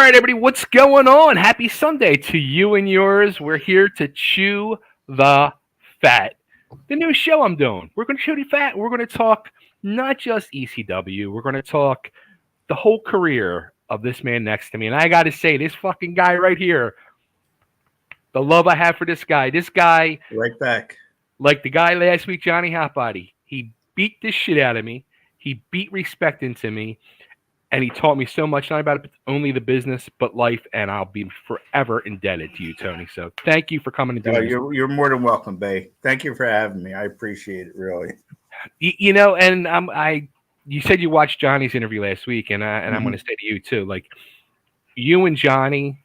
right, everybody, what's going on? Happy Sunday to you and yours. We're here to chew the fat. The new show I'm doing. We're going to chew the fat. We're going to talk not just ECW. We're going to talk the whole career of this man next to me. And I got to say, this fucking guy right here, the love I have for this guy. This guy, right back, like the guy last week, Johnny Hotbody. He beat this shit out of me. He beat respect into me. And he taught me so much, not about only the business, but life. And I'll be forever indebted to you, Tony. So thank you for coming and doing this. You're more than welcome, Bay. Thank you for having me. I appreciate it, really. You know, and you said you watched Johnny's interview last week, and I'm going to say to you too, like you and Johnny,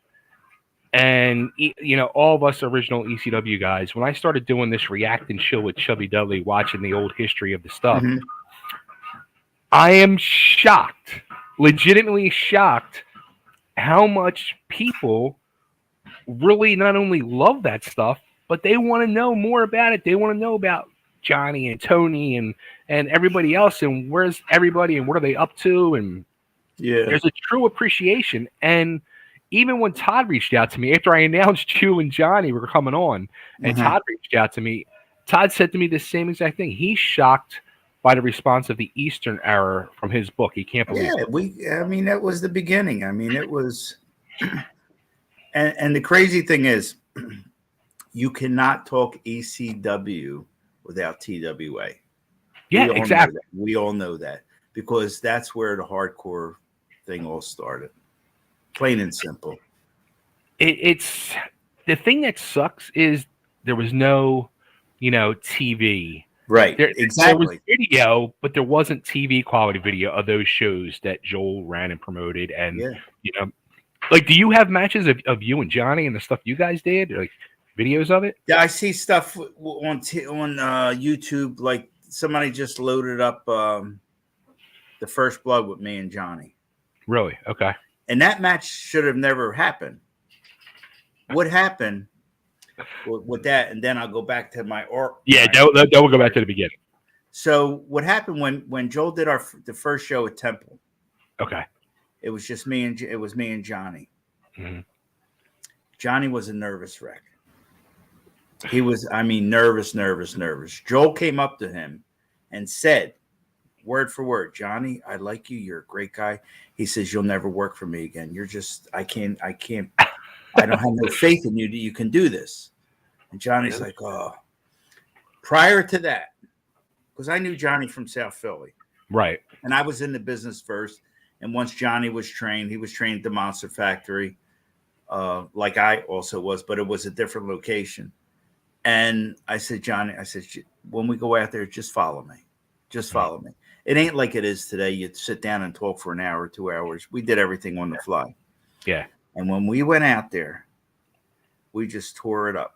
and all of us original ECW guys. When I started doing this react and chill with Chubby Dudley, watching the old history of the stuff, I am shocked. Legitimately shocked how much people really not only love that stuff, but they want to know more about it. They want to know about Johnny and Tony and everybody else, and where's everybody and what are they up to, and there's a true appreciation. And even when Todd reached out to me after I announced Chew and Johnny were coming on, and Todd reached out to me, Todd said to me the same exact thing. He's shocked by the response of the Eastern era from his book. He can't believe it. I mean, that was the beginning. I mean, it was, and the crazy thing is, you cannot talk ECW without TWA. Yeah, exactly. We all know that because that's where the hardcore thing all started. Plain and simple. It's the thing that sucks is there was no, TV. Right, exactly. There was video, but there wasn't TV quality video of those shows that Joel ran and promoted. And, like, do you have matches of you and Johnny and the stuff you guys did? Like, videos of it? Yeah, I see stuff on YouTube. Like, somebody just loaded up The First Blood with me and Johnny. Really? Okay. And that match should have never happened. What happened with that, and then I'll go back to my art. Yeah, that will go back to the beginning. So what happened when Joel did the first show at Temple? Okay, it was just me and Johnny. Johnny was a nervous wreck. He was, nervous. Joel came up to him and said, word for word, "Johnny, I like you. You're a great guy." He says, "You'll never work for me again. You're just, I can't. I don't have no faith in you that you can do this." And Johnny's like, "Oh." Prior to that, because I knew Johnny from South Philly. Right. And I was in the business first. And once Johnny was trained, he was trained at the Monster Factory, like I also was, but it was a different location. And I said, "Johnny, when we go out there, just follow me. Just follow me. It ain't like it is today. You sit down and talk for an hour, 2 hours. We did everything on the fly." Yeah. And when we went out there, we just tore it up.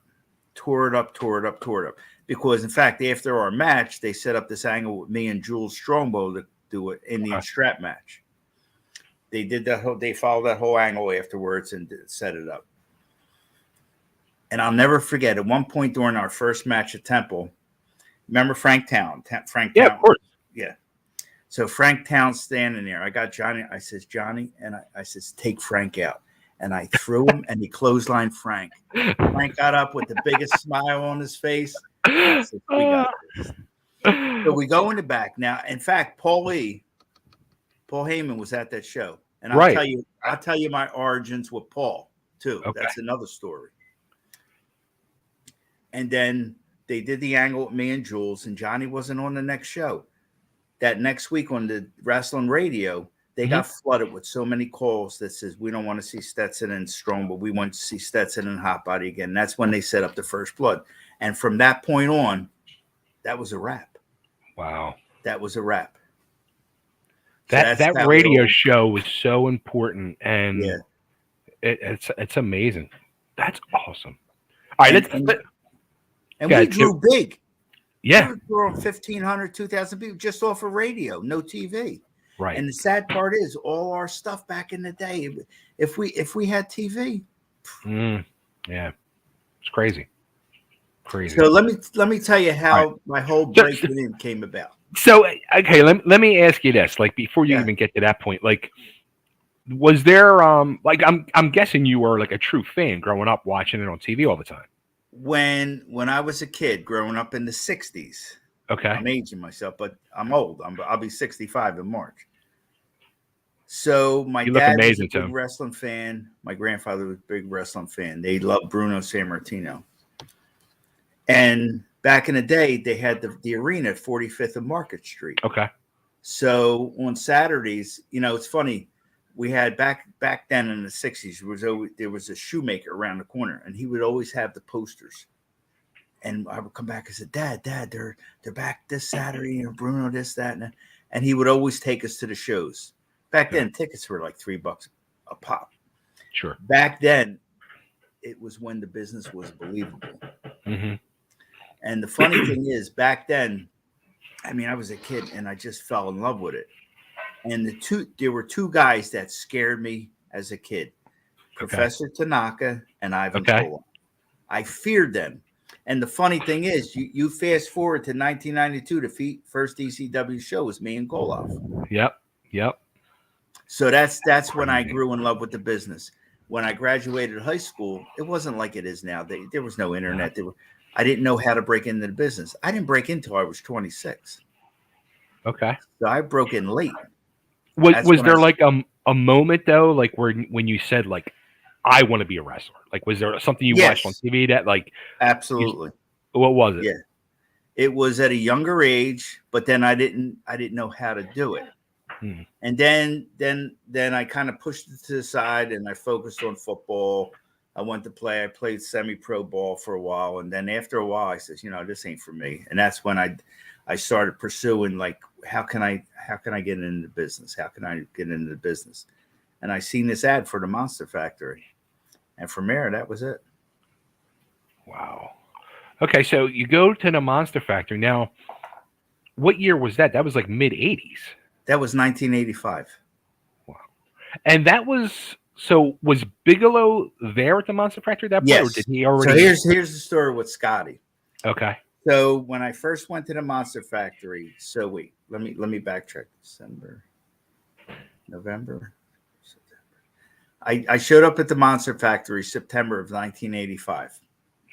Because, in fact, after our match, they set up this angle with me and Jules Strongbow to do an Indian strap match. They did they followed that whole angle afterwards and set it up. And I'll never forget, at one point during our first match at Temple, remember Frank Town? Yeah, of course. Yeah. So Frank Town's standing there. I got Johnny. I says, "Johnny," and I says, "Take Frank out." And I threw him, and he clotheslined Frank. Frank got up with the biggest smile on his face. I said, "We got this." So we go in the back. Now, in fact, Paul Heyman was at that show. And I'll tell you my origins with Paul, too. Okay. That's another story. And then they did the angle with me and Jules, and Johnny wasn't on the next show. That next week on the Wrestling Radio, they got flooded with so many calls that says, "We don't want to see Stetson and Strong, but we want to see Stetson and Hotbody again." That's when they set up the First Blood. And from that point on, that was a wrap. Wow. That was a wrap. That radio show was so important, and it's amazing. That's awesome. All right, and we grew big. Yeah. We grew 1,500, 2,000 people just off of radio, no TV. Right. And the sad part is all our stuff back in the day, if we had TV. Yeah. It's crazy. So let me tell you how my whole breaking in came about. So, okay, let me ask you this. Like, before you even get to that point, like, Was there like I'm guessing you were like a true fan growing up watching it on TV all the time. When I was a kid growing up in the 60s, Okay. I'm aging myself, but I'm old. I'll be 65 in March. So my You look dad was a amazing, big Tim. wrestling fan. My grandfather was a big wrestling fan. They loved Bruno Sammartino. And back in the day, they had the arena at 45th and Market Street. Okay. So on Saturdays, it's funny. We had back then in the 60s, there was a shoemaker around the corner, and he would always have the posters. And I would come back and say, Dad, they're back this Saturday, Bruno, this, that, and he would always take us to the shows. Back then, tickets were like $3 a pop. Sure. Back then, it was when the business was believable. Mm-hmm. And the funny thing is, back then, I mean, I was a kid and I just fell in love with it. And there were two guys that scared me as a kid, Professor Tanaka and Ivan Koloff. I feared them. And the funny thing is, you fast forward to 1992, the first ECW show was me and Koloff. Yep. So that's when I grew in love with the business. When I graduated high school, it wasn't like it is now. There was no internet. I didn't know how to break into the business. I didn't break in until I was 26. Okay. So I broke in late. Was there like a moment though, like when you said like, I want to be a wrestler? Like, was there something you watched on TV that like? Absolutely. What was it? Yeah. It was at a younger age, but then I didn't know how to do it. And then I kind of pushed it to the side and I focused on football. I played semi-pro ball for a while. And then after a while I says, this ain't for me. And that's when I started pursuing like, how can I get into the business? How can I get into the business? And I seen this ad for the Monster Factory. And from there, that was it. Wow. Okay. So you go to the Monster Factory. Now, what year was that? That was like mid 80s. That was 1985. Wow. And was Bigelow there at the Monster Factory at that point? Yes. Or did he already? So here's the story with Scotty. Okay. So when I first went to the Monster Factory, let me backtrack. December, November, September. I showed up at the Monster Factory September of 1985.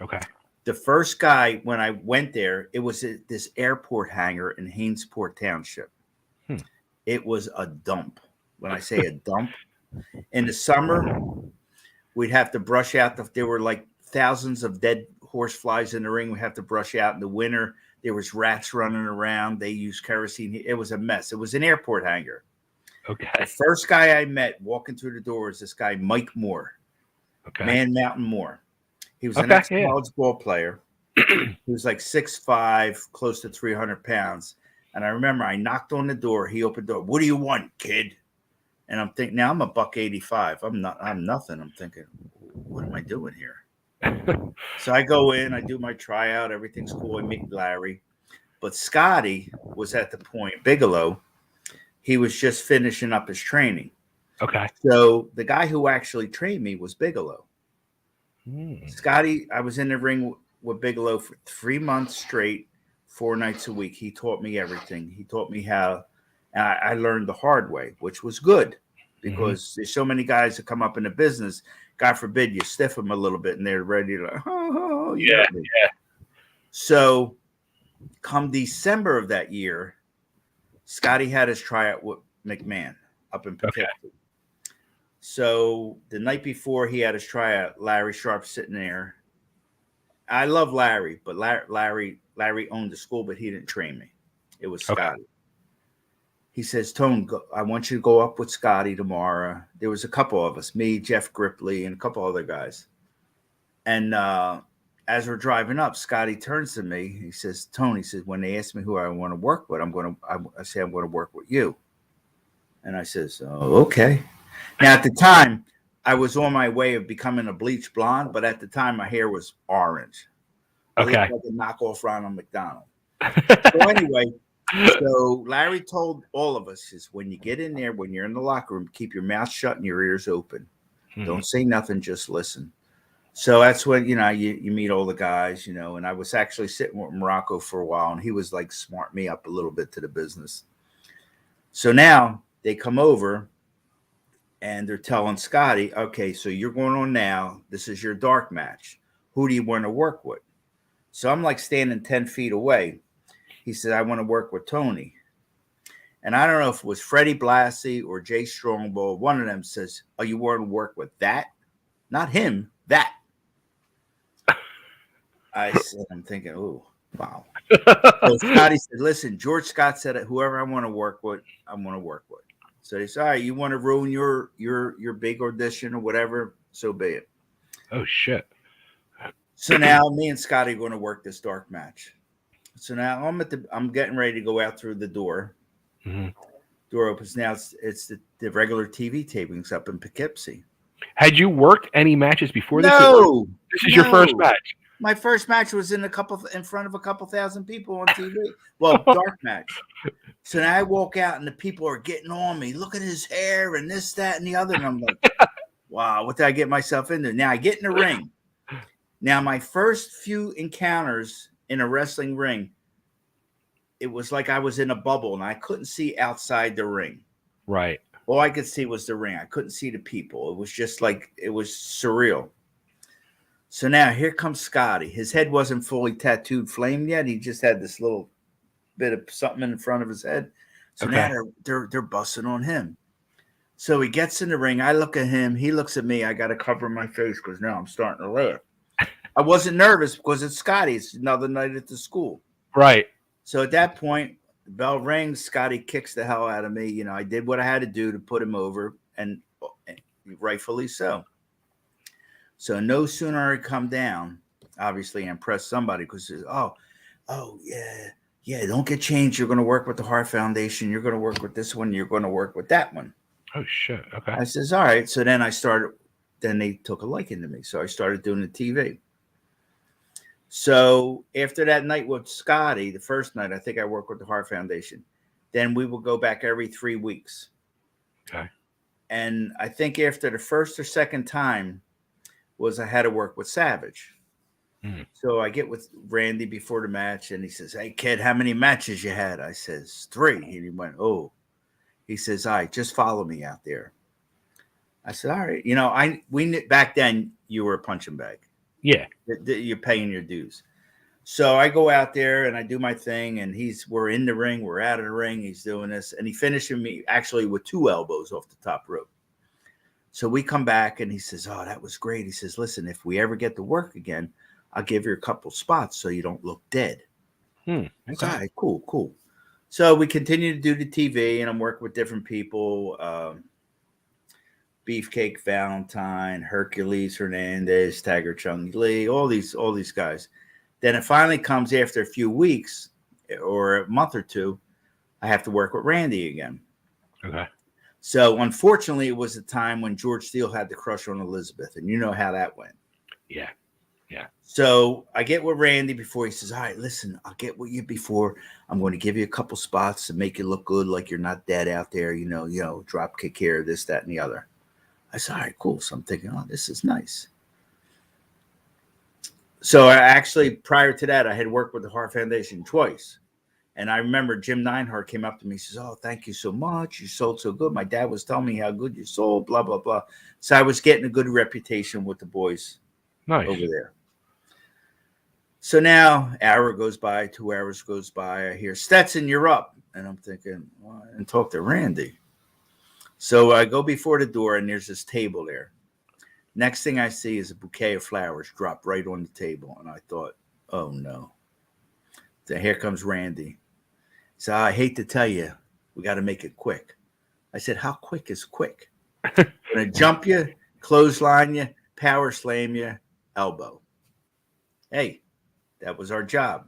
Okay. The first guy when I went there, it was this airport hangar in Hainesport Township. It was a dump. When I say a dump, in the summer, we'd have to brush out there were like thousands of dead horse flies in the ring. We have to brush out. In the winter, there was rats running around. They used kerosene. It was a mess. It was an airport hangar. Okay. The first guy I met walking through the door was this guy, Mike Moore. Okay. Man Mountain Moore. He was an ex-college ball player. He was like 6'5", close to 300 pounds. And I remember I knocked on the door. He opened the door. What do you want, kid? And I'm thinking, now I'm $185. I'm nothing. I'm thinking, what am I doing here? So I go in, I do my tryout. Everything's cool. I meet Larry. But Scotty was at the point, Bigelow, he was just finishing up his training. Okay. So the guy who actually trained me was Bigelow. Scotty, I was in the ring with Bigelow for 3 months straight, 4 nights a week. He taught me everything. He taught me how, and I learned the hard way, which was good because there's so many guys that come up in the business. God forbid you stiff them a little bit and they're ready to, yeah. So come December of that year, Scotty had his tryout with McMahon up in Poughkeepsie. Okay. So the night before he had his tryout, Larry Sharp sitting there. I love Larry, but Larry owned the school, but he didn't train me. It was Scotty. Okay. He says, Tone, I want you to go up with Scotty tomorrow. There was a couple of us, me, Jeff Gripley, and a couple other guys. And as we're driving up, Scotty turns to me. He says, Tone, he says, when they ask me who I want to work with, I say I'm going to work with you. And I says, oh, okay. Now, at the time, I was on my way of becoming a bleach blonde, but at the time, my hair was orange. Okay. It looked like a knockoff Ronald McDonald. So anyway, so Larry told all of us is when you get in there, when you're in the locker room, keep your mouth shut and your ears open. Don't say nothing, just listen. So that's when, you meet all the guys, and I was actually sitting with Morocco for a while, and he was like smart me up a little bit to the business. So now they come over. and they're telling Scotty, okay, so you're going on now. This is your dark match. Who do you want to work with? So I'm like standing 10 feet away. He said, I want to work with Tony. And I don't know if it was Freddie Blassie or Jay Strongbow. One of them says, oh, you want to work with that? Not him, that. I said, I'm thinking, oh, wow. So Scotty said, listen, George Scott said, whoever I want to work with, I want to work with. So he said, all right, you want to ruin your big audition or whatever, so be it. Oh, shit. So now me and Scotty are going to work this dark match. So now I'm getting ready to go out through the door. Mm-hmm. Door opens. Now it's the regular TV tapings up in Poughkeepsie. Had you worked any matches before this? No. This is your first match. My first match was in front of a couple thousand people on TV. Well, dark match. So now I walk out and the people are getting on me. Look at his hair and this, that, and the other. And I'm like, wow, what did I get myself into? Now I get in the ring. Now my first few encounters in a wrestling ring, it was like I was in a bubble and I couldn't see outside the ring. Right. All I could see was the ring. I couldn't see the people. It was just like, it was surreal. So now here comes Scotty. His head wasn't fully tattooed flame yet. He just had this little bit of something in front of his head. So now they're busting on him. So he gets in the ring. I look at him. He looks at me. I got to cover my face because now I'm starting to laugh. I wasn't nervous because it's Scotty. It's another night at the school. Right. So at that point, the bell rings. Scotty kicks the hell out of me. You know, I did what I had to do to put him over, and rightfully so. So no sooner I come down, obviously impress somebody because oh yeah, don't get changed. You're going to work with the Heart Foundation. You're going to work with this one. You're going to work with that one. Oh shit. Okay. I says, all right. So then then they took a liking to me. So I started doing the TV. So after that night with Scotty, the first night, I think I worked with the Heart Foundation. Then we will go back every 3 weeks. Okay. And I think after the first or second time I had to work with Savage. Mm. So I get with Randy before the match and he says, hey kid, how many matches you had? I says 3. And he went, oh, he says, all right, just follow me out there. I said, all right. You know, back then you were a punching bag. Yeah. You're paying your dues. So I go out there and I do my thing and we're in the ring. We're out of the ring. He's doing this and he finishing me actually with 2 elbows off the top rope. So we come back and he says, oh, that was great. He says, listen, if we ever get to work again, I'll give you a couple spots so you don't look dead. Okay. All right, cool. So we continue to do the TV and I'm working with different people. Beefcake Valentine, Hercules Hernandez, Tiger Chung Lee, all these guys. Then it finally comes after a few weeks or a month or two, I have to work with Randy again. Okay. So unfortunately, it was a time when George Steele had the crush on Elizabeth, and you know how that went. Yeah. So I get with Randy before he says, all right, listen, I'll get with you before. I'm going to give you a couple spots to make you look good, like you're not dead out there, you know, drop kick here, this, that, and the other. I said, all right, cool. So I'm thinking, oh, this is nice. So I actually, prior to that, I had worked with the Heart Foundation twice. And I remember Jim Neinhardt came up to me. He says, oh, thank you so much. You sold so good. My dad was telling me how good you sold, blah, blah, blah. So I was getting a good reputation with the boys over there. So now, hour goes by, 2 hours goes by. I hear, Stetson, you're up. And I'm thinking, well, I didn't talk to Randy. So I go before the door, and there's this table there. Next thing I see is a bouquet of flowers drop right on the table. And I thought, oh, no. Then here comes Randy. So I hate to tell you, we got to make it quick. I said, how quick is quick? I'm going to jump you, clothesline you, power slam you, elbow. Hey, that was our job.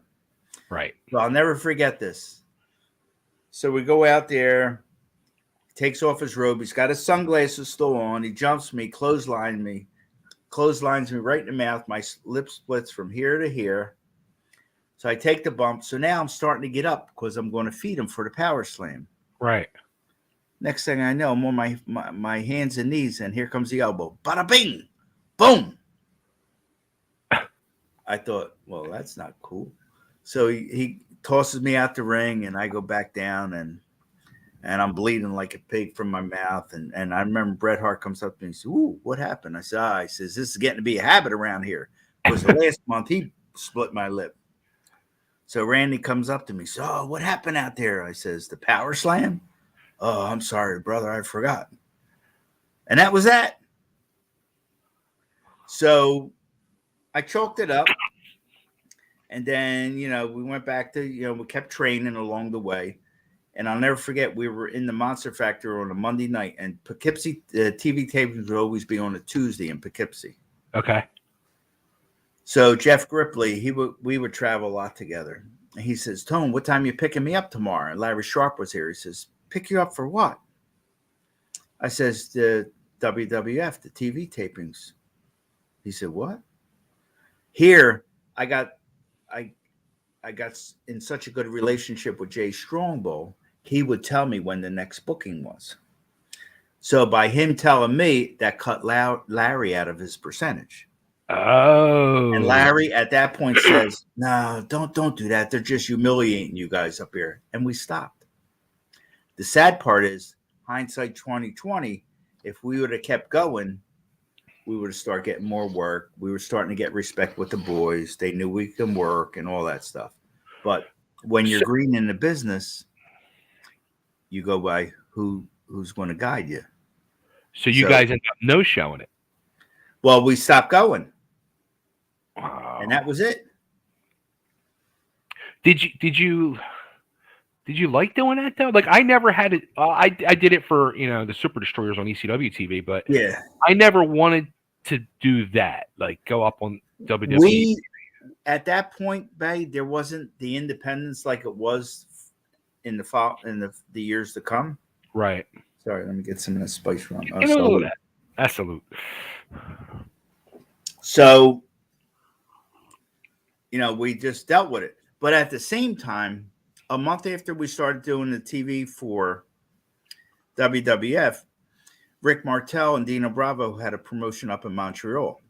Right. So I'll never forget this. So we go out there. He takes off his robe. He's got his sunglasses still on. He jumps me, clotheslines me right in the mouth. My lip splits from here to here. So I take the bump. So now I'm starting to get up because I'm going to feed him for the power slam. Right. Next thing I know, I'm on my hands and knees, and here comes the elbow. Bada bing! Boom! I thought, well, that's not cool. So he tosses me out the ring, and I go back down, and and I'm bleeding like a pig from my mouth. And I remember Bret Hart comes up to me and says, "Ooh, what happened?" I said, he says, "This is getting to be a habit around here." Because the last month he split my lip. So Randy comes up to me, says, "Oh, what happened out there?" I says, "The power slam." "Oh, I'm sorry, brother, I forgot." And that was that. So I chalked it up. And then, we went back to, we kept training along the way. And I'll never forget, we were in the Monster Factory on a Monday night, and Poughkeepsie TV tapings would always be on a Tuesday in Poughkeepsie. Okay. So Jeff Gripley, we would travel a lot together. And he says, "Tone, what time you picking me up tomorrow?" And Larry Sharp was here. He says, "Pick you up for what?" I says, "The WWF, the TV tapings." He said, "What?" Here, I got in such a good relationship with Jay Strongbow, he would tell me when the next booking was. So by him telling me, that cut Larry out of his percentage. Oh. And Larry at that point says, "No, don't do that. They're just humiliating you guys up here." And we stopped. The sad part is, hindsight 2020, if we would have kept going, we would have started getting more work. We were starting to get respect with the boys. They knew we can work and all that stuff. But when you're green in the business, you go by who's going to guide you. So you guys ended up no-showing it. Well, we stopped going. Wow. And that was it. Did you like doing that though? Like, I never had it. I did it for the Super Destroyers on ECW TV, but yeah, I never wanted to do that. Like, go up on WWE. We at that point, Bay, there wasn't the independence like it was in the years to come. Right. Sorry, let me get some of that spice rum. Salute. So, we just dealt with it. But at the same time, a month after we started doing the TV for WWF, Rick Martel and Dino Bravo had a promotion up in Montreal.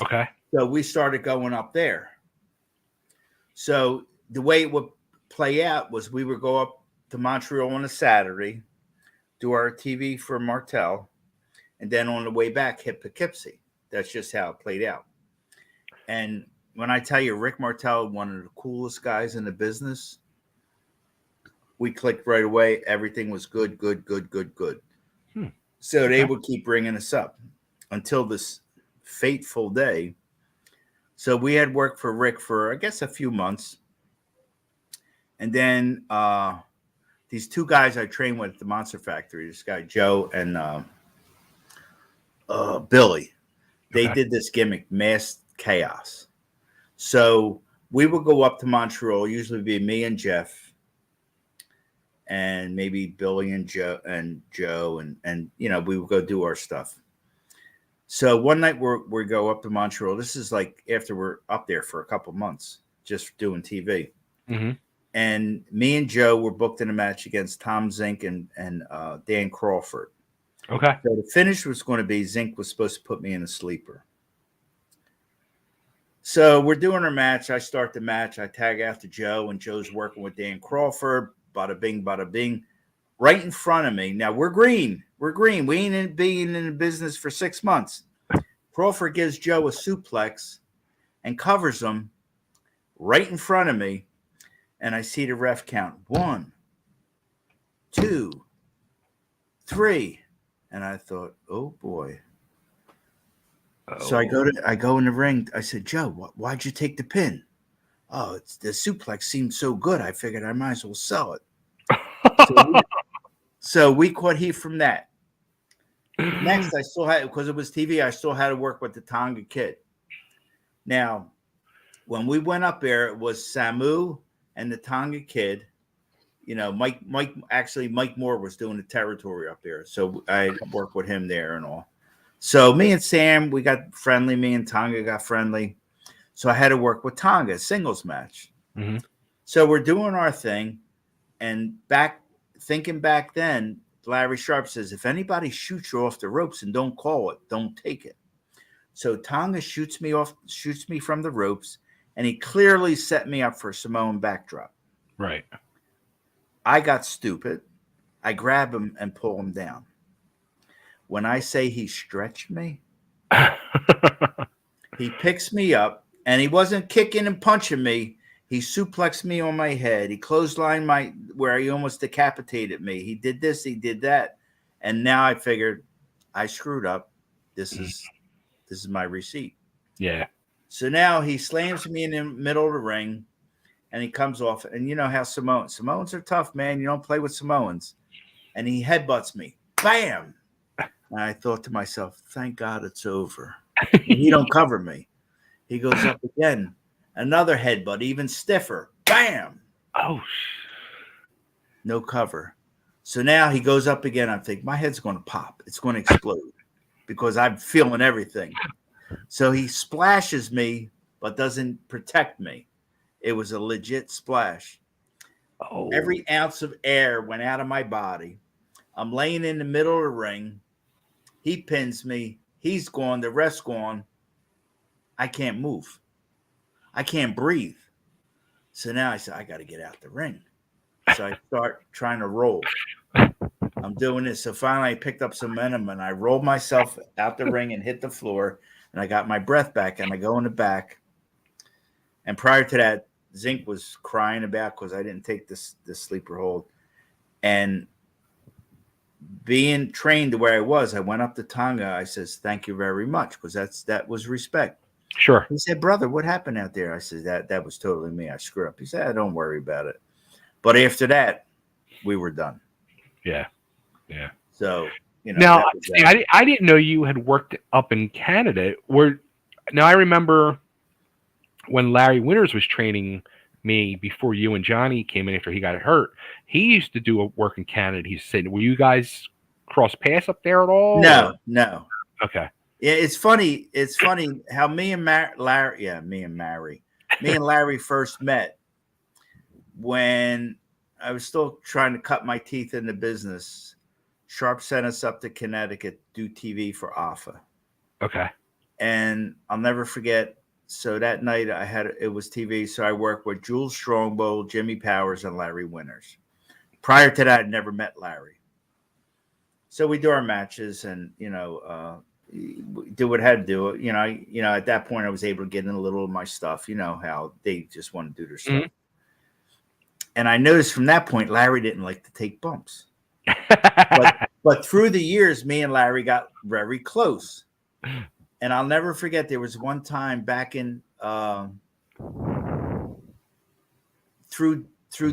Okay. So we started going up there. So the way it would play out was we would go up to Montreal on a Saturday, do our TV for Martel, and then on the way back hit Poughkeepsie. That's just how it played out. And when I tell you, Rick Martel, one of the coolest guys in the business, we clicked right away. Everything was good. So they would keep bringing us up until this fateful day. So we had worked for Rick for, I guess, a few months. And then these two guys I trained with at the Monster Factory, this guy Joe and Billy, they did this gimmick, Masked Chaos. So we would go up to Montreal, usually be me and Jeff, and maybe Billy and Joe and we would go do our stuff. So one night we go up to Montreal. This is like after we're up there for a couple months, just doing TV. Mm-hmm. And me and Joe were booked in a match against Tom Zink and Dan Crawford. Okay. So the finish was going to be Zink was supposed to put me in a sleeper. So we're doing our match. I start the match. I tag after Joe, and Joe's working with Dan Crawford. Bada bing, bada bing. Right in front of me. Now, we're green. We ain't been in the business for 6 months. Crawford gives Joe a suplex and covers him right in front of me. And I see the ref count 1, 2, 3. And I thought, oh, boy. So I go in the ring. I said, "Joe, why'd you take the pin?" "Oh, the suplex seemed so good. I figured I might as well sell it." So we caught heat from that. Next, I still had, because it was TV, I still had to work with the Tonga Kid. Now, when we went up there, it was Samu and the Tonga Kid. Mike Moore was doing the territory up there. So I worked with him there and all. So me and Sam, we got friendly. Me and Tonga got friendly. So I had to work with Tonga, singles match. Mm-hmm. So we're doing our thing. And thinking back then, Larry Sharp says, if anybody shoots you off the ropes and don't call it, don't take it. So Tonga shoots me from the ropes, and he clearly set me up for a Samoan backdrop. Right. I got stupid. I grab him and pull him down. When I say he stretched me, he picks me up, and he wasn't kicking and punching me. He suplexed me on my head. He clotheslined where he almost decapitated me. He did this, he did that. And now I figured I screwed up. This is my receipt. Yeah. So now he slams me in the middle of the ring, and he comes off. And you know how Samoans are tough, man. You don't play with Samoans. And he headbutts me. Bam! And I thought to myself, thank God it's over. And he don't cover me. He goes up again. Another headbutt, even stiffer. Bam! Oh. No cover. So now he goes up again. I'm thinking, my head's going to pop. It's going to explode because I'm feeling everything. So he splashes me, but doesn't protect me. It was a legit splash. Oh. Every ounce of air went out of my body. I'm laying in the middle of the ring. He pins me. He's gone. The ref's gone. I can't move. I can't breathe. So now I said, I got to get out the ring. So I start trying to roll. I'm doing this. So finally I picked up some momentum and I rolled myself out the ring and hit the floor. And I got my breath back and I go in the back. And prior to that, Zink was crying about because I didn't take this sleeper hold. And being trained the way I was, I went up to Tonga. I says, thank you very much, because that was respect. Sure. He said, brother, what happened out there? I said, that was totally me. I screwed up. He said, don't worry about it. But after that, we were done. Yeah. Yeah. So, now, I didn't know you had worked up in Canada. Now, I remember when Larry Winters was training me before you and Johnny came in after he got hurt. He used to do a work in Canada. He said, were you guys cross paths up there at all? No. Okay. Yeah, it's funny. It's funny how me and Larry first met when I was still trying to cut my teeth in the business. Sharp sent us up to Connecticut to do TV for AFA. Okay. And I'll never forget. So that night it was TV. So I worked with Jules Strongbow, Jimmy Powers, and Larry Winters. Prior to that, I'd never met Larry. So we do our matches and, do what I had to do. At that point I was able to get in a little of my stuff, how they just want to do their stuff. Mm-hmm. And I noticed from that point, Larry didn't like to take bumps. but through the years, me and Larry got very close. And I'll never forget, there was one time back in through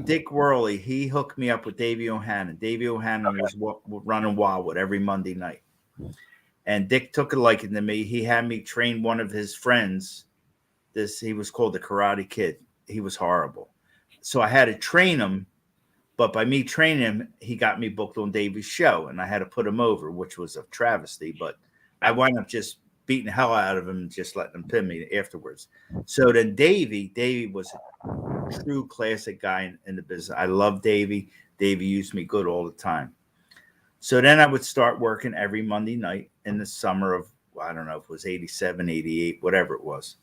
Dick Worley, he hooked me up with Davey O'Hannon. Davey O'Hannon was running Wildwood every Monday night. And Dick took a liking to me. He had me train one of his friends. He was called the Karate Kid. He was horrible. So I had to train him. But by me training him, he got me booked on Davey's show. And I had to put him over, which was a travesty. But I wound up just beating the hell out of him and just letting him pin me afterwards. So then Davey was a true classic guy in the business. I love Davey. Davey used me good all the time. So then I would start working every Monday night in the summer of, I don't know if it was 87, 88, whatever it was.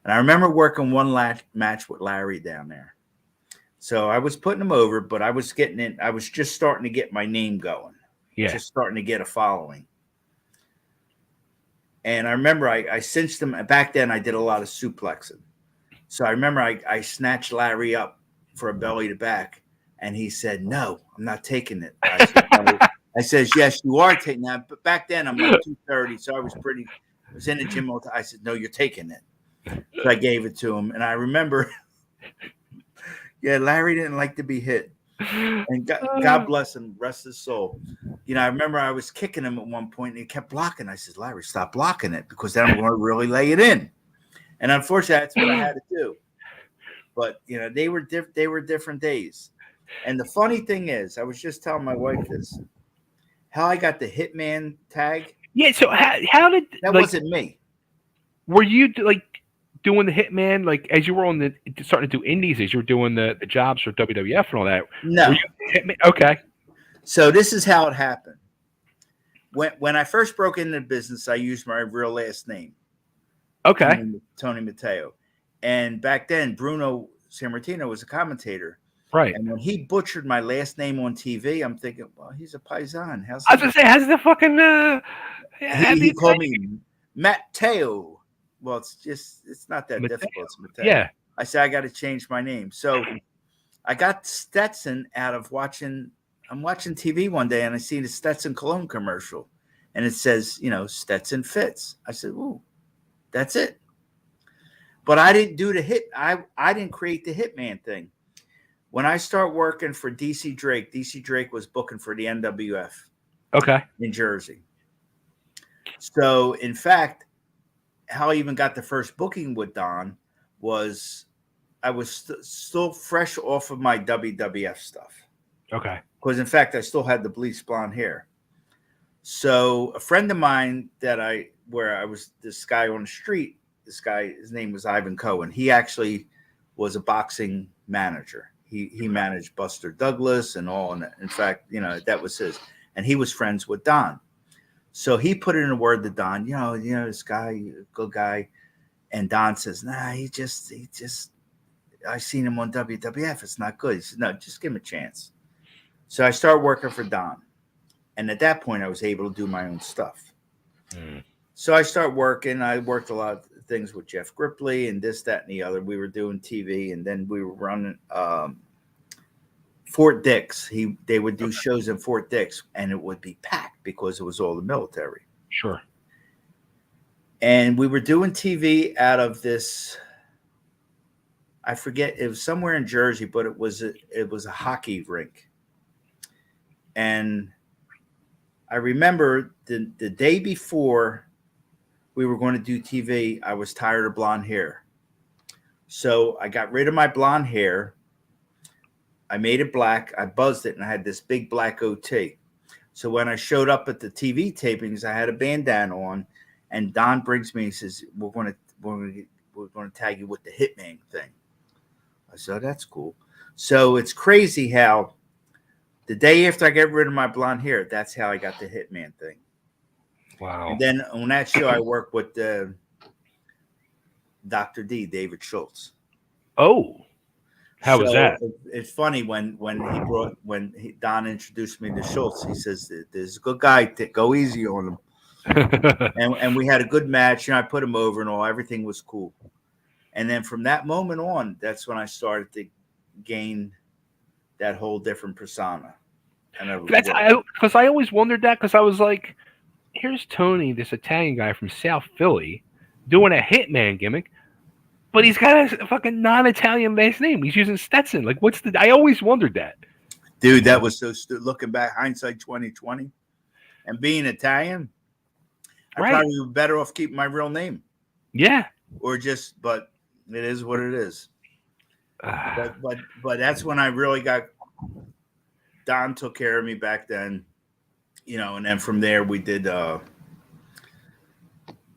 And I remember working one match with Larry down there. So I was putting him over, but I was getting in. I was just starting to get my name going. Yeah. Just starting to get a following. And I remember I cinched him. Back then I did a lot of suplexing. So I remember I snatched Larry up for a belly to back. And he said, no, I'm not taking it. I says, yes, you are taking that. But back then I'm like 230. So I was in the gym all the time. I said, no, you're taking it. So I gave it to him. And I remember, Larry didn't like to be hit. And God bless him, rest his soul. I remember I was kicking him at one point and he kept blocking. I said, Larry, stop blocking it because then I'm going to really lay it in. And unfortunately, that's what I had to do. But, they were different days. And the funny thing is, I was just telling my wife this, how I got the Hitman tag. Yeah. So how did that wasn't me? Were you doing the Hitman as you were starting to do indies as you were doing the jobs for WWF and all that? No. Were you Hitman? Okay. So this is how it happened. When I first broke into the business, I used my real last name. Okay. Tony Mateo. And back then, Bruno Sammartino was a commentator. Right. And when he butchered my last name on TV, I'm thinking, well, he's a paisan. How's I was gonna say, has the fucking he called me Matteo. Well, it's not that Mateo. difficult. It's Matteo. Yeah. I said I got to change my name. So I got Stetson out of watching. I'm watching TV one day and I see the Stetson cologne commercial, and it says, Stetson fits. I said, ooh, that's it. But I didn't do the hit. I didn't create the Hitman thing. When I start working for DC Drake was booking for the NWF. Okay. In Jersey. So, in fact, how I even got the first booking with Don was I was still fresh off of my WWF stuff. Okay. Because, in fact, I still had the bleached blonde hair. So, a friend of mine where I was this guy on the street, his name was Ivan Cohen. He actually was a boxing manager. He managed Buster Douglas and all. And in fact, that was his. And he was friends with Don. So he put in a word to Don, this guy, good guy. And Don says, nah, he just, I seen him on WWF. It's not good. He said, no, just give him a chance. So I started working for Don. And at that point, I was able to do my own stuff. Mm. So I started working. I worked a lot of things with Jeff Gripley and this, that, and the other. We were doing TV, and then we were running Fort Dix. They would do shows in Fort Dix, and it would be packed because it was all the military. Sure. And we were doing TV out of this. I forget, it was somewhere in Jersey, but it was a hockey rink. And I remember the day before we were going to do TV, I was tired of blonde hair. So I got rid of my blonde hair. I made it black. I buzzed it, and I had this big black OT. So when I showed up at the TV tapings, I had a bandana on, and Don brings me and says, we're going to tag you with the Hitman thing. I said, oh, that's cool. So it's crazy how the day after I get rid of my blonde hair, that's how I got the Hitman thing. Wow. And then on that show, I worked with Dr. D, David Schultz. Oh, how was that? It's funny when Don introduced me to Schultz, he says, there's a good guy, go easy on him. and we had a good match, and I put him over and all, everything was cool. And then from that moment on, that's when I started to gain that whole different persona. Because I always wondered that, because I was like, here's Tony, this Italian guy from South Philly, doing a Hitman gimmick, but he's got a fucking non-Italian last name. He's using Stetson. Like, I always wondered that. Dude, that was so looking back, hindsight 2020, and being Italian, I probably would be better off keeping my real name. Yeah. But it is what it is. But that's when I really got, Don took care of me back then, and then from there we did, I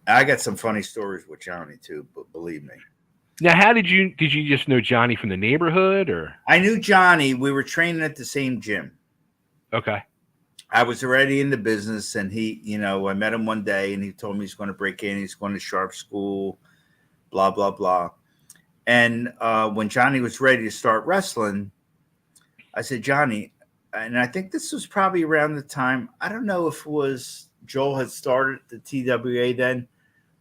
got some funny stories with Johnny too, but believe me. Now, how did you just know Johnny from the neighborhood, or? I knew Johnny. We were training at the same gym. Okay. I was already in the business, and he, I met him one day, and he told me he's going to break in. He's going to Sharp School, blah, blah, blah. And when Johnny was ready to start wrestling, I said, Johnny, and I think this was probably around the time, I don't know if it was Joel had started the TWA then,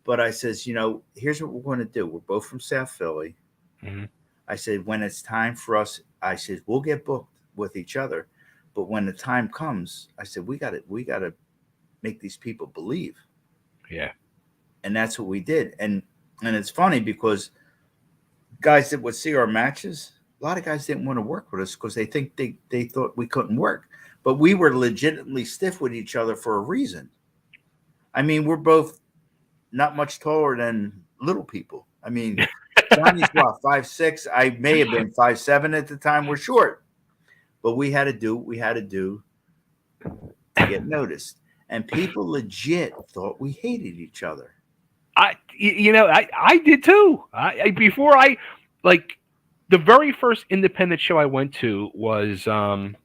but I says, here's what we're going to do. We're both from South Philly. Mm-hmm. I said, when it's time for us, I said, we'll get booked with each other. But when the time comes, I said, we got to make these people believe. Yeah. And that's what we did. And it's funny because guys that would see our matches, a lot of guys didn't want to work with us because they thought we couldn't work. But we were legitimately stiff with each other for a reason. I mean, we're both not much taller than little people. I mean, Johnny's what, 5'6"? I may have been 5'7" at the time. We're short. But we had to do what we had to do to get noticed. And people legit thought we hated each other. I did too. Before the very first independent show I went to was Autumn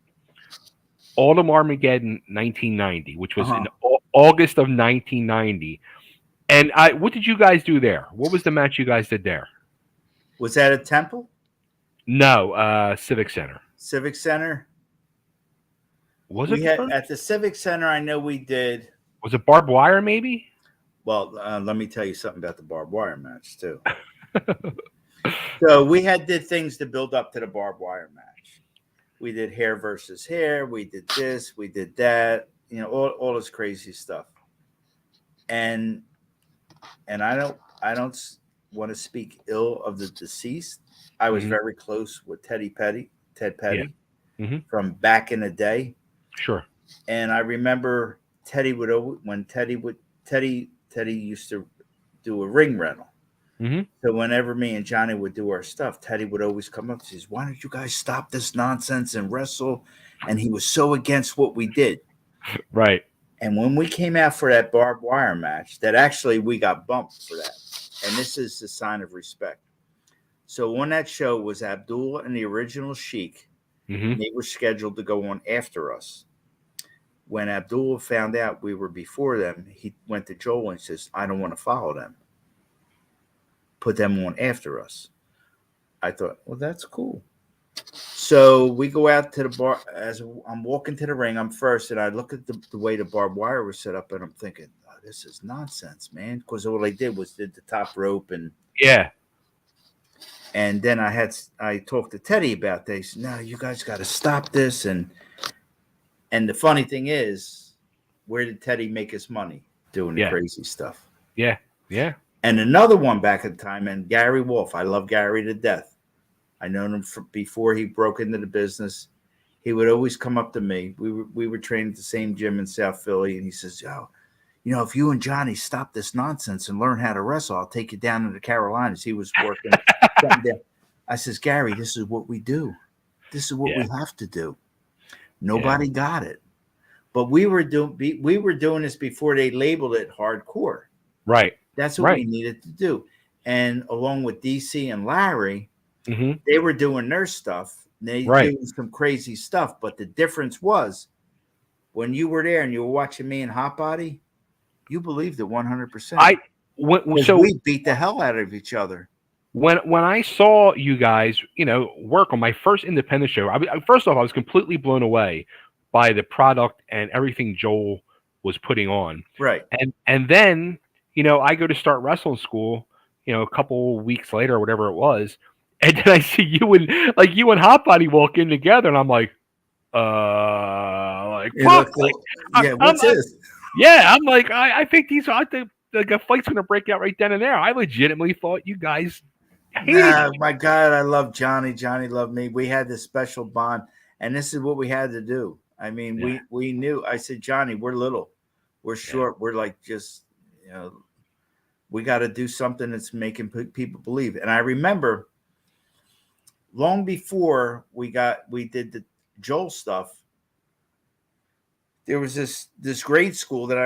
Armageddon 1990, which was in August of 1990. And what did you guys do there? What was the match you guys did there? Was that at Temple? No, Civic Center. Civic Center. Was We it the had first? at the Civic Center. I know we did. Was it barbed wire? Maybe. Well, let me tell you something about the barbed wire match too. So we did things to build up to the barbed wire match. We did hair versus hair. We did this. We did that. You know, all this crazy stuff. And I don't want to speak ill of the deceased. I was very close with Ted Petty, Yeah. from back in the day. Sure. And I remember Teddy used to do a ring rental. So whenever me and Johnny would do our stuff, Teddy would always come up and says, "Why don't you guys stop this nonsense and wrestle?" And he was so against what we did. Right. And when we came out for that barbed wire match, that actually we got bumped for that. And this is the sign of respect. So on that show was Abdul and the original Sheik. And they were scheduled to go on after us. When Abdul found out we were before them, he went to Joel and says, "I don't want to follow them. Put them on after us." I thought, well, that's cool. So we go out to the bar. As I'm walking to the ring, I'm first, and I look at the way the barbed wire was set up, and I'm thinking, oh, this is nonsense, man. Because all they did was did the top rope and yeah. And then I talked to Teddy about this. No, you guys got to stop this. And the funny thing is, where did Teddy make his money? Doing the crazy stuff. Yeah. Yeah. And another one back at the time, and Gary Wolf. I love Gary to death. I known him before he broke into the business. He would always come up to me. We were trained at the same gym in South Philly, and he says, "Yo, you know, if you and Johnny stop this nonsense and learn how to wrestle, I'll take you down to the Carolinas." He was working something there. I says, "Gary, this is what we do. This is what we have to do." Nobody got it, but we were doing this before they labeled it hardcore. Right. That's what we needed to do. And along with DC and Larry, they were doing their stuff. They doing some crazy stuff. But the difference was when you were there and you were watching me and Hotbody, you believed it 100%. So we beat the hell out of each other. When I saw you guys, work on my first independent show, first off, I was completely blown away by the product and everything Joel was putting on. Right. And then, I go to start wrestling school, a couple weeks later or whatever it was, and then I see you and Hotbody walk in together, and I'm like, what's this? Yeah, I'm like, I think the fight's gonna break out right then and there. I legitimately thought you guys. My God, I love Johnny. Johnny loved me. We had this special bond, and this is what we had to do. I mean, we knew. I said, Johnny, we're little, we're short, we're like just, we got to do something that's making people believe. And I remember, long before we did the Joel stuff, there was this grade school that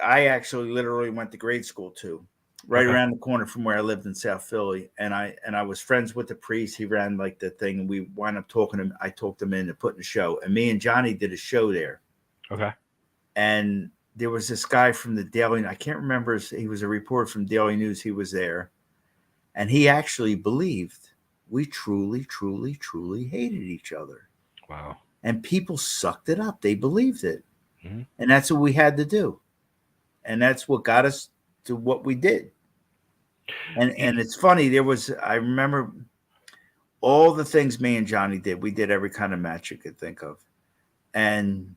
I actually literally went to grade school to. Right around the corner from where I lived in South Philly. And I was friends with the priest. He ran like the thing, and we wound up talking to him. I talked him into putting a show. And me and Johnny did a show there. Okay. And there was this guy from the Daily, I can't remember, he was a reporter from Daily News. He was there. And he actually believed we truly, truly, truly hated each other. Wow. And people sucked it up. They believed it. Mm-hmm. And that's what we had to do. And that's what got us to what we did. And it's funny, I remember all the things me and Johnny did. We did every kind of match you could think of. And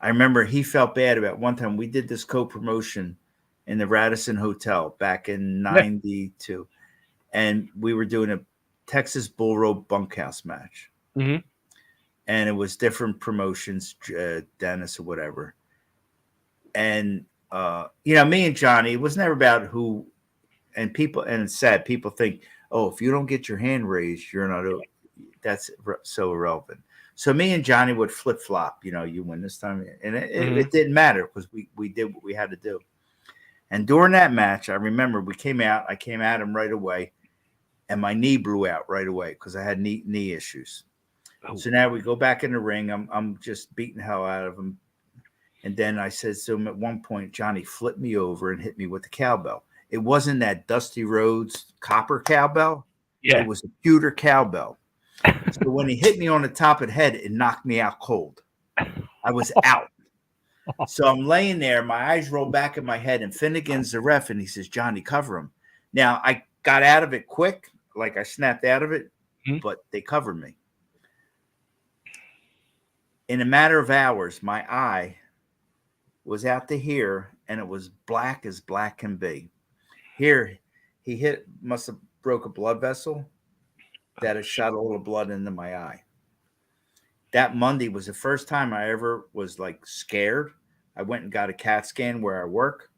I remember he felt bad about one time we did this co-promotion in the Radisson Hotel back in 92. And we were doing a Texas Bull Rope bunkhouse match. Mm-hmm. And it was different promotions, Dennis or whatever. And me and Johnny, it was never about who, and it's sad. People think, oh, if you don't get your hand raised, you're not, that's so irrelevant. So me and Johnny would flip flop, you win this time. And it didn't matter because we did what we had to do. And during that match, I remember I came at him right away, and my knee blew out right away because I had knee issues. Oh. So now we go back in the ring. I'm just beating the hell out of him. And then I said to him at one point, Johnny flipped me over and hit me with the cowbell. It wasn't that Dusty Rhodes copper cowbell. Yeah. It was a pewter cowbell. So when he hit me on the top of the head, it knocked me out cold. I was out. So I'm laying there, my eyes roll back in my head, and Finnegan's the ref, and he says, Johnny, cover him. Now, I got out of it quick, like I snapped out of it, but they covered me. In a matter of hours, my eye was out to here, and it was black as black can be. Here, he must have broke a blood vessel that had shot all the blood into my eye. That Monday was the first time I ever was like scared. I went and got a CAT scan where I work,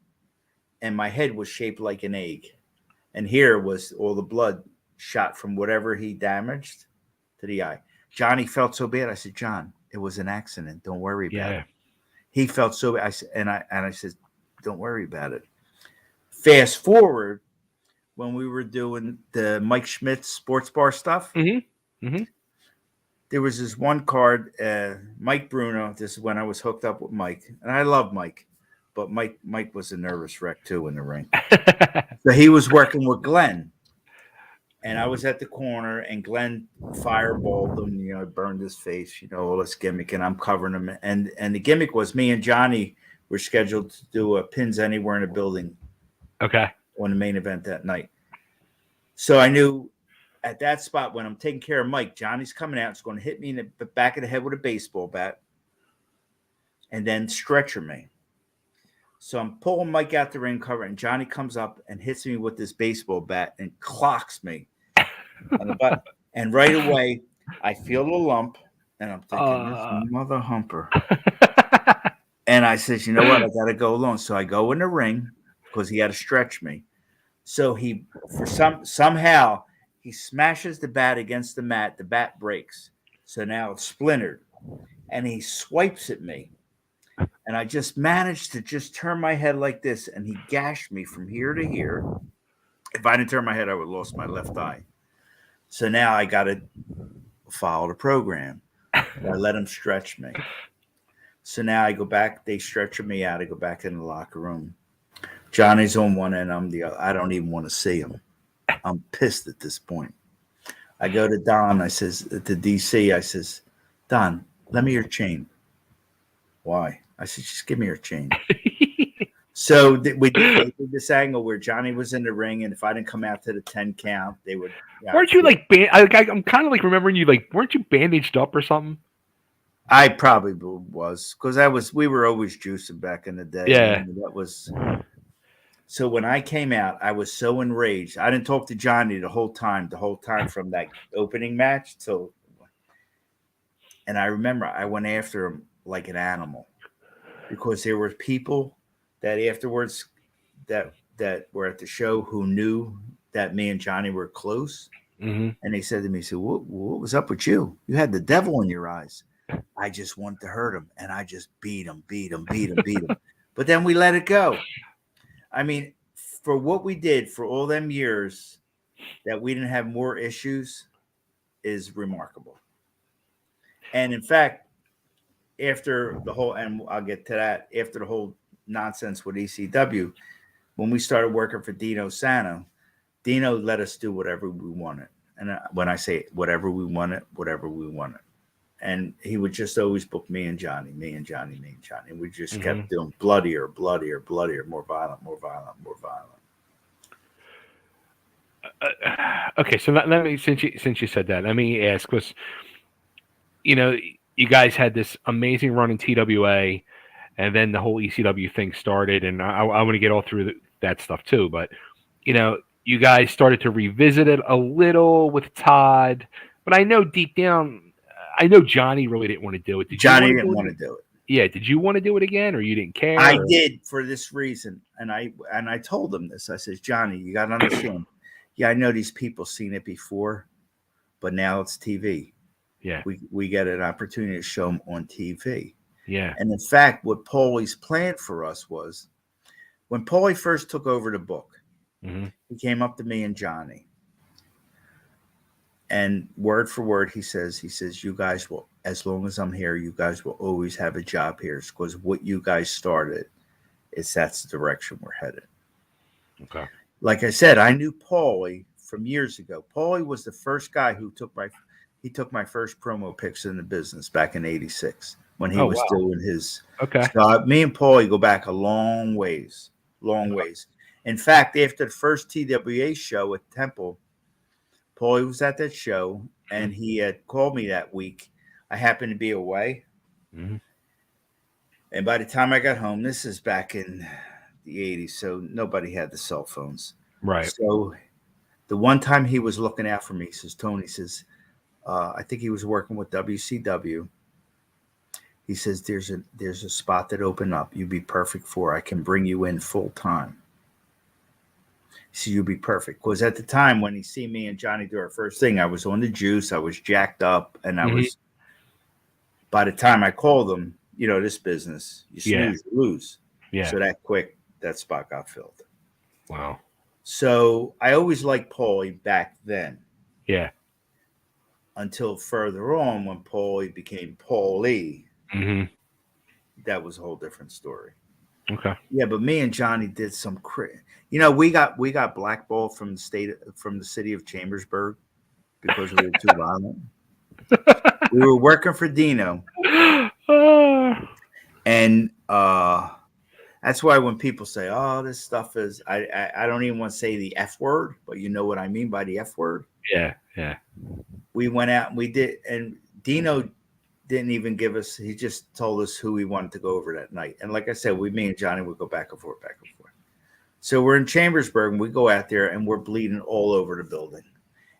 and my head was shaped like an egg. And here was all the blood shot from whatever he damaged to the eye. Johnny felt so bad. I said, John, it was an accident. Don't worry about it. He felt so bad. I said, don't worry about it. Fast forward, when we were doing the Mike Schmidt sports bar stuff, there was this one card, Mike Bruno. This is when I was hooked up with Mike, and I love Mike, but Mike was a nervous wreck too in the ring. So he was working with Glenn, and I was at the corner, and Glenn fireballed him, burned his face, all this gimmick, and I'm covering him. And the gimmick was me and Johnny were scheduled to do a pins anywhere in the building. Okay. On the main event that night. So I knew at that spot when I'm taking care of Mike, Johnny's coming out. It's going to hit me in the back of the head with a baseball bat and then stretcher me. So I'm pulling Mike out the ring cover, and Johnny comes up and hits me with this baseball bat and clocks me on the butt. And right away, I feel a lump, and I'm thinking, this mother humper. And I says, you know what? I got to go alone. So I go in the ring because he had to stretch me. So somehow he smashes the bat against the mat. The bat breaks. So now it's splintered. And he swipes at me. And I just managed to just turn my head like this, and he gashed me from here to here. If I didn't turn my head, I would have lost my left eye. So now I got to follow the program. I let him stretch me. So now I go back. They stretch me out. I go back in the locker room. Johnny's on one end. I'm the other. I don't even want to see him. I'm pissed at this point. I go to Don. I says, to DC, I says, Don, let me your chain. Why? I said, just give me your chain. So we did this angle where Johnny was in the ring, and if I didn't come out to the 10 count, they would. Weren't you like? I'm kind of like remembering you like. Weren't you bandaged up or something? I probably was because we were always juicing back in the day. Yeah, that was. So when I came out, I was so enraged. I didn't talk to Johnny the whole time from that opening match and I remember I went after him like an animal because there were people that afterwards that were at the show who knew that me and Johnny were close. And they said to me, so what was up with you? You had the devil in your eyes. I just wanted to hurt him, and I just beat him. But then we let it go. I mean, for what we did for all them years, that we didn't have more issues is remarkable. And in fact, after the whole, and I'll get to that, after the whole nonsense with ECW, when we started working for Dino Sano, Dino let us do whatever we wanted. And when I say whatever we wanted. And he would just always book me and Johnny. And we just kept doing bloodier, more violent. Okay, so let me, since you said that, let me ask, was, you guys had this amazing run in TWA, and then the whole ECW thing started, and I want to get all through that stuff too, but, you guys started to revisit it a little with Todd, but I know deep down, I know Johnny really didn't want to do it. Johnny didn't want to do it. Yeah. Did you want to do it again, or you didn't care? I did for this reason. And I told him this. I said, Johnny, you got to understand. Yeah, I know these people seen it before, but now it's TV. Yeah. We get an opportunity to show them on TV. Yeah. And in fact, what Paulie's plan for us was when Paulie first took over the book, he came up to me and Johnny. And word for word, he says, you guys will, as long as I'm here, you guys will always have a job here because what you guys started that's the direction we're headed. Okay. Like I said, I knew Paulie from years ago. Paulie was the first guy who took my first promo pics in the business back in '86 when he was doing his. Okay. So me and Paulie go back a long ways. In fact, after the first TWA show at Temple, Paulie was at that show, and he had called me that week. I happened to be away. Mm-hmm. And by the time I got home, this is back in the 80s, so nobody had the cell phones. Right. So the one time he was looking out for me, he says, Tony says, I think he was working with WCW. He says, there's a spot that opened up. You'd be perfect for. I can bring you in full time. He said, you'd be perfect. Because at the time when he see me and Johnny do our first thing, I was on the juice. I was jacked up. And I was, by the time I called him, this business, you snooze, you lose. Yeah. So that quick, that spot got filled. Wow. So I always liked Paulie back then. Yeah. Until further on when Paulie became Paulie. Mm-hmm. That was a whole different story. Okay. Yeah, but me and Johnny did some we got blackballed from the city of Chambersburg because we were too violent. We were working for Dino. And that's why when people say, oh, this stuff is, I don't even want to say the F word, but you know what I mean by the F word? Yeah, yeah. We went out and we did, and Dino didn't even give us, he just told us who he wanted to go over that night. And like I said, me and Johnny would go back and forth. So we're in Chambersburg and we go out there and we're bleeding all over the building.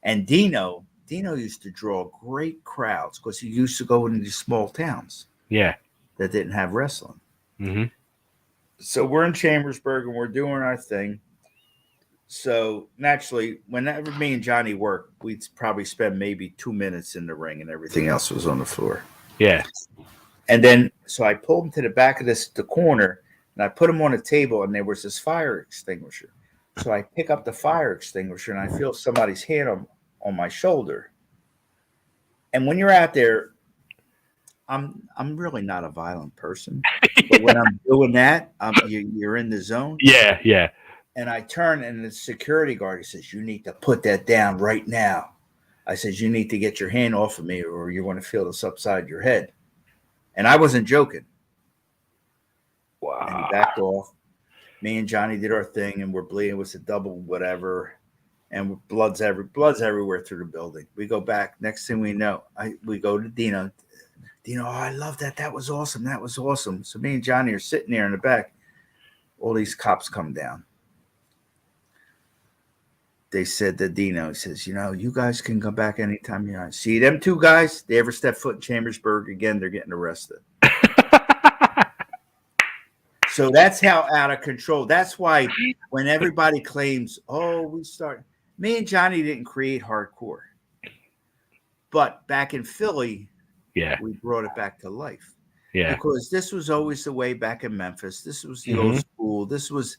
And Dino used to draw great crowds because he used to go into these small towns. Yeah. That didn't have wrestling. Mm-hmm. So we're in Chambersburg and we're doing our thing. So naturally, whenever me and Johnny worked, we'd probably spend maybe 2 minutes in the ring and everything else was on the floor. Yeah. And then, so I pulled him to the back of the corner and I put him on a table and there was this fire extinguisher. So I pick up the fire extinguisher and I feel somebody's hand on my shoulder. And when you're out there, I'm really not a violent person, but when I'm doing that, you're in the zone. Yeah, yeah. And I turn and the security guard, he says, you need to put that down right now. I says, you need to get your hand off of me or you're going to feel this upside your head. And I wasn't joking. Wow. And he backed off. Me and Johnny did our thing and we're bleeding. It was a double whatever. And blood's everywhere through the building. We go back. Next thing we know, we go to Dino. Dino, oh, I love that. That was awesome. That was awesome. So me and Johnny are sitting there in the back. All these cops come down. They said to Dino, he says, you guys can come back anytime you want. See them two guys, they ever step foot in Chambersburg again, they're getting arrested. So that's how out of control. That's why when everybody claims, me and Johnny didn't create hardcore. But back in Philly, we brought it back to life. Yeah. Because this was always the way back in Memphis. This was the old school. This was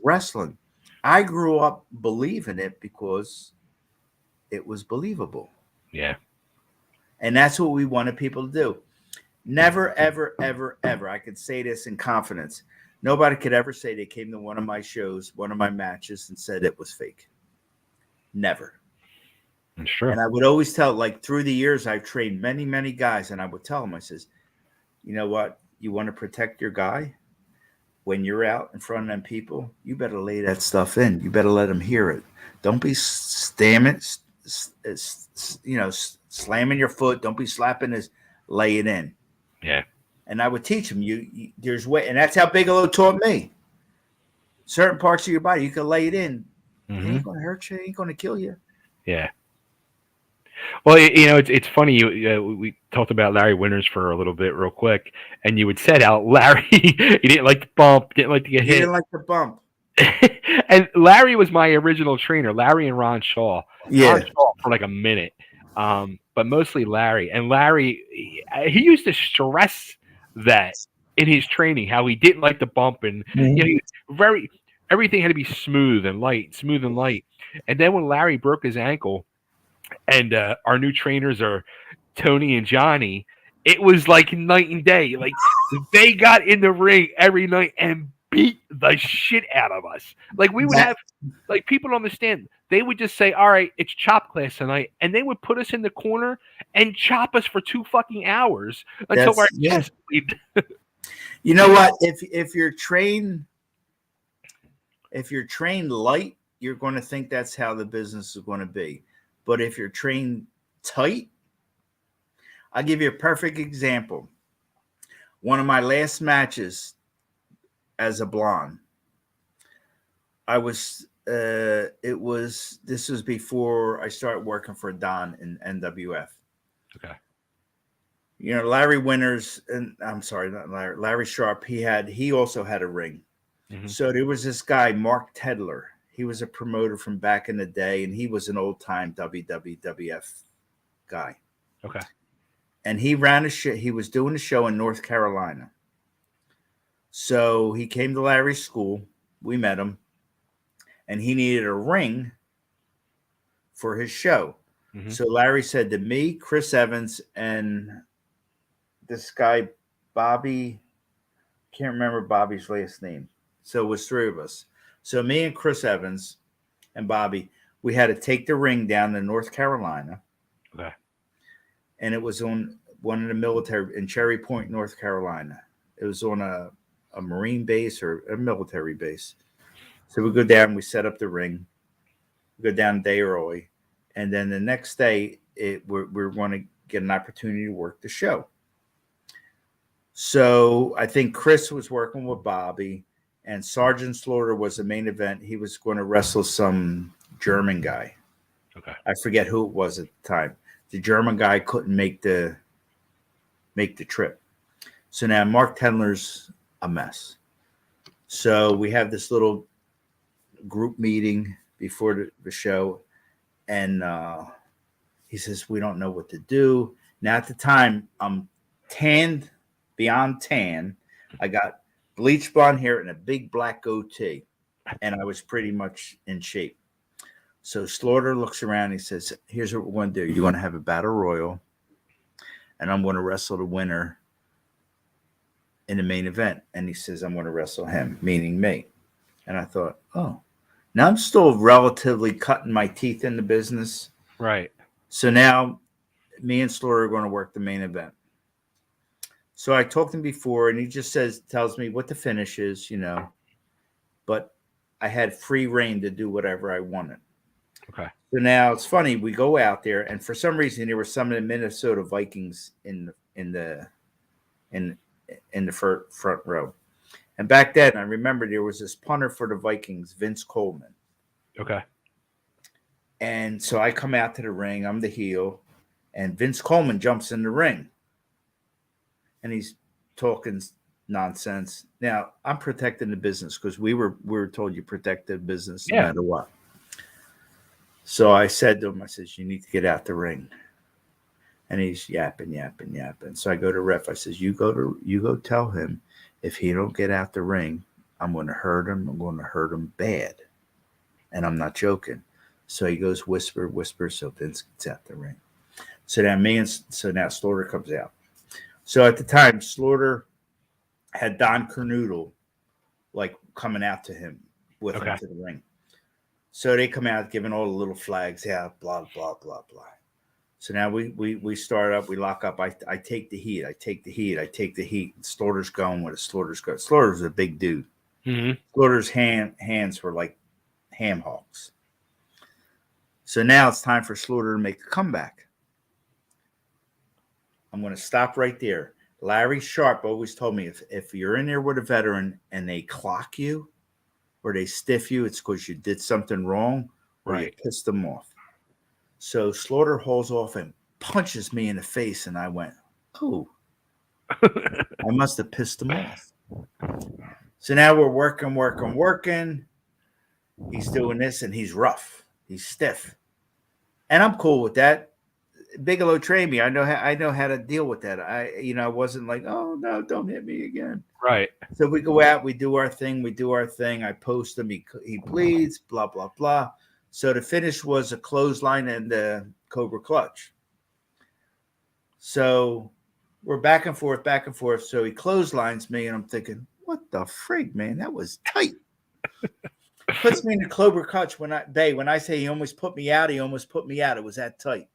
wrestling. I grew up believing it because it was believable. Yeah. And that's what we wanted people to do. Never, ever, ever, ever. I could say this in confidence. Nobody could ever say they came to one of my shows, one of my matches, and said it was fake. Never. That's true. And I would always tell, like through the years, I've trained many, many guys, and I would tell them, I says, you know what? You want to protect your guy? When you're out in front of them people, you better lay that stuff in. You better let them hear it. Don't be slamming your foot. Don't be slapping his. Lay it in. Yeah. And I would teach them. There's way, and that's how Bigelow taught me. Certain parts of your body, you can lay it in. Mm-hmm. It ain't going to hurt you. It ain't going to kill you. Yeah. Well, it's funny. We talked about Larry Winters for a little bit, real quick, and you had said how Larry he didn't like the bump, didn't like to get hit. He didn't like the bump. And Larry was my original trainer, Larry and Ron Shaw. Yeah, Ron Shaw for like a minute, but mostly Larry. And Larry, he used to stress that in his training, how he didn't like the bump, and everything had to be smooth and light. And then when Larry broke his ankle. And our new trainers are Tony and Johnny. It was like night and day. Like they got in the ring every night and beat the shit out of us. Like we would have, like people don't understand. They would just say, "All right, it's chop class tonight," and they would put us in the corner and chop us for 2 fucking hours until our chest bleed. You know what? If you're trained light, you're going to think that's how the business is going to be. But if you're trained tight, I'll give you a perfect example. One of my last matches as a blonde, this was before I started working for Don in NWF. Okay. You know, Larry Winters, and I'm sorry, not Larry Sharp, he also had a ring. Mm-hmm. So there was this guy, Mark Tedler. He was a promoter from back in the day, and he was an old-time WWF guy. Okay. And he ran a show. He was doing a show in North Carolina. So he came to Larry's school. We met him. And he needed a ring for his show. Mm-hmm. So Larry said to me, Chris Evans, and this guy, Bobby, can't remember Bobby's last name. So it was 3 of us. So me and Chris Evans and Bobby, we had to take the ring down to North Carolina. Okay. And it was on one of the military in Cherry Point, North Carolina. It was on a Marine base or a military base. So we go down, we set up the ring, we go down a day early. And then the next day, we're going to get an opportunity to work the show. So I think Chris was working with Bobby, and Sergeant Slaughter was the main event. He was going to wrestle some German guy. Okay. I forget who it was at the time. The German guy couldn't make the trip. So now Mark Tendler's a mess. So we have this little group meeting before the show, and he says, we don't know what to do. Now at the time, I'm tanned, beyond tan. I got bleached blonde hair and a big black goatee, and I was pretty much in shape. So Slaughter looks around. He says, here's what we're going to do. You're going to have a battle royal, and I'm going to wrestle the winner in the main event. And he says, I'm going to wrestle him, meaning me. And I thought, oh, now I'm still relatively cutting my teeth in the business. Right. So now me and Slaughter are going to work the main event. So I talked to him before, and he just tells me what the finish is, you know, but I had free reign to do whatever I wanted. Okay. So now it's funny. We go out there, and for some reason, there were some of the Minnesota Vikings in the front row. And back then, I remember there was this punter for the Vikings, Vince Coleman. Okay. And so I come out to the ring. I'm the heel, and Vince Coleman jumps in the ring, and he's talking nonsense. Now I'm protecting the business because we were told you protect the business no matter what. So I said to him, I says, you need to get out the ring. And he's yapping. So I go to ref. I says, you go tell him if he don't get out the ring, I'm going to hurt him. I'm going to hurt him bad. And I'm not joking. So he goes whisper. So Vince gets out the ring. So now Slaughter comes out. So at the time, Slaughter had Don Kernoodle like coming out to him with him to the ring. So they come out giving all the little flags out, blah, blah, blah, blah. So now we start up, we lock up. I take the heat. Slaughter's going with it. Slaughter's a big dude. Mm-hmm. Slaughter's hands were like ham hocks. So now it's time for Slaughter to make a comeback. I'm going to stop right there. Larry Sharp always told me if you're in there with a veteran and they clock you or they stiff you, it's because you did something wrong or you pissed them off. So Slaughter hauls off and punches me in the face, and I went, oh, I must have pissed him off. So now we're working. He's doing this, and he's rough. He's stiff. And I'm cool with that. Bigelow trained me. I know how to deal with that. I wasn't like, oh, no, don't hit me again. Right. So we go out, we do our thing. I post him. He bleeds, blah, blah, blah. So the finish was a clothesline and the Cobra Clutch. So we're back and forth. So he clotheslines me, and I'm thinking, what the frig, man? That was tight. Puts me in the Clover Clutch when I say he almost put me out, he almost put me out. It was that tight.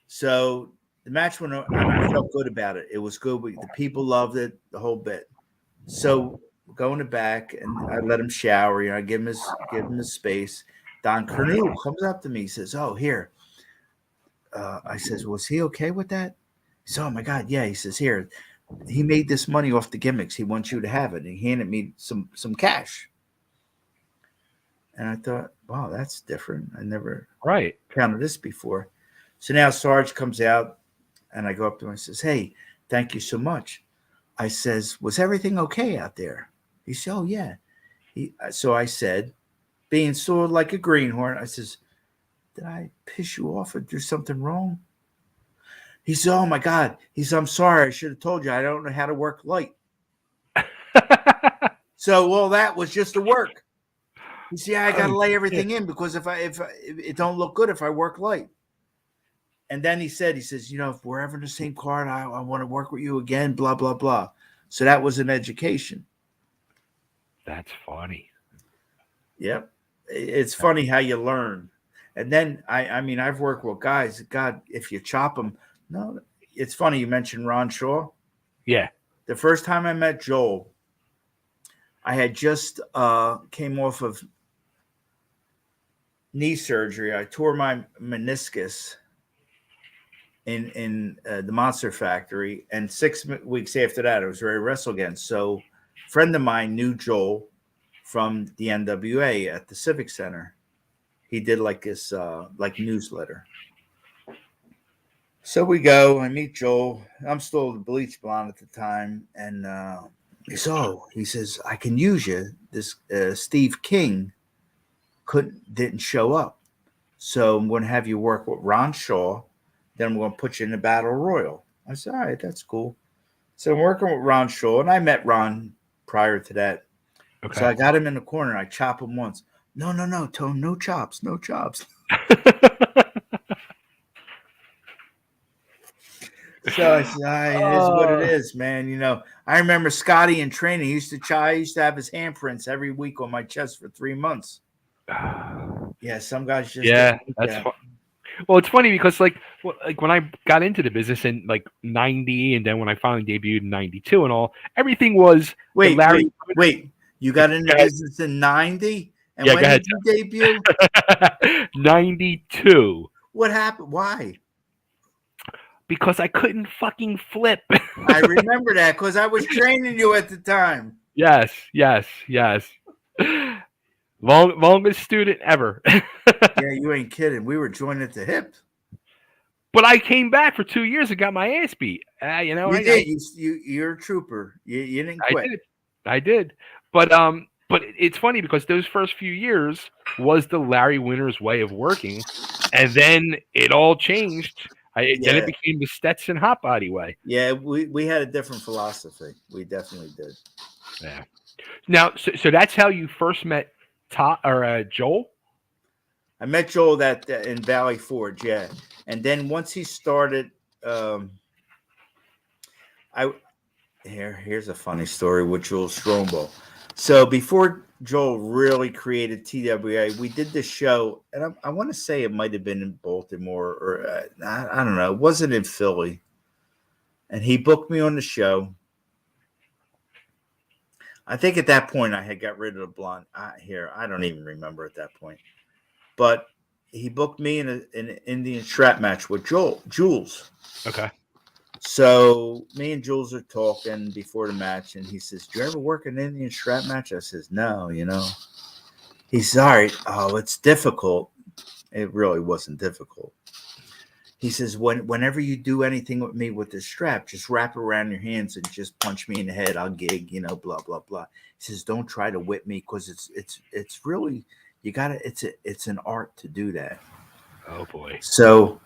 So the match went on, and I felt good about it. It was good. The people loved it, the whole bit. So go in the back, and I let him shower. You know, I give him his space. Don Cornell comes up to me. He says, "Oh, here." I says, "Was he okay with that?" He says, "Oh my God, yeah." He says, "Here, he made this money off the gimmicks. He wants you to have it." And he handed me some cash. And I thought, wow, that's different. I never counted this before. So now Sarge comes out, and I go up to him and says, "Hey, thank you so much." I says, "Was everything okay out there?" He said, "Oh, yeah." So I said, being sort of like a greenhorn, I says, "Did I piss you off or do something wrong?" He said, "Oh, my God." He said, "I'm sorry. I should have told you. I don't know how to work light." So, well, that was just the work. You see, I got to lay everything in because if it don't look good if I work light. And then he says, "You know, if we're ever in the same card, I want to work with you again, blah, blah, blah." So that was an education. That's funny. Yep. It's funny how you learn. And then, I mean, I've worked with guys, God, if you chop them. No, it's funny you mentioned Ron Shaw. Yeah. The first time I met Joel, I had just came off of knee surgery. I tore my meniscus in the Monster Factory, and 6 weeks after that, I was ready to wrestle again. So, a friend of mine knew Joel from the NWA at the Civic Center. He did like this like newsletter. So we go. I meet Joel. I'm still the bleach blonde at the time, and he says, "I can use you." This Steve King didn't show up, so I'm going to have you work with Ron Shaw. Then I'm going to put you in the Battle Royal. I said, "All right, that's cool." So I'm working with Ron Shaw, and I met Ron prior to that. Okay. So I got him in the corner. I chop him once. No, Tone, no chops, no chops. So I said, "It is what it is, man." You know, I remember Scotty in training. He used to have his handprints every week on my chest for 3 months. Yeah, some guys just that's fun. Well, it's funny because like when I got into the business in like 90, and then when I finally debuted in 92 and all, everything was wait. You got into the business in 90, and when did you debut? 92. What happened? Why? Because I couldn't fucking flip. I remember that because I was training you at the time. Yes. Longest student ever. Yeah, you ain't kidding. We were joined at the hip. But I came back for 2 years and got my ass beat. You know, you did. You're a trooper. You didn't quit. I did. But it's funny because those first few years was the Larry Winter's way of working, and then it all changed. Then it became the Stetson Hotbody way. Yeah, we had a different philosophy. We definitely did. Yeah. Now, so that's how you first met Todd or Joel? I met Joel in Valley Forge, yeah. And then once he started, here's a funny story with Joel Strombo. So before Joel really created TWA, we did this show, and I want to say it might have been in Baltimore, or I don't know. It wasn't in Philly. And he booked me on the show. I think at that point I had got rid of the blonde hair. I don't even remember at that point. But he booked me in an Indian strap match with Jules. Okay. So me and Jules are talking before the match, and he says, "Do you ever work an Indian strap match?" I says, "No, you know." He's sorry. "Oh, it's difficult." It really wasn't difficult. He says, whenever you do anything with me with this strap, just wrap it around your hands and just punch me in the head. I'll gig, you know, blah, blah, blah. He says, "Don't try to whip me because it's really, you gotta, it's an art to do that." Oh boy. So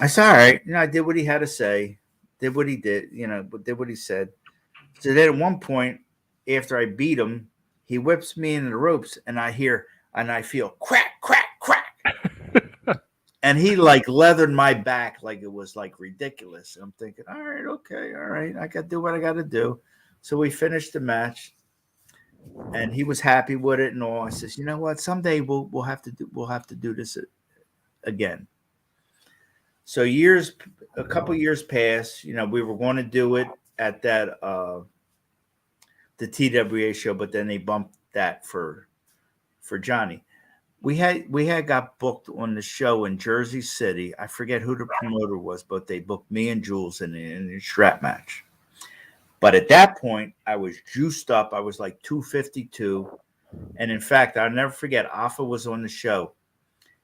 I said, "All right." You know, I did what he had to say, did what he did, you know, but did what he said. So then at one point, after I beat him, he whips me into the ropes, and I feel crack, crack, crack. And he like leathered my back like it was like ridiculous. And I'm thinking, all right, okay, all right. I got to do what I got to do. So we finished the match, and he was happy with it and all. I says, you know what? Someday we'll have to do this again. So a couple years passed. You know, we were going to do it at that the TWA show, but then they bumped that for Johnny. We had got booked on the show in Jersey City. I forget who the promoter was, but they booked me and Jules in a strap match. But at that point, I was juiced up. I was like 252. And in fact, I'll never forget, Alpha was on the show.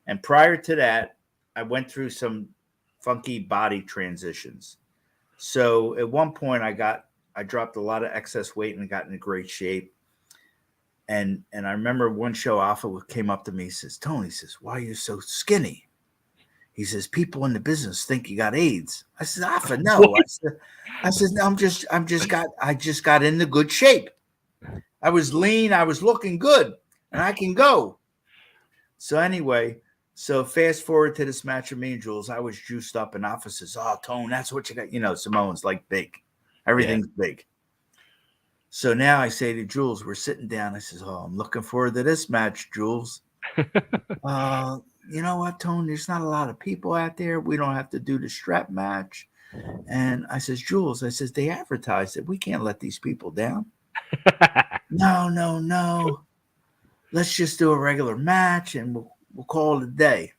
And prior to that, I went through some funky body transitions. So at one point, I dropped a lot of excess weight and got into great shape. And I remember one show, Alpha came up to me. He says, Tony, says, why are you so skinny? He says, people in the business think you got AIDS. I said, Alpha, no. I said, no, I just got into good shape. I was lean. I was looking good, and I can go. So anyway, fast forward to this match of me and Jules. I was juiced up, and Alpha says, oh, Tone, that's what you got. You know, Samoans like big. Everything's big. So now I say to Jules, we're sitting down. I says, oh, I'm looking forward to this match, Jules. You know what, Tone? There's not a lot of people out there. We don't have to do the strap match. And I says, Jules, I says, they advertised it. We can't let these people down. No. Let's just do a regular match and we'll call it a day.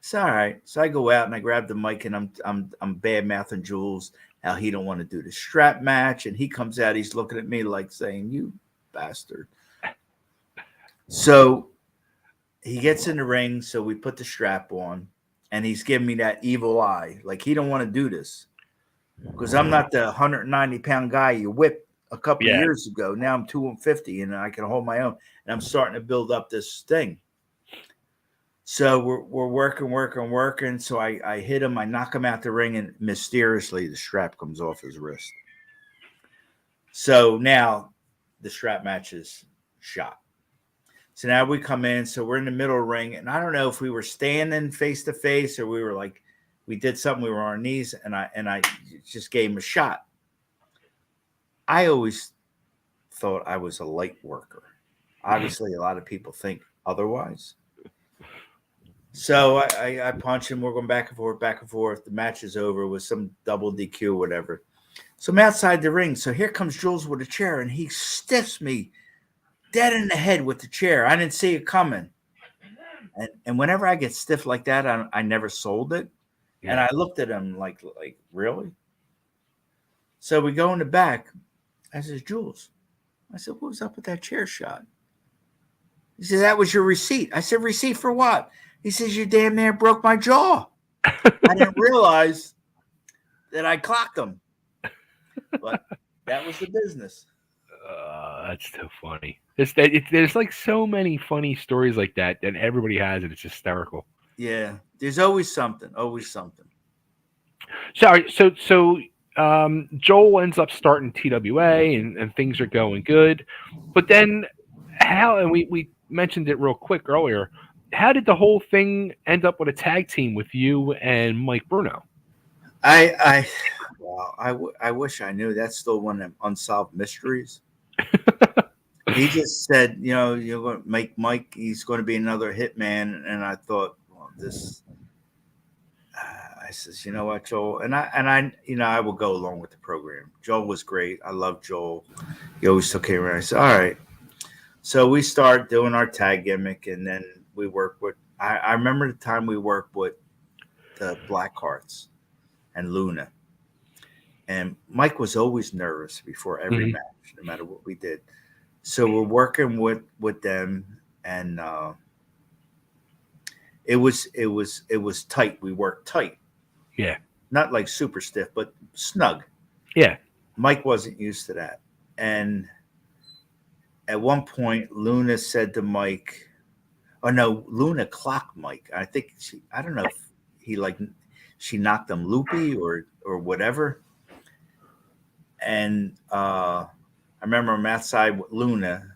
It's all right. So I go out and I grab the mic and I'm bad mouthing Jules how he don't want to do the strap match. And he comes out, he's looking at me like saying, you bastard. So he gets in the ring, so we put the strap on, and he's giving me that evil eye. Like, he don't want to do this. Because I'm not the 190-pound guy you whipped a couple of years ago. Now I'm 250, and I can hold my own. And I'm starting to build up this thing. So we're working. So I hit him. I knock him out the ring, and mysteriously the strap comes off his wrist. So now the strap match is shot. So now we come in. So we're in the middle ring. And I don't know if we were standing face to face or we were like, we did something. We were on our knees, and I just gave him a shot. I always thought I was a light worker. Obviously, a lot of people think otherwise. So I punch him. We're going back and forth. The match is over with some double DQ or whatever. So I'm outside the ring. So here comes Jules with a chair, and he stiffs me dead in the head with the chair. I didn't see it coming. And whenever I get stiff like that, I never sold it. Yeah. And I looked at him like, really? So we go in the back. I said, Jules. I said, what was up with that chair shot? He said, that was your receipt. I said, receipt for what? He says, you damn near broke my jaw. I didn't realize that I clocked him. But that was the business. That's so funny. There's like so many funny stories like that, and everybody has it. It's hysterical. Yeah, there's always something. So Joel ends up starting TWA, and things are going good. But then how? And we mentioned it real quick earlier. How did the whole thing end up with a tag team with you and Mike Bruno? I wish I knew. That's still one of them unsolved mysteries. He just said, you're going to make Mike. He's going to be another Hitman, and I thought, well, this. I says, you know what, Joel, and I will go along with the program. Joel was great. I love Joel. He always took care of me. I said, all right. So we start doing our tag gimmick, and then we work with. I remember the time we worked with the Blackhearts and Luna, and Mike was always nervous before every match, no matter what we did. So we're working with them, and it was tight. We worked tight. Yeah. Not like super stiff, but snug. Yeah. Mike wasn't used to that. And at one point, Luna said to Mike, Luna clocked Mike. I think I don't know if she knocked him loopy or whatever. And I remember I'm outside with Luna.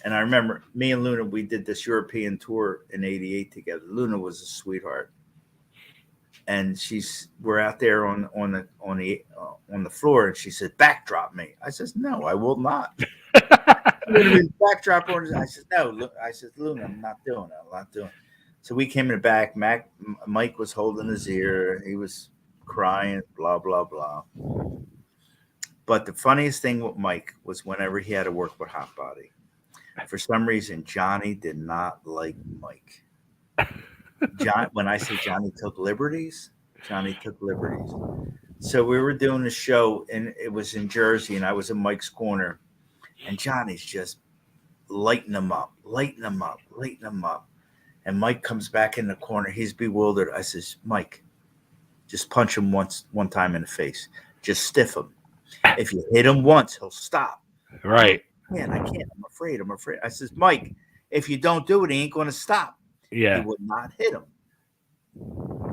And I remember me and Luna, we did this European tour in '88 together. Luna was a sweetheart. and we're out there on the floor, and she said, "Backdrop me." I says, "No, I will not." Backdrop her. I said, "No." Look, I said, "Luna, I'm not doing it. I'm not doing it." So we came in the back. Mike was holding his ear. He was crying. Blah blah blah. But the funniest thing with Mike was whenever he had to work with Hotbody. For some reason, Johnny did not like Mike. When I say Johnny took liberties, Johnny took liberties. So we were doing a show, and it was in Jersey, and I was in Mike's corner, and Johnny's just lighting him up, lighting him up, lighting him up. And Mike comes back in the corner. He's bewildered. I says, "Mike, just punch him one time in the face. Just stiff him. If you hit him once, he'll stop." Right. Man, I can't. I'm afraid. I says, "Mike, if you don't do it, he ain't going to stop." Yeah. He would not hit him.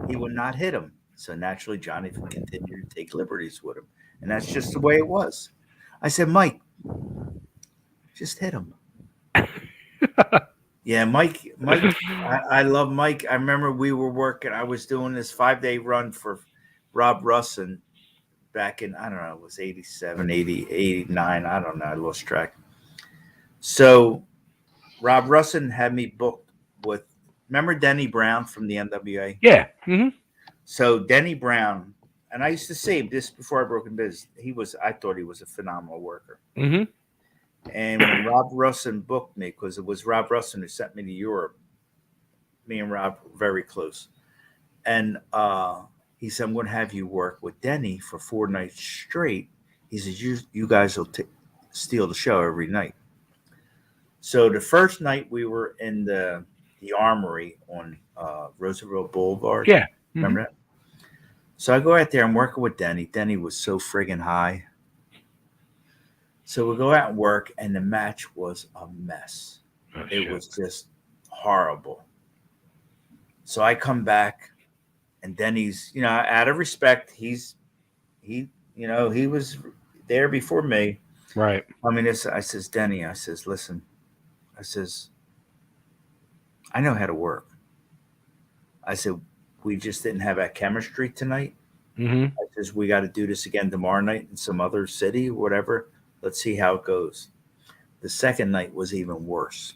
He would not hit him. So naturally, Johnny continued to take liberties with him. And that's just the way it was. I said, "Mike, just hit him." Yeah, Mike, I love Mike. I remember we were working. I was doing this 5-day run for Rob Russin back in, I don't know, it was 87, 80, 89. I don't know. I lost track. So Rob Russin had me booked with, remember Denny Brown from the NWA? Yeah. Mm-hmm. So Denny Brown, and I used to see him just before I broke in business. I thought he was a phenomenal worker. Mm-hmm. And when Rob Russin booked me, because it was Rob Russin who sent me to Europe, me and Rob were very close. And he said, "I'm going to have you work with Denny for 4 nights straight." He says, you guys will steal the show every night. So the first night we were in the Armory on Roosevelt Boulevard. Yeah. Mm-hmm. Remember that? So I go out there. I'm working with Denny. Denny was so friggin' high. So we go out and work, and the match was a mess. It was just horrible. So I come back, and Denny's, out of respect, he was there before me. Right. I says, "Denny," I says, "Listen," I says, "I know how to work." I said, "We just didn't have that chemistry tonight." Mm-hmm. I says, "We got to do this again tomorrow night in some other city, whatever. Let's see how it goes." The second night was even worse.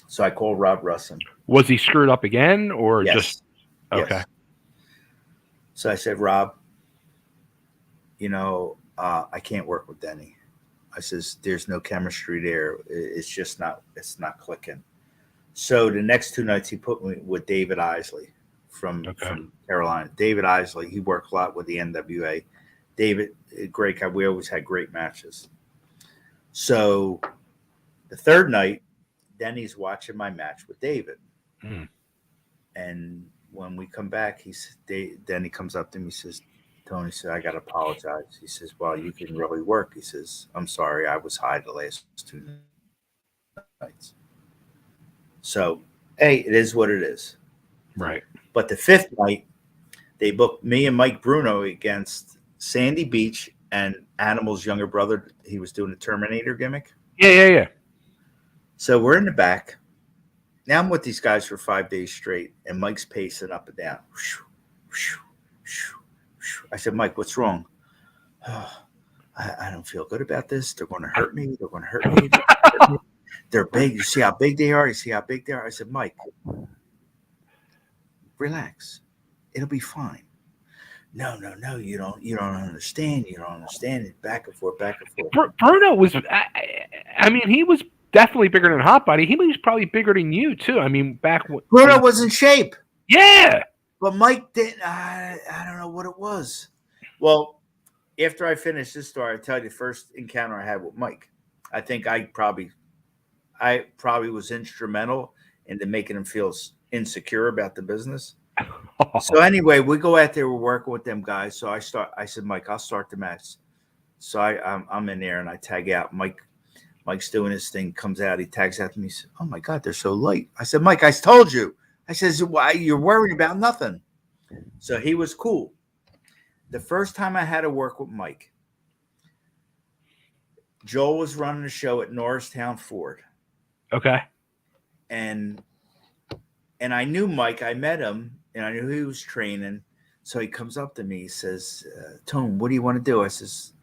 So I called Rob Russin. Was he screwed up again, or Yes. just okay? Yes. So I said, "Rob, I can't work with Denny." I says, "There's no chemistry there. It's not clicking." So the next 2 nights he put me with David Isley from Carolina. David Isley, he worked a lot with the NWA. David, great guy. We always had great matches. So the third night, Denny's watching my match with David. Mm. And when we come back, Denny comes up to me and says, "Tony," said, "I got to apologize." He says, "Well, you can really work." He says, "I'm sorry. I was high the last 2 nights." So, hey, it is what it is. Right. But the 5th night, they booked me and Mike Bruno against Sandy Beach and Animal's younger brother. He was doing the Terminator gimmick. Yeah. So we're in the back. Now I'm with these guys for 5 days straight, and Mike's pacing up and down. I said, "Mike, what's wrong?" I don't feel good about this. They're going to hurt me. They're going to hurt me. They're big. You see how big they are? I said, "Mike, relax. It'll be fine." No, you don't understand. You don't understand it. Back and forth. Bruno was, I mean, he was definitely bigger than Hotbody. He was probably bigger than you, too. I mean, back when Bruno was in shape. Yeah. But Mike didn't. I don't know what it was. Well, after I finish this story, I tell you the first encounter I had with Mike. I think I probably was instrumental into making him feel insecure about the business. So anyway, we go out there. We're working with them guys. So I said, "Mike, I'll start the match." So I'm in there and I tag out. Mike's doing his thing. Comes out. He tags out to me. He said, "Oh my God, they're so light." I said, "Mike, I told you." I says, "Why you're worried about nothing?" So he was cool. The first time I had to work with Mike, Joel was running a show at Norristown Ford. Okay. And I knew Mike. I met him and I knew he was training. So he comes up to me. He says, "Tone, what do you want to do?" I says,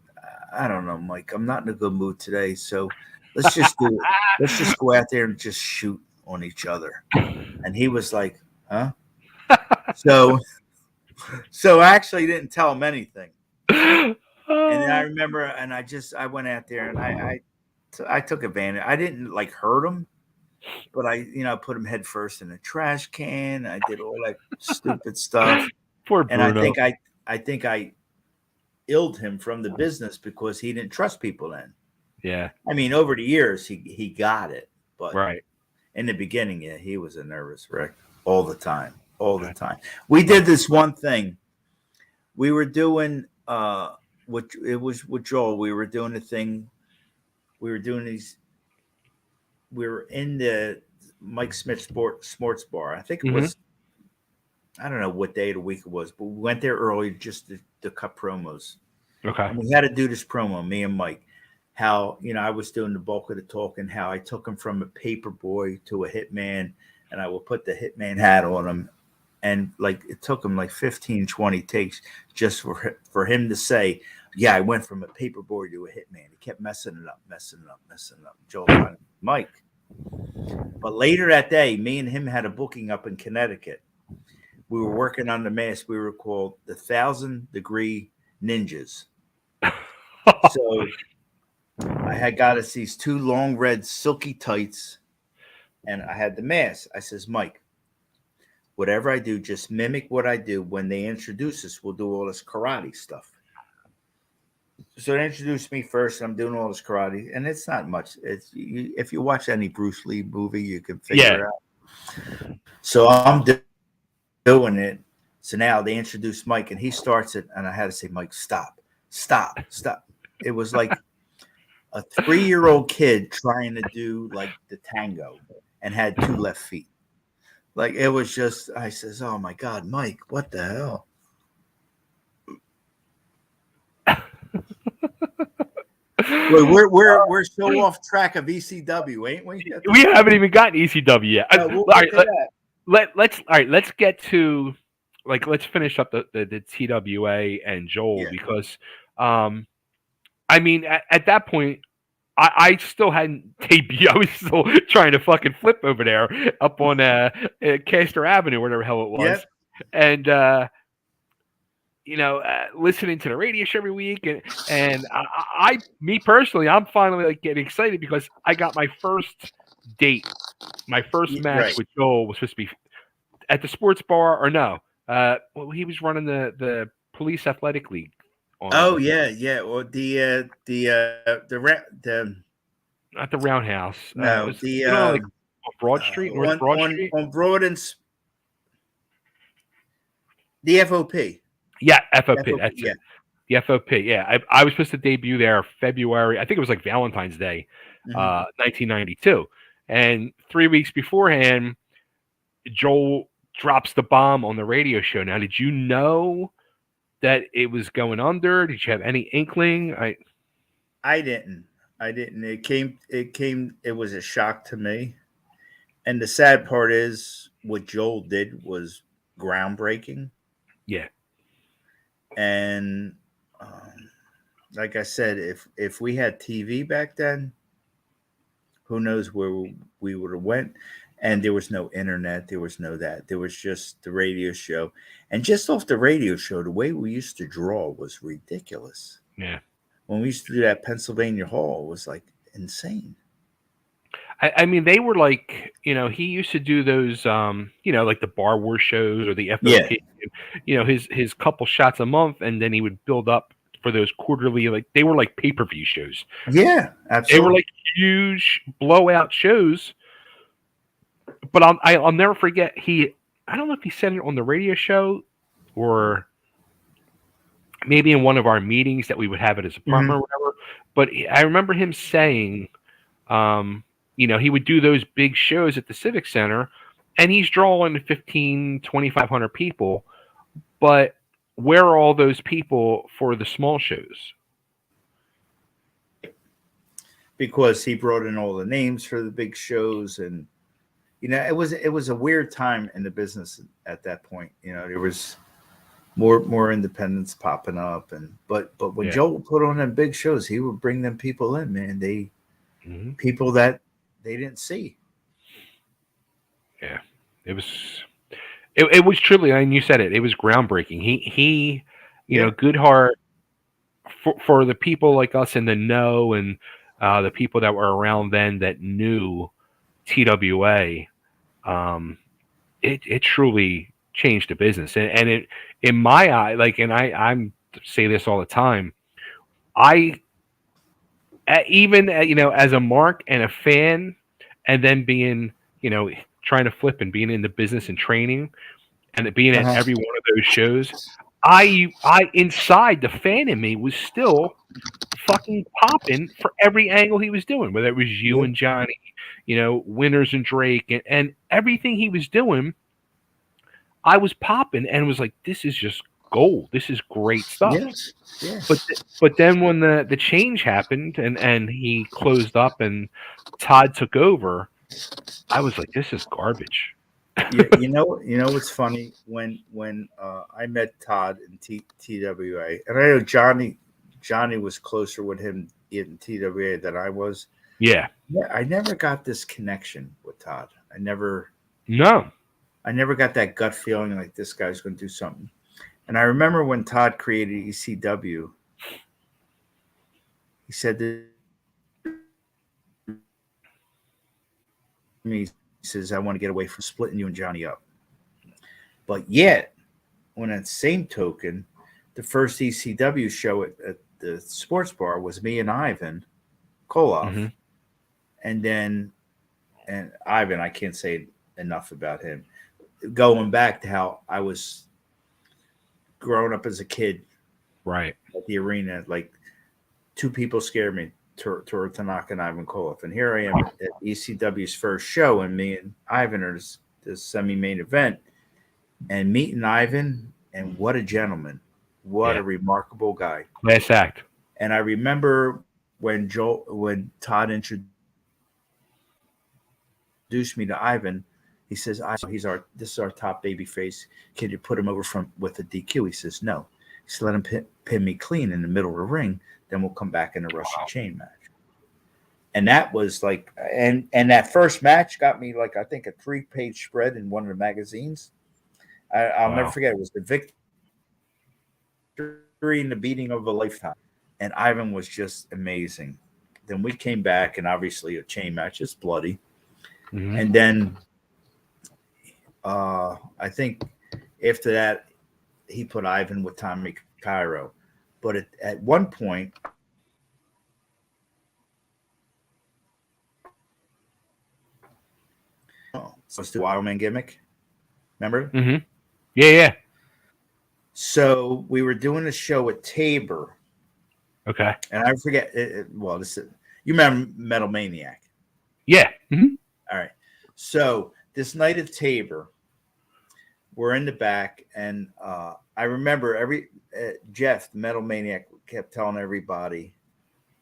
"I don't know, Mike. I'm not in a good mood today. So let's just do it. Let's just go out there and just shoot on each other." And he was like, "Huh?" So, so I actually didn't tell him anything. And then I remember, and I went out there and I took advantage. I didn't like hurt him, but I put him head first in a trash can. I did all that stupid stuff. Poor And I Bruno. think I illed him from the business because he didn't trust people then. Yeah. I mean, over the years he got it, but Right. in the beginning, yeah, he was a nervous wreck all the time. All the time. We did this one thing. We were doing which it was with Joel. We were doing a thing. We were doing these. We were in the Mike Smith Sports Bar. I think it was. I don't know what day of the week it was, but we went there early just to cut promos. Okay. And we had to do this promo, me and Mike. How I was doing the bulk of the talking. How I took him from a paper boy to a hitman, and I would put the hitman hat on him. And like it took him like 15, 20 takes just for him to say, "Yeah, I went from a paper boy to a hitman." He kept messing it up. Joel, Mike. But later that day, me and him had a booking up in Connecticut. We were working on the mask. We were called the 1,000-Degree Ninjas. So I had got us these 2 long red silky tights, and I had the mask. I says, "Mike, whatever I do, just mimic what I do. When they introduce us, we'll do all this karate stuff." So they introduced me first. I'm doing all this karate, and it's not much. If you watch any Bruce Lee movie, you can figure it out. So I'm doing it. So now they introduce Mike, and he starts it, and I had to say, "Mike, stop. It was like a 3-year-old kid trying to do like the tango and had 2 left feet. Like it was just, I says, "Oh my God, Mike, what the hell?" Wait, we're so off track of ECW, ain't we? We haven't even gotten ECW yet. No, Let's get to let's finish up the TWA and Joel because I mean at that point I still hadn't debuted. I was still trying to fucking flip over there up on Castor Avenue, whatever the hell it was, and listening to the radio show every week, and I me personally, I'm finally getting excited because I got my first date, my first match with Joel was supposed to be at the sports bar, or no? Well, he was running the police athletic league. Well, the not the Roundhouse. No, on Broad Street, North Broad Street, on Broad and the FOP. Yeah, FOP. That's it. The FOP. Yeah, I was supposed to debut there February. I think it was like Valentine's Day, 1992. And 3 weeks beforehand, Joel drops the bomb on the radio show. Now, did you know that it was going under? Did you have any inkling? I didn't. It was a shock to me. And the sad part is what Joel did was groundbreaking. Yeah. And like I said, if we had TV back then, who knows where we would have went. And there was no internet. There was no that. There was just the radio show. And just off the radio show, the way we used to draw was ridiculous. Yeah. When we used to do that Pennsylvania Hall, it was like insane. I mean, they were like, he used to do those, like the Bar War shows or the FOP, his couple shots a month, and then he would build up for those quarterly, like they were like pay-per-view shows. Yeah, absolutely. They were like huge blowout shows. But I'll never forget. I don't know if he said it on the radio show or maybe in one of our meetings that we would have at his apartment or whatever. But I remember him saying, he would do those big shows at the Civic Center, and he's drawing 1,500, 2,500 people. But where are all those people for the small shows? Because he brought in all the names for the big shows, and it was a weird time in the business at that point. There was more independents popping up, but when Yeah. Joe would put on them big shows, he would bring them people in, man. People that they didn't see. Yeah. It was it was truly, and you said it. It was groundbreaking. He Yeah. good heart for the people like us in the know, and the people that were around then that knew TWA. Um, it truly changed the business, and it in my eye, like, and I'm say this all the time. I even as a mark and a fan, and then being trying to flip and being in the business and training, and being at Uh-huh. every one of those shows, I inside the fan in me was still fucking popping for every angle he was doing, whether it was you Yeah. and Johnny, Winters and Drake, and everything he was doing. I was popping and was like, this is just gold. This is great stuff. Yes. But Yes. but then when the change happened, and he closed up and Todd took over, I was like, this is garbage. Yeah. What's funny when I met Todd in TWA, and I know Johnny was closer with him in TWA than I was. Yeah. Yeah, I never got this connection with Todd. No. I never got that gut feeling like this guy's going to do something. And I remember when Todd created ECW, he said to me, he says, I want to get away from splitting you and Johnny up. But yet, on that same token, the first ECW show at the sports bar was me and Ivan Koloff. Hmm. And Ivan, I can't say enough about him. Going back to how I was growing up as a kid Right. at the arena, like two people scared me, Toru Tanaka and Ivan Koloff. And here I am at ECW's first show, and me and Ivan are this semi-main event. And meeting Ivan, and what a gentleman. What Yeah. a remarkable guy. Last act. And I remember when Todd introduced me to Ivan, he says, this is our top baby face. Can you put him over with a DQ? He says, no. He said, let him pin me clean in the middle of the ring. Then we'll come back in a Russian chain match. And that was like, and that first match got me like, I think a 3-page spread in one of the magazines. I'll never forget. It was the victory and the beating of a lifetime. And Ivan was just amazing. Then we came back, and obviously a chain match is bloody. Mm-hmm. And then I think after that, he put Ivan with Tommy Cairo. But at one point, was the Wildman gimmick. Remember? Mm-hmm. Yeah. So we were doing a show at Tabor. Okay. And I forget. You remember Metal Maniac? Yeah. Mm-hmm. All right. So this night at Tabor, we're in the back, and I remember Jeff, the Metal Maniac, kept telling everybody,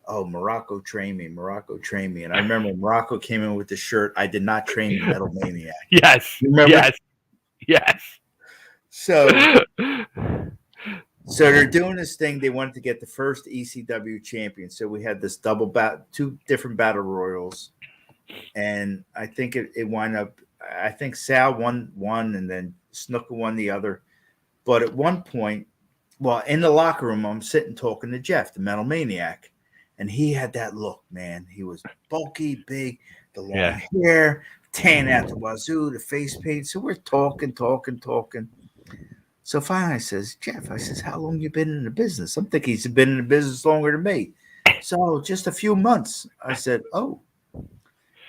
"Oh, Morocco trained me, Morocco trained me." And I remember Morocco came in with the shirt, "I did not train the Metal Maniac." Yes. You remember? Yes. So they're doing this thing. They wanted to get the first ECW champion. So we had this two different battle royals, and I think it wound up. I think Sal won one, and then Snooker won the other. But at one point, well, in the locker room, I'm sitting talking to Jeff, the Metal Maniac, and he had that look, man. He was bulky, big, the long hair, tan out the wazoo, the face paint. So we're talking. So finally I says, Jeff, I says, how long you been in the business? I'm thinking he's been in the business longer than me. So just a few months. I said, oh.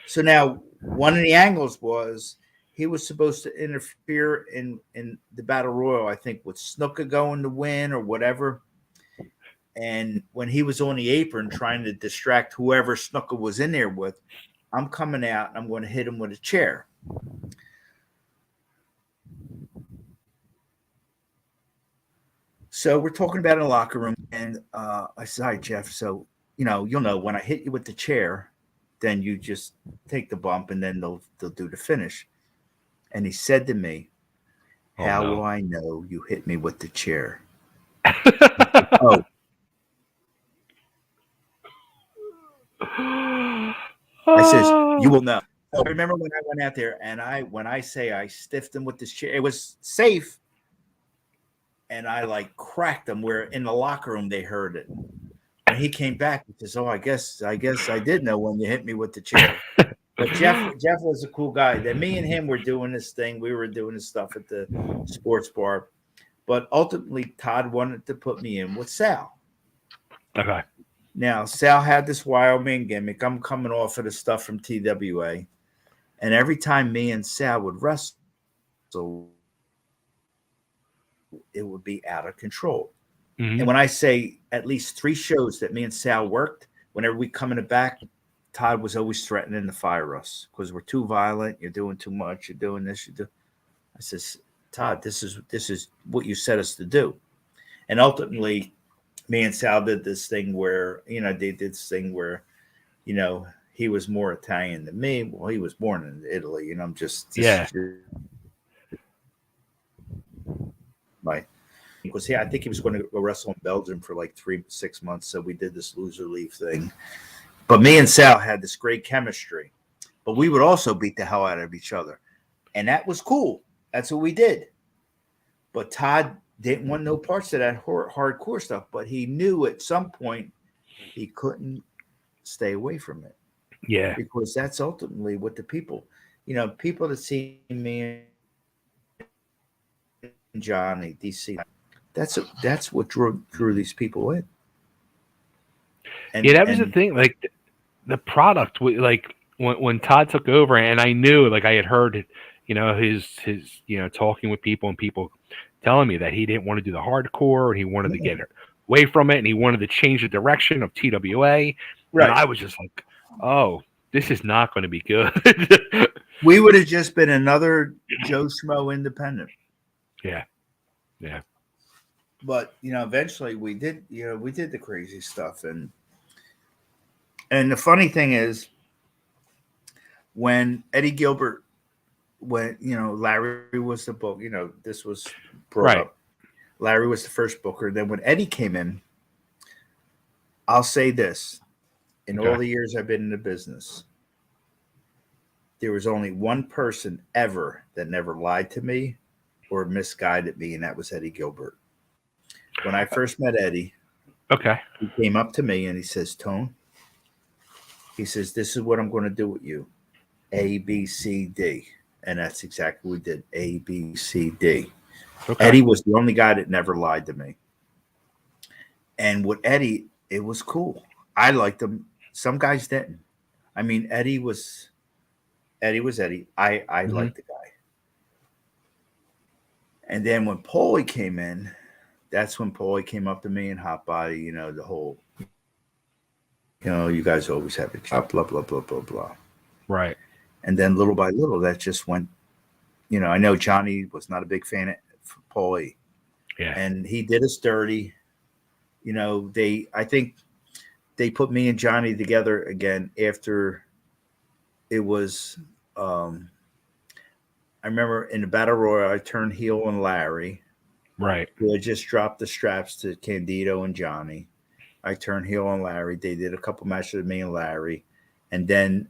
So now one of the angles was he was supposed to interfere in the Battle Royal, I think, with Snooker going to win or whatever. And when he was on the apron trying to distract whoever Snooker was in there with, I'm coming out and I'm going to hit him with a chair. So we're talking about it in the locker room, and I said, "Hi, Jeff. So you'll know when I hit you with the chair, then you just take the bump and then they'll do the finish. And he said to me, how will I know you hit me with the chair? Oh. I says, you will know. So I remember when I went out there and when I say I stiffed him with this chair, it was safe. And I like cracked him where in the locker room they heard it. When he came back, he says, oh, I guess I did know when you hit me with the chair. But Jeff was a cool guy. That me and him were doing this thing. We were doing this stuff at the sports bar. But ultimately, Todd wanted to put me in with Sal. Okay. Now, Sal had this Wyoming gimmick. I'm coming off of the stuff from TWA. And every time me and Sal would wrestle, it would be out of control. Mm-hmm. And when I say at least 3 shows that me and Sal worked, whenever we come in the back, Todd was always threatening to fire us because we're too violent. You're doing too much. You're doing this. I says, Todd, this is what you set us to do. And ultimately, me and Sal did this thing where, they did this thing where, he was more Italian than me. Well, he was born in Italy, I'm just because I think he was going to go wrestle in Belgium for like 3-6 months. So we did this loser leave thing. But me and Sal had this great chemistry. But we would also beat the hell out of each other. And that was cool. That's what we did. But Todd didn't want no parts of that hardcore stuff. But he knew at some point he couldn't stay away from it. Yeah. Because that's ultimately what the people, people that see me and Johnny, DC, that's what drew these people in. And that was the thing. Like the product, like when Todd took over, and I knew, like I had heard, his talking with people and people telling me that he didn't want to do the hardcore and he wanted to get away from it and he wanted to change the direction of TWA. Right. And I was just like, oh, this is not going to be good. We would have just been another Joe Schmo independent. Yeah. Yeah. But, eventually we did the crazy stuff. And the funny thing is when Eddie Gilbert went, Larry was the book, this was brought up. Larry was the first booker. Then when Eddie came in, I'll say this. In all the years I've been in the business, there was only one person ever that never lied to me or misguided me, and that was Eddie Gilbert. When I first met Eddie, he came up to me and he says, Tone, he says, this is what I'm going to do with you. A, B, C, D. And that's exactly what we did. A, B, C, D. Okay. Eddie was the only guy that never lied to me. And with Eddie, it was cool. I liked him. Some guys didn't. I mean, Eddie was Eddie. I liked the guy. And then when Paulie came in, that's when Paulie came up to me and Hotbody, the whole, you guys always have it, blah, blah, blah, blah, blah. Right. And then little by little, that just went, I know Johnny was not a big fan of Paulie. Yeah. And he did us dirty. I think they put me and Johnny together again after it was, I remember in the Battle Royal, I turned heel on Larry. Right. Who had just dropped the straps to Candido and Johnny. I turned heel on Larry. They did a couple matches with me and Larry. And then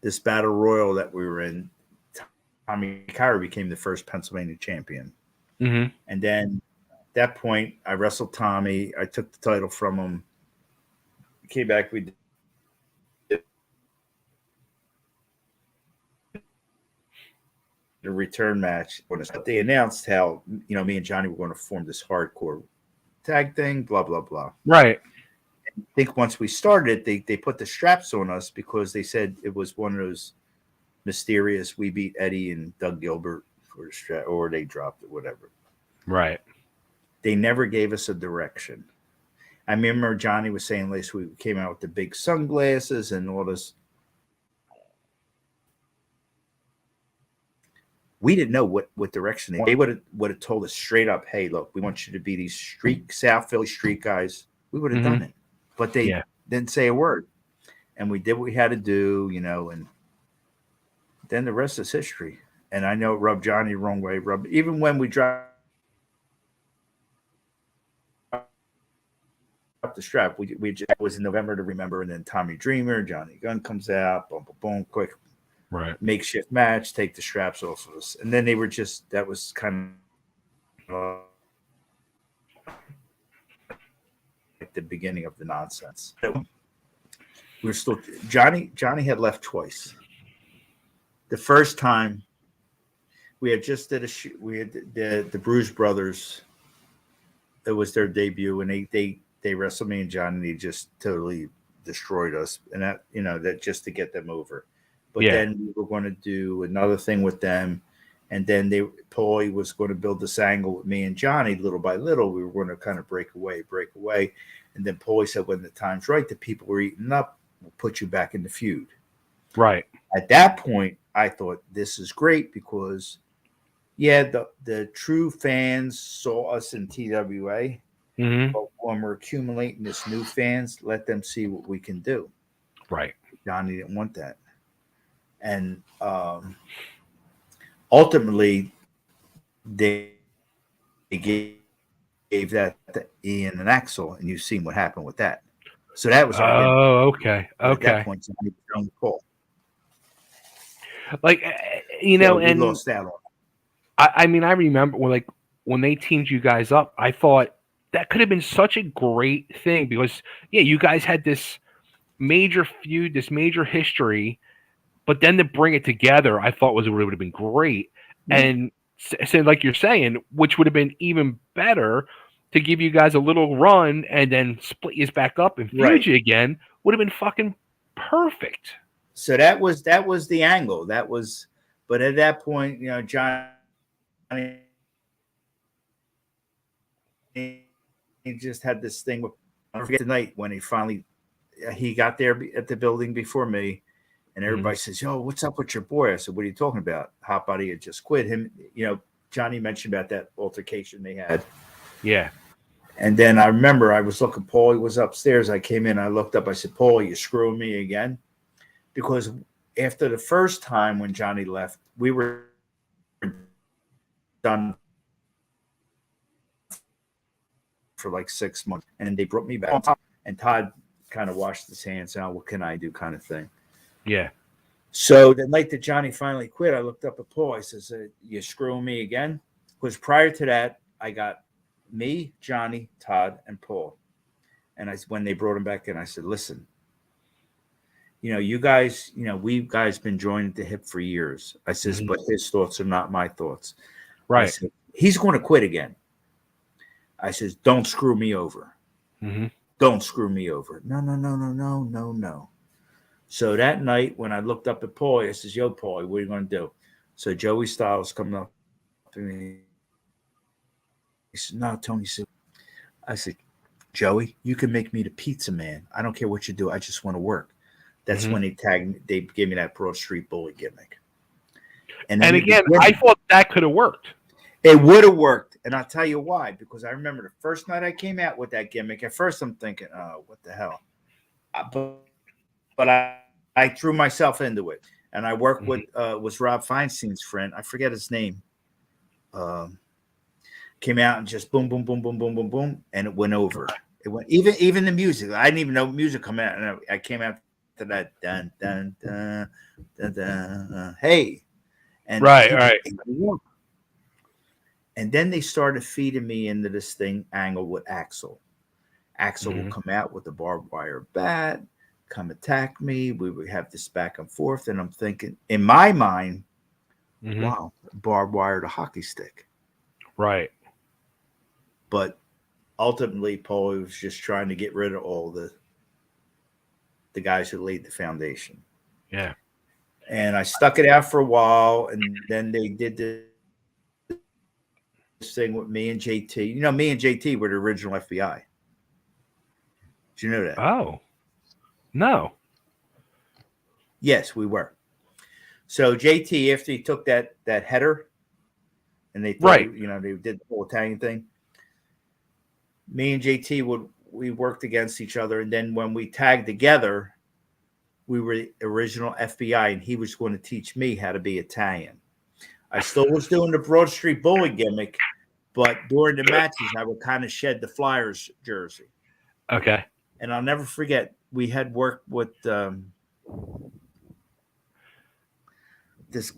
this Battle Royal that we were in, Tommy Kyra became the first Pennsylvania champion. Mm-hmm. And then at that point, I wrestled Tommy. I took the title from him. Came back. We did a return match. But they announced how, me and Johnny were going to form this hardcore tag thing, blah, blah, blah. Right. I think once we started, they put the straps on us because they said it was one of those mysterious, we beat Eddie and Doug Gilbert for the strap, or they dropped it, whatever. Right. They never gave us a direction. I remember Johnny was saying last week, we came out with the big sunglasses and all this. We didn't know what direction they would have told us straight up, hey, look, we want you to be these South Philly street guys. We would have done it. But they didn't say a word. and we did what we had to do, and then the rest is history. And I know it rubbed Johnny the wrong way. Even when we dropped the strap, we just, it was in November to remember, and then Tommy Dreamer, Johnny Gunn comes out, boom, boom, boom, quick, right, makeshift match, take the straps off of us, and then they were just that was kind of like the beginning of the nonsense. We're still Johnny had left twice. The first time we had just did we had the Bruise Brothers. It was their debut, and they wrestled me and Johnny, and they just totally destroyed us, and that just to get them over. But then we were going to do another thing with them, and then Paulie was going to build this angle with me and Johnny. Little by little, we were going to kind of break away, and then Paulie said, when the time's right, the people were eating up, we'll put you back in the feud. Right. At that point, I thought this is great because, the true fans saw us in TWA. Mm-hmm. But when we're accumulating this new fans, let them see what we can do. Right. Johnny didn't want that. And ultimately, they gave that to Ian and Axel, and you've seen what happened with that. So that was okay. At that point, Johnny was on the call. Like, we and lost that on. I mean, I remember when they teamed you guys up, I thought that could have been such a great thing because, you guys had this major feud, this major history, but then to bring it together, I thought would have been great. Mm-hmm. And so, like you're saying, which would have been even better to give you guys a little run and then split you back up and feud you again would have been fucking perfect. So that was the angle. But at that point, Johnny, he just had this thing with, I forget the night when he got there at the building before me, and everybody says, "Yo, what's up with your boy?" I said, "What are you talking about?" Hotbody had just quit him. Johnny mentioned about that altercation they had. Yeah. And then I remember I was looking, Paulie was upstairs. I came in, I looked up, I said, "Paulie, you screwing me again?" Because after the first time when Johnny left, we were done for like 6 months, and they brought me back, and Todd kind of washed his hands out. What can I do, kind of thing. Yeah. So the night that Johnny finally quit, I looked up at Paul. I says, "You screwing me again?" Because prior to that, I got me, Johnny, Todd, and Paul. And when they brought him back in, I said, "Listen, you guys, we've guys been joined at the hip for years." I says, "But his thoughts are not my thoughts." Right. I said, "He's going to quit again." I says, "Don't screw me over. Mm-hmm. Don't screw me over." No. So that night when I looked up at Paulie, I says, "Yo, Paulie, what are you going to do?" So Joey Styles coming up to me. He said, "No, Tony." I said, "Joey, you can make me the pizza man. I don't care what you do. I just want to work." That's when they gave me that Broad Street Bully gimmick. And again, I thought that could have worked. It would have worked. And I'll tell you why. Because I remember the first night I came out with that gimmick, at first I'm thinking, "Oh, what the hell?" But I threw myself into it. And I worked with, was Rob Feinstein's friend. I forget his name. Came out and just boom, boom, boom, boom, boom, boom, boom. And it went over. It went, even the music. I didn't even know music come out. And I came out to that, dun, dun, dun, dun, dun, hey. And right. And then they started feeding me into this thing angle with Axel. Axel will come out with a barbed wire bat, come attack me. We would have this back and forth. And I'm thinking, in my mind, wow, barbed wire to hockey stick. Right. But ultimately, Paul was just trying to get rid of all the guys who laid the foundation. Yeah. And I stuck it out for a while, and then they did this thing with me and JT. Me and JT were the original FBI. Did you know that? Oh, no. Yes, we were. So JT, after he took that header, and they thought, they did the whole Italian thing. Me and JT we worked against each other, and then when we tagged together, we were the original FBI, and he was going to teach me how to be Italian. I still was doing the Broad Street Bully gimmick, but during the matches, I would kind of shed the Flyers jersey. Okay. And I'll never forget, we had worked with this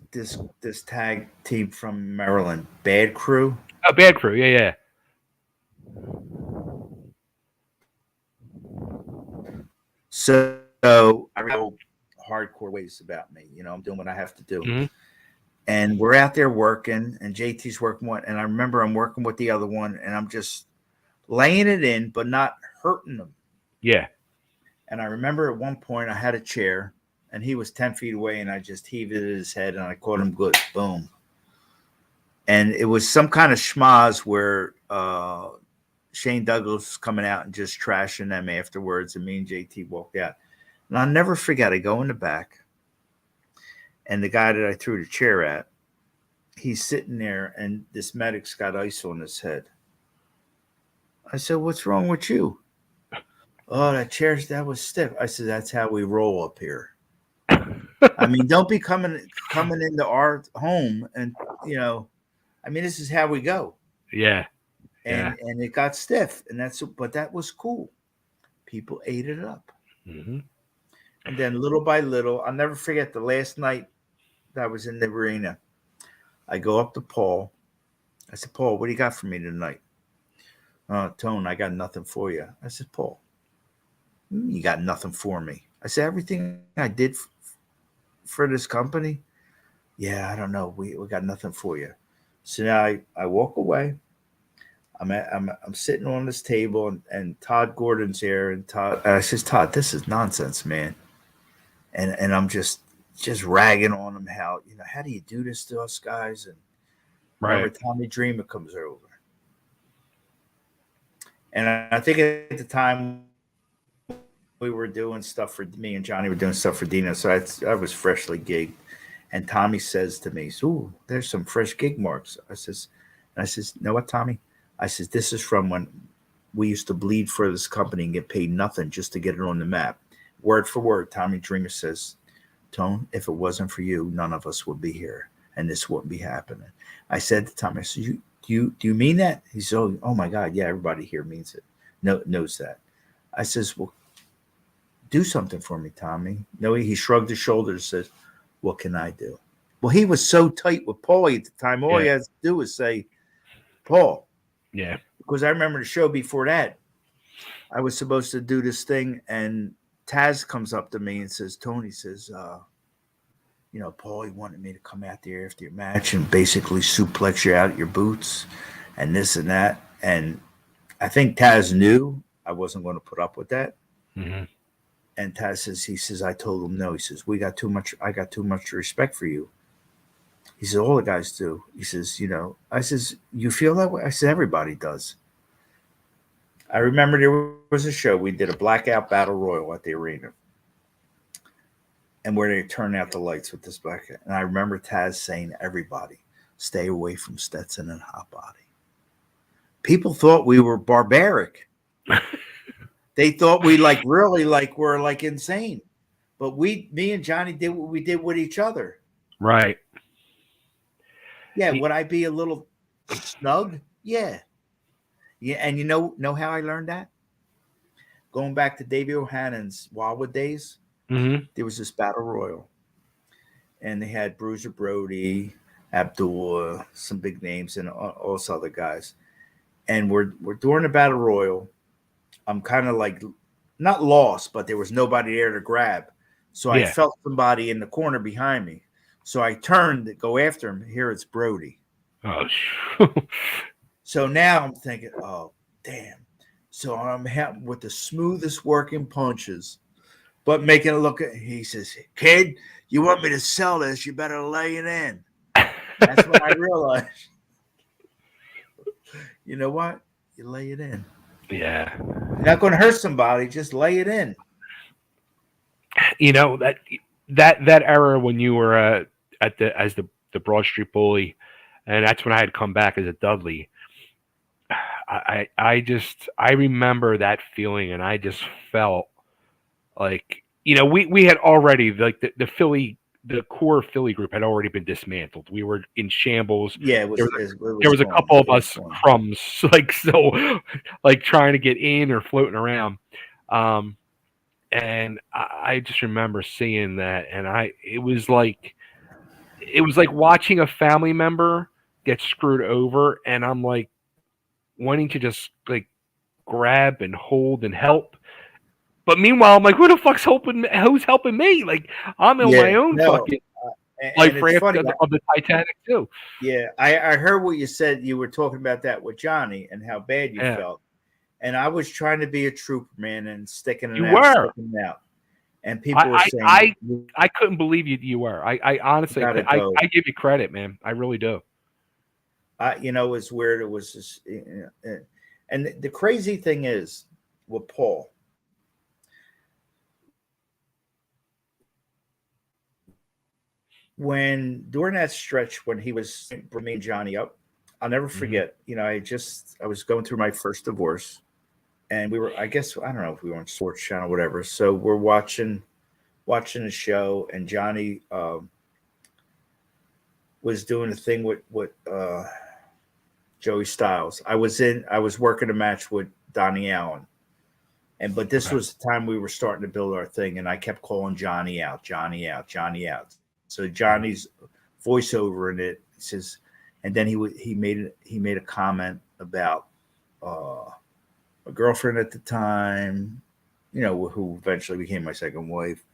tag team from Maryland, Bad Crew. Oh, Bad Crew. Yeah. So I know hardcore ways about me. I'm doing what I have to do. Mm-hmm. And we're out there working, and JT's working one. And I remember I'm working with the other one, and I'm just laying it in, but not hurting them. Yeah. And I remember at one point I had a chair, and he was 10 feet away, and I just heaved it at his head, and I caught him good. Boom. And it was some kind of schmoz where Shane Douglas was coming out and just trashing them afterwards, and me and JT walked out. And I'll never forget, I go in the back, and the guy that I threw the chair at, he's sitting there, and this medic's got ice on his head. I said, "What's wrong with you?" "Oh, that was stiff." I said, "That's how we roll up here." I mean, don't be coming into our home, and this is how we go. Yeah. And it got stiff, but that was cool. People ate it up. Mm-hmm. And then little by little, I'll never forget the last night that I was in the arena. I go up to Paul. I said, "Paul, what do you got for me tonight?" "Tone, I got nothing for you." I said, "Paul, you got nothing for me?" I said, "Everything I did for this company." "Yeah, I don't know. We got nothing for you." So now I walk away. I'm sitting on this table, and Todd Gordon's here, and I says, "Todd, this is nonsense, man." And I'm just ragging on him how do you do this to us guys? And remember, Tommy Dreamer comes over, and I think at the time we were doing stuff for me and Johnny were doing stuff for Dino, so I was freshly gigged, and Tommy says to me, "Ooh, there's some fresh gig marks." I says, "You know what, Tommy?" I says, "This is from when we used to bleed for this company and get paid nothing just to get it on the map." Word for word, Tommy Dreamer says, "Tone, if it wasn't for you, none of us would be here, and this wouldn't be happening." I said to Tommy, I said, Do you mean that?" He said, "Oh my God, yeah, everybody here means it, knows that." I says, "Well, do something for me, Tommy." No, he shrugged his shoulders, says, "What can I do?" Well, he was so tight with Paulie at the time. All he had to do was say, "Paul." Yeah. Because I remember the show before that, I was supposed to do this thing, and Taz comes up to me and says, "Tony," says, "Paulie wanted me to come out there after your match and basically suplex you out of your boots and this and that." And I think Taz knew I wasn't going to put up with that. Mm-hmm. And Taz says, "I told him no." He says, I got too much respect for you." He said, "All the guys do." He says, I says, "You feel that way?" I said, "Everybody does." I remember there was a show. We did a blackout battle royal at the arena. And where they turned out the lights with this blackout. And I remember Taz saying to everybody, "Stay away from Stetson and Hotbody." People thought we were barbaric. They thought we were insane. But me and Johnny did what we did with each other. Right. Yeah, would I be a little snug? Yeah. Yeah, and you know how I learned that? Going back to Davey O'Hannon's Wildwood days, Mm-hmm. there was this battle royal. And they had Bruiser Brody, Abdul, some big names, and all those other guys. And we're during the battle royal. I'm kind of like not lost, but there was nobody there to grab. So I felt somebody in the corner behind me. So I turned to go after him. Here it's Brody. Oh, so now I'm thinking, oh, damn. So I'm with the smoothest working punches, but making it look. He says, "Kid, you want me to sell this? You better lay it in." That's when I realized, you know what? You lay it in. Yeah. You're not going to hurt somebody. Just lay it in. That era when you were as the Broad Street Bully, and that's when I had come back as a Dudley. I remember that feeling, and I just felt like we had already like the Philly, the core Philly group had already been dismantled. We were in shambles. Yeah, it There was was it there was was a gone. couple of It was us gone. crumbs, like so, like trying to get in or floating around. Um, and I just remember seeing that, and it was like watching a family member get screwed over, and I'm like wanting to just like grab and hold and help. But meanwhile, I'm like, who the fuck's helping? Who's helping me? Like, I'm in my Yeah, own no, fucking and life it's raft funny. of the Titanic too. Yeah, I heard what you said. You were talking about that with Johnny and how bad you Yeah, felt. And I was trying to be a trooper, man, and you were. sticking it out. And I people were I saying, I, I couldn't believe you were. I you honestly, gotta I go. give you credit, man. I really do. It's weird. It was just, and the crazy thing is with Paul, when during that stretch when he was bringing Johnny up, I'll never Hmm. forget. I was going through my first divorce, and we were, I guess, I don't know if we were on Sports Channel, or whatever. So we're watching the show, and Johnny was doing a thing with Joey Styles. I was working a match with Donnie Allen, but this Okay. was the time we were starting to build our thing, and I kept calling Johnny out, Johnny out, Johnny out. So Hmm. Johnny's voiceover in it says, and then he made a comment about uh, a girlfriend at the time, who eventually became my second wife,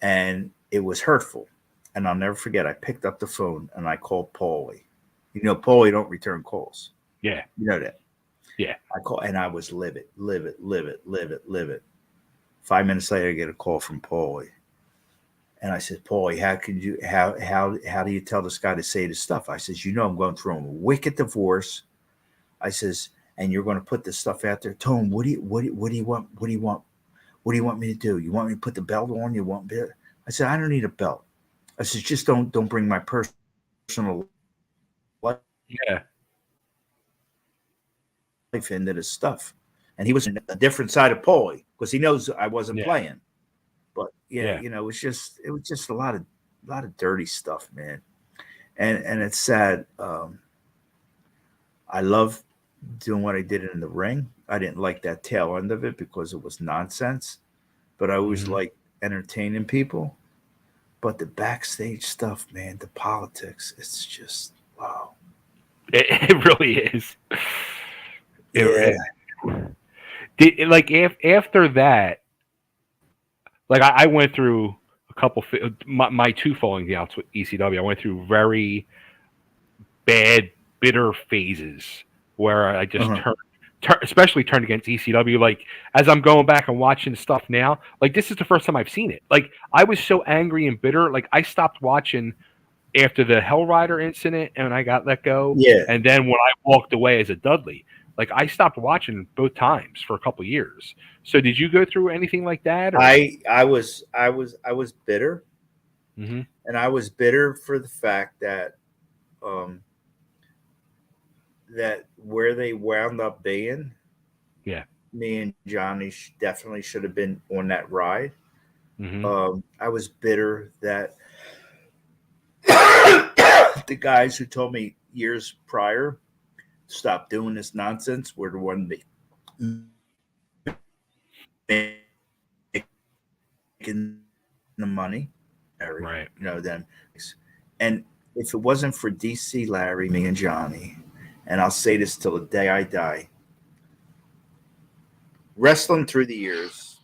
and it was hurtful. And I'll never forget. I picked up the phone and I called Paulie. Paulie don't return calls. Yeah, You know that. yeah. I call and I was livid, livid, livid, livid, livid. 5 minutes later, I get a call from Paulie, and I said, "Paulie, how do you tell this guy to say this stuff?" I says, "I'm going through a wicked divorce." I says, "And you're going to put this stuff out there, Tone. What do you want? What do you want? What do you want me to do? You want me to put the belt on? You want me?" I said, "I don't need a belt." I said, "Just don't bring my personal Yeah, life into this stuff." And he was on a different side of Paulie because he knows I wasn't yeah, playing. But yeah, yeah. it was just a lot of dirty stuff, man. And it's sad. I love doing what I did in the ring. I didn't like that tail end of it because it was nonsense. But I always Hmm. liked entertaining people. But the backstage stuff, man, the politics, it's just wow. It really is. Yeah. Like after that, like I went through a couple my two falling outs with ECW. I went through very bad, bitter phases where I just Uh-huh. especially turned against ECW. Like as I'm going back and watching stuff now, like this is the first time I've seen it. Like I was so angry and bitter, like I stopped watching after the Hell Rider incident and I got let go, Yeah. and then when I walked away as a Dudley. Like I stopped watching both times for a couple years. So did you go through anything like that, or? I was bitter, Hmm. and I was bitter for the fact that um that where they wound up being, Yeah. me and Johnny definitely should have been on that ride. Hmm. I was bitter that the guys who told me years prior stop doing this nonsense were the one making the money, Larry. Right. Them. And if it wasn't for DC Larry, me and Johnny, and I'll say this till the day I die, wrestling through the years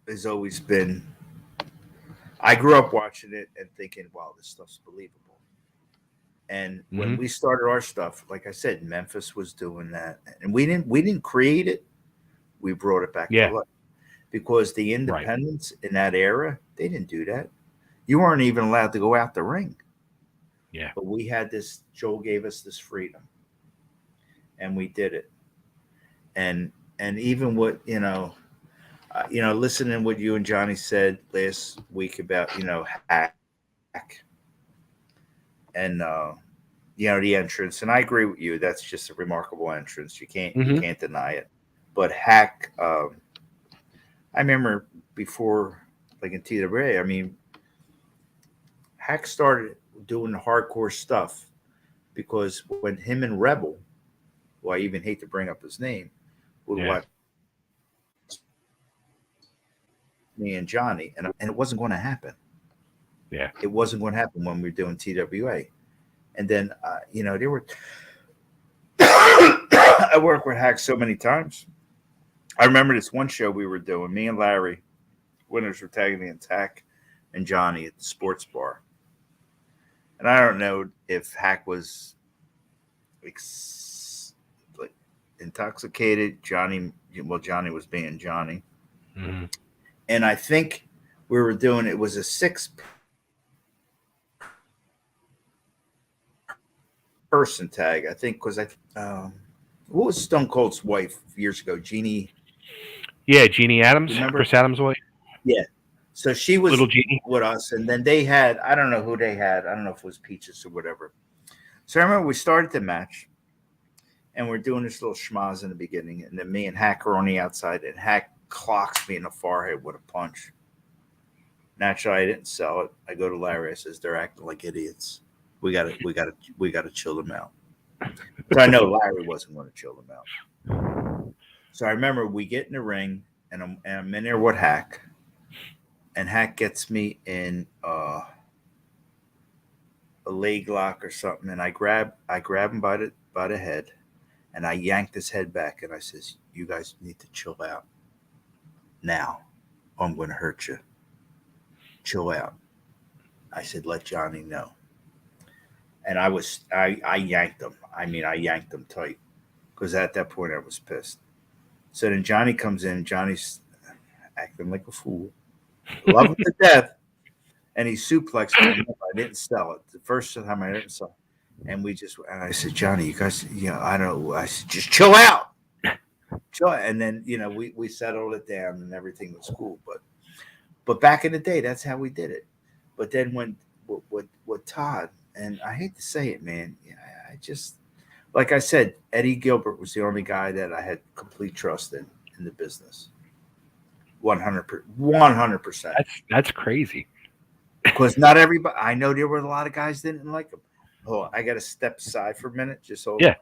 has always been. I grew up watching it and thinking, "Wow, this stuff's believable." And when Hmm. we started our stuff, like I said, Memphis was doing that, and we didn't create it. We brought it back to Yeah. life because the Right. independents in that era, they didn't do that. You weren't even allowed to go out the ring. Yeah. But we had this. Joel gave us this freedom, and we did it. And even what listening what you and Johnny said last week about hack and the entrance, and I agree with you. That's just a remarkable entrance. You Hmm. can't deny it. But hack, I remember before, like in TWA, I mean, Hack started doing the hardcore stuff because when him and Rebel, who I even hate to bring up his name, would watch me and Johnny, and it wasn't going to happen. Yeah. It wasn't going to happen when we were doing TWA. And then, there were, I worked with Hack so many times. I remember this one show we were doing, me and Larry, winners were tagging the Hack and Johnny at the sports bar. And I don't know if Hack was like intoxicated. Johnny was being Johnny. Mm-hmm. And I think we were doing, it was a 6-person tag, I think, because what was Stone Cold's wife years ago? Jeannie. Yeah, Jeannie Adams. Remember? Chris Adams' wife. Yeah. So she was Little Jeannie with us, and then they had, I don't know who they had. I don't know if it was Peaches or whatever. So I remember we started the match, and we're doing this little schmaz in the beginning, and then me and Hack are on the outside, and Hack clocks me in the forehead with a punch. Naturally, I didn't sell it. I go to Larry. I says, "They're acting like idiots. We gotta chill them out." So I know Larry wasn't going to chill them out. So I remember we get in the ring, and I'm in there with Hack, and Hack gets me in a leg lock or something, and I grab him by the head, and I yanked his head back, and I says, "You guys need to chill out now, or I'm going to hurt you. Chill out." I said, "Let Johnny know." And I yanked him. I mean, I yanked him tight because at that point I was pissed. So then Johnny comes in. Johnny's acting like a fool. Love him to death. And he suplexed me. I didn't sell it. The first time I didn't sell it. And I said, "Johnny, you guys, I don't know." I said, "Just chill out." Chill out. And then, we settled it down and everything was cool. But back in the day, that's how we did it. But then when with Todd, and I hate to say it, man, I just, like I said, Eddie Gilbert was the only guy that I had complete trust in the business. 100%. That's crazy. Because not everybody, I know there were a lot of guys that didn't like him. Oh, I got to step aside for a minute. Just hold on.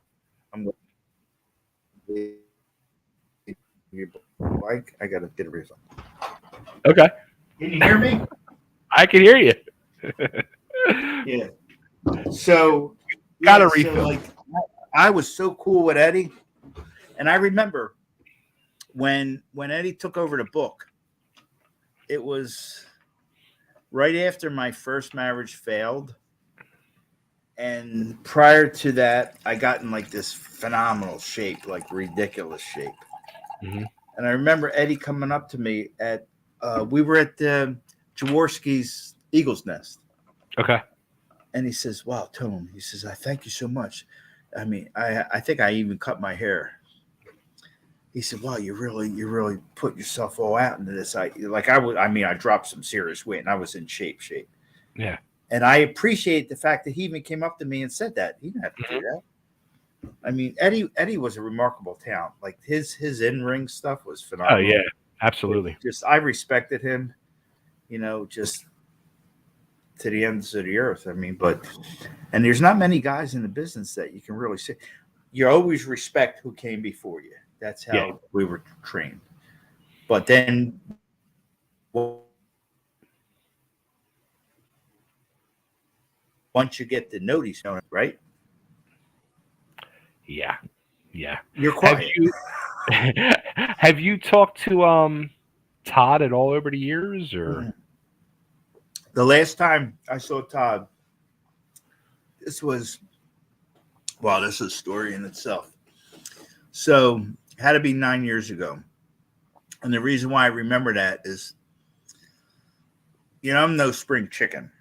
I'm going to, I got to get a reason. Okay. Can you hear me? I can hear you. Yeah. So, got a refill. I was so cool with Eddie, and I remember when Eddie took over the book. It was right after my first marriage failed, and prior to that, I got in like this phenomenal shape, like ridiculous shape. Mm-hmm. And I remember Eddie coming up to me at we were at Jaworski's Eagle's Nest. Okay. And he says, "Wow, Tone," he says, "I thank you so much. I mean, I think I even cut my hair." He said, "Wow, you really put yourself all out into this." I dropped some serious weight and I was in shape. Yeah. And I appreciate the fact that he even came up to me and said that. He didn't have to do that. I mean, Eddie was a remarkable talent. Like his in-ring stuff was phenomenal. Oh yeah, absolutely. I respected him, just to the ends of the earth. I mean, and there's not many guys in the business that you can really say. You always respect who came before you. That's how we were trained. But then once you get the notice, right? Yeah. You're quiet. Have you talked to Todd at all over the years, or? The last time I saw Todd, this is a story in itself. So it had to be 9 years ago. And the reason why I remember that is, I'm no spring chicken.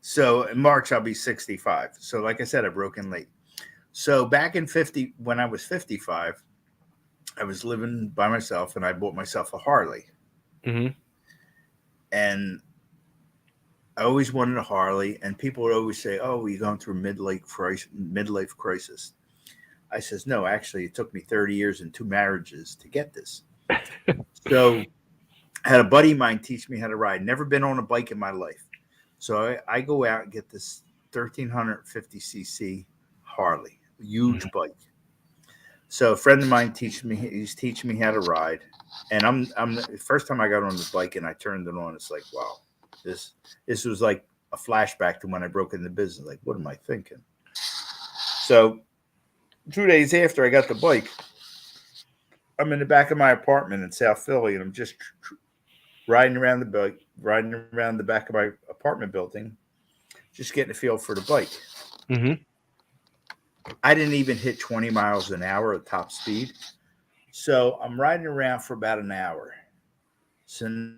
So in March, I'll be 65. So like I said, I broke in late. So back in when I was 55, I was living by myself and I bought myself a Harley. Mm-hmm. And I always wanted a Harley, and people would always say, "Oh, you're going through midlife crisis." I says, "No, actually, it took me 30 years and 2 marriages to get this." So I had a buddy of mine teach me how to ride. Never been on a bike in my life. So I go out and get this 1350cc Harley, a huge bike. So a friend of mine he's teaching me how to ride. And I'm the first time I got on the bike and I turned it on, it's like, wow, this was like a flashback to when I broke into business. Like, what am I thinking? So 2 days after I got the bike, I'm in the back of my apartment in South Philly, and I'm just riding around the back of my apartment building, just getting a feel for the bike. Mm-hmm. I didn't even hit 20 miles an hour at top speed. So I'm riding around for about an hour. So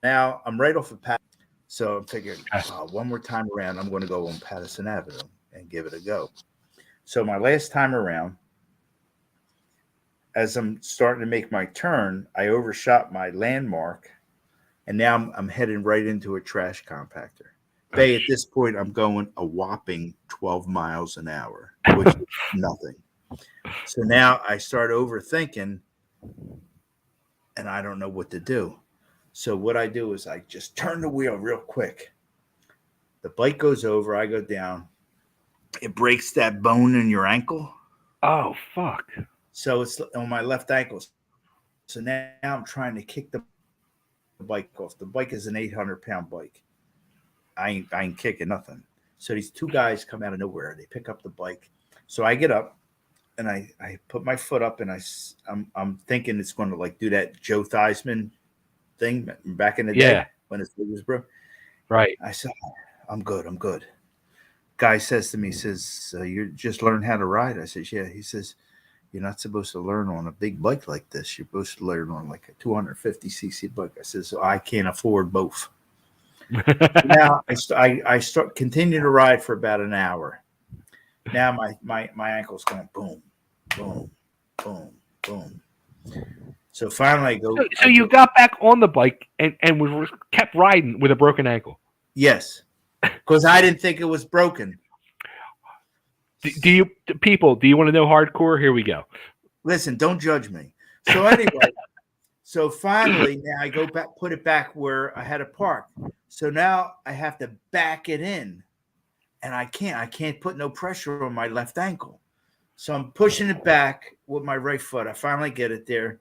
now I'm right off of Patterson. So I'm figuring, one more time around, I'm going to go on Patterson Avenue and give it a go. So my last time around, as I'm starting to make my turn, I overshot my landmark, and now I'm heading right into a trash compactor. At this point, I'm going a whopping 12 miles an hour, which is nothing. So now I start overthinking, and I don't know what to do. So what I do is I just turn the wheel real quick. The bike goes over, I go down. It breaks that bone in your ankle. Oh, fuck. So it's on my left ankle. So now I'm trying to kick the bike off. The bike is an 800-pound bike. I ain't kicking nothing. So these two guys come out of nowhere. They pick up the bike. So I get up and I put my foot up, and I'm thinking it's going to like do that Joe Theismann thing back in the day when his leg was broke. Right. I said, I'm good. Guy says to me, you just learned how to ride? I said, yeah. He says, you're not supposed to learn on a big bike like this. You're supposed to learn on like a 250cc bike. I said, so I can't afford both. Now I continue to ride for about an hour. Now my ankle's going boom, boom, boom, boom. So finally I go. So you got back on the bike and we kept riding with a broken ankle. Yes, because I didn't think it was broken. Do you want to know hardcore? Here we go. Listen, don't judge me. So anyway, so finally now I go back, put it back where I had to park. So now I have to back it in, and I can't put no pressure on my left ankle. So I'm pushing it back with my right foot. I finally get it there.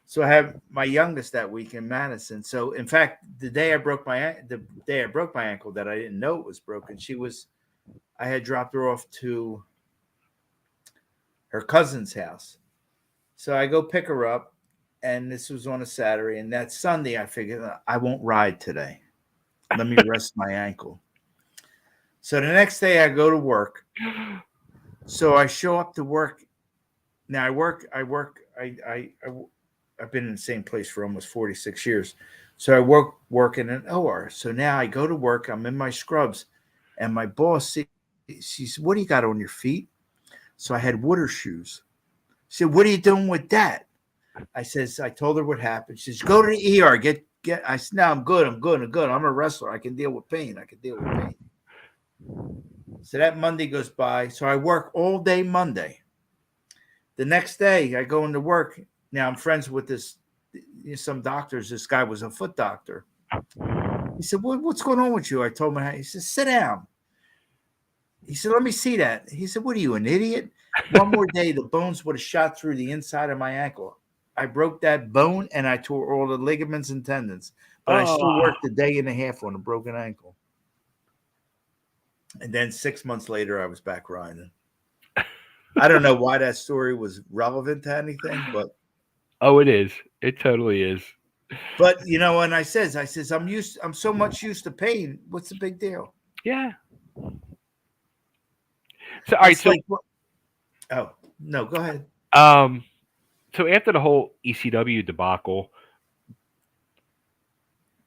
So I have my youngest that week in Madison. So in fact, the day I broke my ankle that I didn't know it was broken, I had dropped her off to her cousin's house. So I go pick her up, and this was on a Saturday, and that Sunday I figured I won't ride today. Let me rest my ankle. So the next day I go to work. So I show up to work. Now I've been in the same place for almost 46 years. So I work in an OR. So now I go to work. I'm in my scrubs, and my boss, she said, what do you got on your feet? So I had water shoes. She said, what are you doing with that? I told her what happened. She says, go to the ER. I said, no, I'm good. I'm a wrestler. I can deal with pain. So that Monday goes by. So I work all day Monday. The next day I go into work. Now I'm friends with some doctors. This guy was a foot doctor. He said, what's going on with you? I told him. He said, sit down. He said, let me see that. He said, what are you, an idiot? One more day, the bones would have shot through the inside of my ankle. I broke that bone, and I tore all the ligaments and tendons. But I still worked a day and a half on a broken ankle. And then 6 months later, I was back riding. I don't know why that story was relevant to anything, but oh, it is. It totally is. But and I says I'm so much used to pain. What's the big deal? Yeah. So all right. So oh no, go ahead. So after the whole ECW debacle,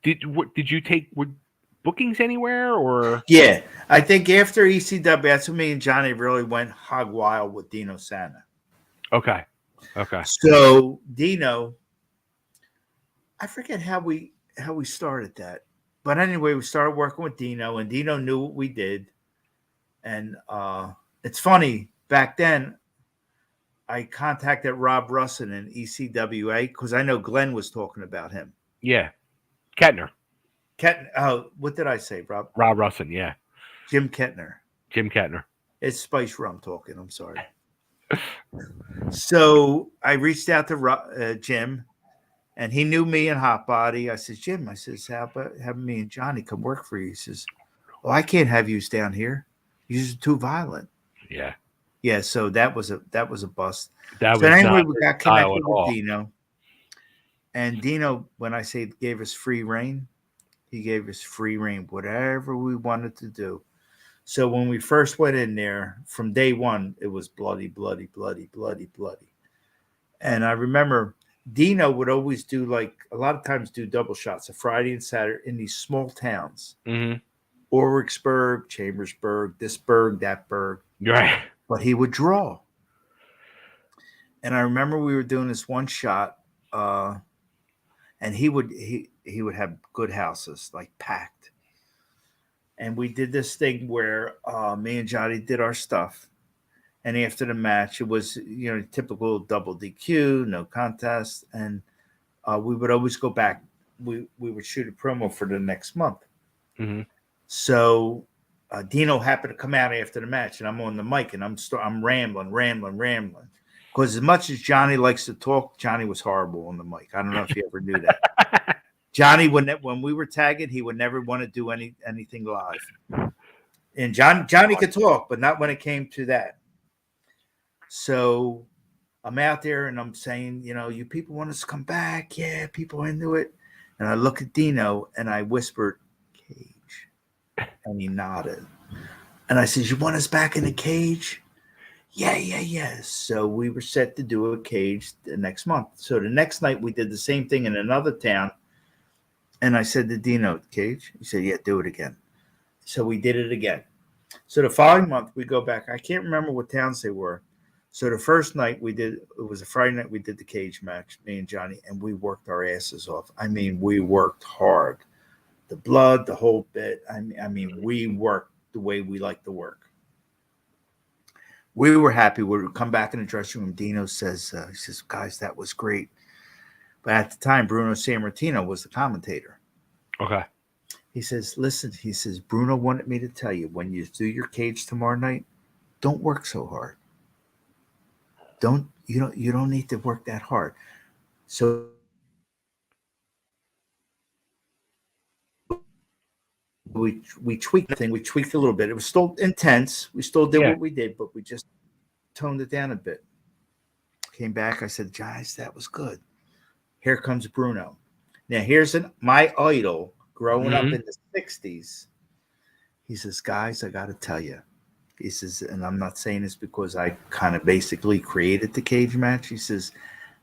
did you take bookings anywhere or? Yeah, I think after ECW, that's when me and Johnny really went hog wild with Dino Santa. Okay. So Dino, I forget how we started that, but anyway, we started working with Dino, and Dino knew what we did, and it's funny back then. I contacted Rob Russin in ECWA because I know Glenn was talking about him. Yeah. Kettner. What did I say, Rob? Rob Russin, yeah. Jim Kettner. Jim Kettner. It's Spice Rum talking. I'm sorry. So I reached out to Jim, and he knew me and Hotbody. I said, Jim, how about having me and Johnny come work for you? He says, well, I can't have you down here. You're just too violent. Yeah. Yeah, so that was a bust. That so was anyway, not we got connected with Dino. And Dino, when I say gave us free reign, he gave us free reign, whatever we wanted to do. So when we first went in there, from day one, it was bloody, bloody, bloody, bloody, bloody. And I remember Dino would always do, like, a lot of times do double shots, a Friday and Saturday in these small towns. Mm-hmm. Oricksburg, Chambersburg, this burg, that burg. Right. But he would draw. And I remember we were doing this one shot, and he would have good houses, like packed. And we did this thing where me and Johnny did our stuff. And after the match, it was, typical double DQ, no contest. And we would always go back. We would shoot a promo for the next month. Mm-hmm. So Dino happened to come out after the match, and I'm on the mic, and I'm rambling. Because as much as Johnny likes to talk, Johnny was horrible on the mic. I don't know if you ever knew that. Johnny, when we were tagging, he would never want to do anything live. And Johnny could talk, but not when it came to that. So I'm out there, and I'm saying, you people want us to come back? Yeah, people are into it. And I look at Dino, and I whispered, cage. And he nodded. And I said, you want us back in the cage? Yeah. So we were set to do a cage the next month. So the next night we did the same thing in another town. And I said to Dino, cage? He said, yeah, do it again. So we did it again. So the following month we go back. I can't remember what towns they were. So the first night it was a Friday night, we did the cage match, me and Johnny, and we worked our asses off. I mean, we worked hard. The blood, the whole bit. I mean, we worked the way we like to work. We were happy. We would come back in the dressing room. Dino says, guys, that was great. But at the time, Bruno Sammartino was the commentator. Okay. He says, listen, Bruno wanted me to tell you, when you do your cage tomorrow night, don't work so hard. You don't need to work that hard. So we tweaked the thing. We tweaked a little bit. It was still intense. We still did what we did, but we just toned it down a bit. Came back. I said, guys, that was good. Here comes Bruno. Now, here's my idol growing up in the 60s. He says, guys, I got to tell you. He says, and I'm not saying this because I kind of basically created the cage match. He says,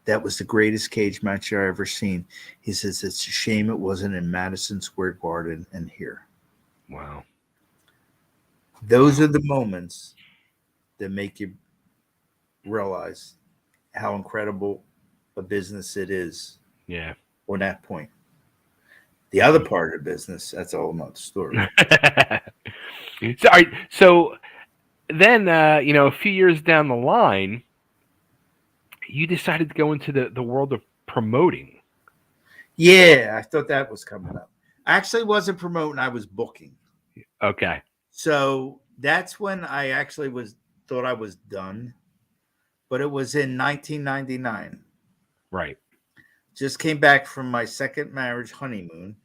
that was the greatest cage match I've ever seen. He says, it's a shame it wasn't in Madison Square Garden and here. Wow. Those are the moments that make you realize how incredible a business it is. Yeah. On that point. The other part of the business, that's a whole nother story. So then, a few years down the line, you decided to go into the world of promoting. Yeah, I thought that was coming up. I actually wasn't promoting, I was booking. Okay. So that's when I actually thought I was done. But it was in 1999. Right. Just came back from my second marriage honeymoon.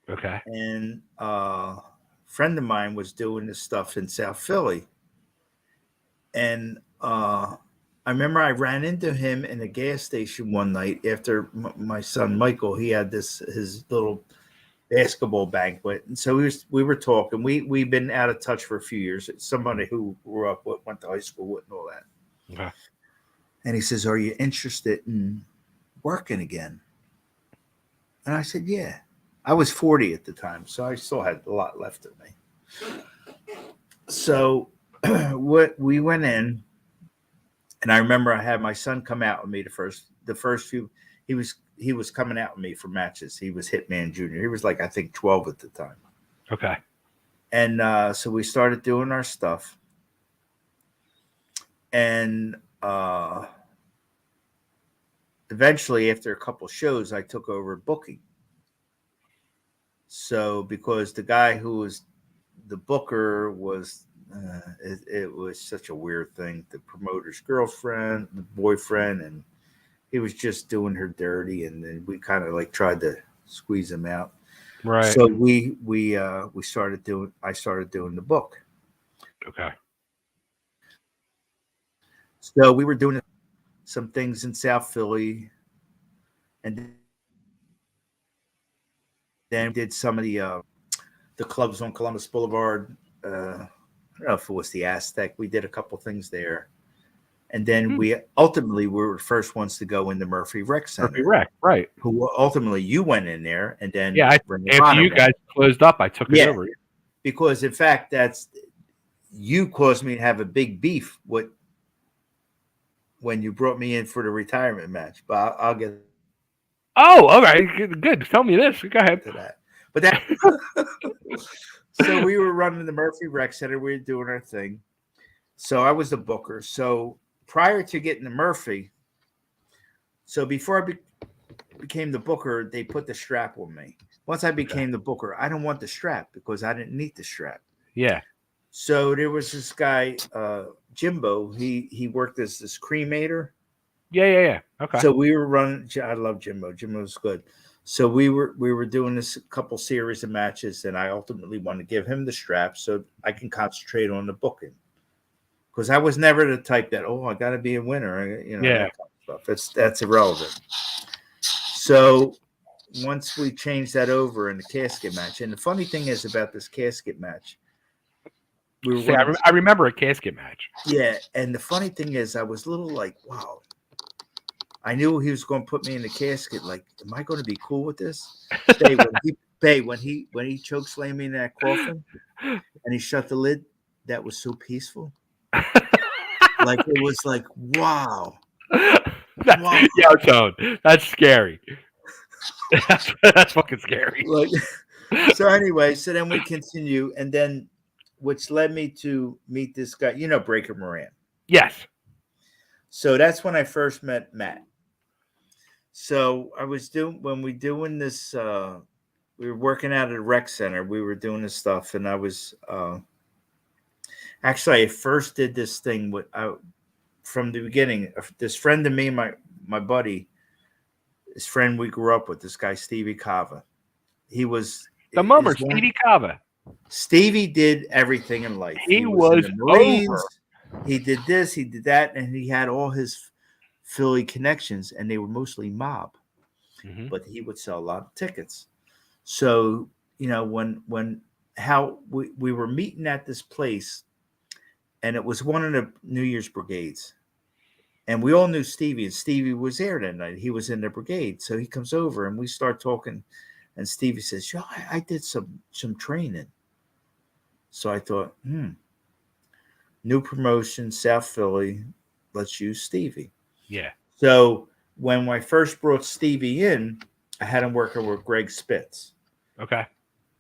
Okay. And a friend of mine was doing this stuff in South Philly. And I remember I ran into him in a gas station one night after my son Michael, he had his little basketball banquet. And so we were talking. We've been out of touch for a few years. It's somebody who grew up with, went to high school with and all that. Okay. And he says, are you interested in working again? And I said, yeah. I was 40 at the time, so I still had a lot left of me. So we went in, and I remember I had my son come out with me the first few. He was coming out with me for matches. He was Hitman Jr. He was like, I think 12 at the time. Okay. And so we started doing our stuff. And eventually, after a couple shows, I took over booking. So because the guy who was the booker was, it was such a weird thing. The promoter's girlfriend, the boyfriend, and he was just doing her dirty, and then we kind of like tried to squeeze him out. Right. So we started doing. I started doing the book. Okay. So we were doing some things in South Philly, and then we did some of the clubs on Columbus Boulevard. I don't know if it was the Aztec. We did a couple things there, and then we ultimately were the first ones to go in the Murphy Rec Center. Murphy Rec, right? Who ultimately you went in there, and then after you guys closed up, I took it over. Because in fact, you caused me to have a big beef when you brought me in for the retirement match. But I'll get. Oh, all right, good. Tell me this. Go ahead. To that. But that. So we were running the Murphy Rec Center. We were doing our thing. So I was the booker. So prior to getting to Murphy, so before I became the booker, they put the strap on me. Once I became the booker, I didn't want the strap because I didn't need the strap. Yeah. So there was this guy, Jimbo. He worked as this cremator. Yeah. Okay. So we were running. I love Jimbo. Jimbo was good. So we were doing this couple series of matches, and I ultimately wanted to give him the strap so I can concentrate on the booking. Because I was never the type that I got to be a winner, that kind of stuff. That's irrelevant. So once we changed that over in the casket match, and the funny thing is about this casket match, I remember a casket match. Yeah, and the funny thing is, I was a little like, wow. I knew he was going to put me in the casket. Like, am I going to be cool with this? When he chokeslammed me in that coffin, and he shut the lid, that was so peaceful. Like it was like, wow. Yo, Tone, that's scary. That's fucking scary. Like, so anyway, so then we continue, and then which led me to meet this guy, Breaker Moran. Yes. So that's when I first met Matt. So I was doing this. We were working out at a rec center. We were doing this stuff, and I was actually I first did this thing from the beginning. This friend of me, my buddy, his friend we grew up with, this guy Stevie Cava. He was the mummer, Stevie Cava. Stevie did everything in life. He was in the Marines. Over. He did this, he did that, and he had all his Philly connections, and they were mostly mob. Mm-hmm. But he would sell a lot of tickets. So, when we were meeting at this place, and it was one of the New Year's brigades. And we all knew Stevie, and Stevie was there that night. He was in the brigade. So he comes over, and we start talking, and Stevie says, "Yo, I did some training." So I thought, new promotion, South Philly, let's use Stevie. Yeah. So when I first brought Stevie in, I had him working with Greg Spitz. Okay.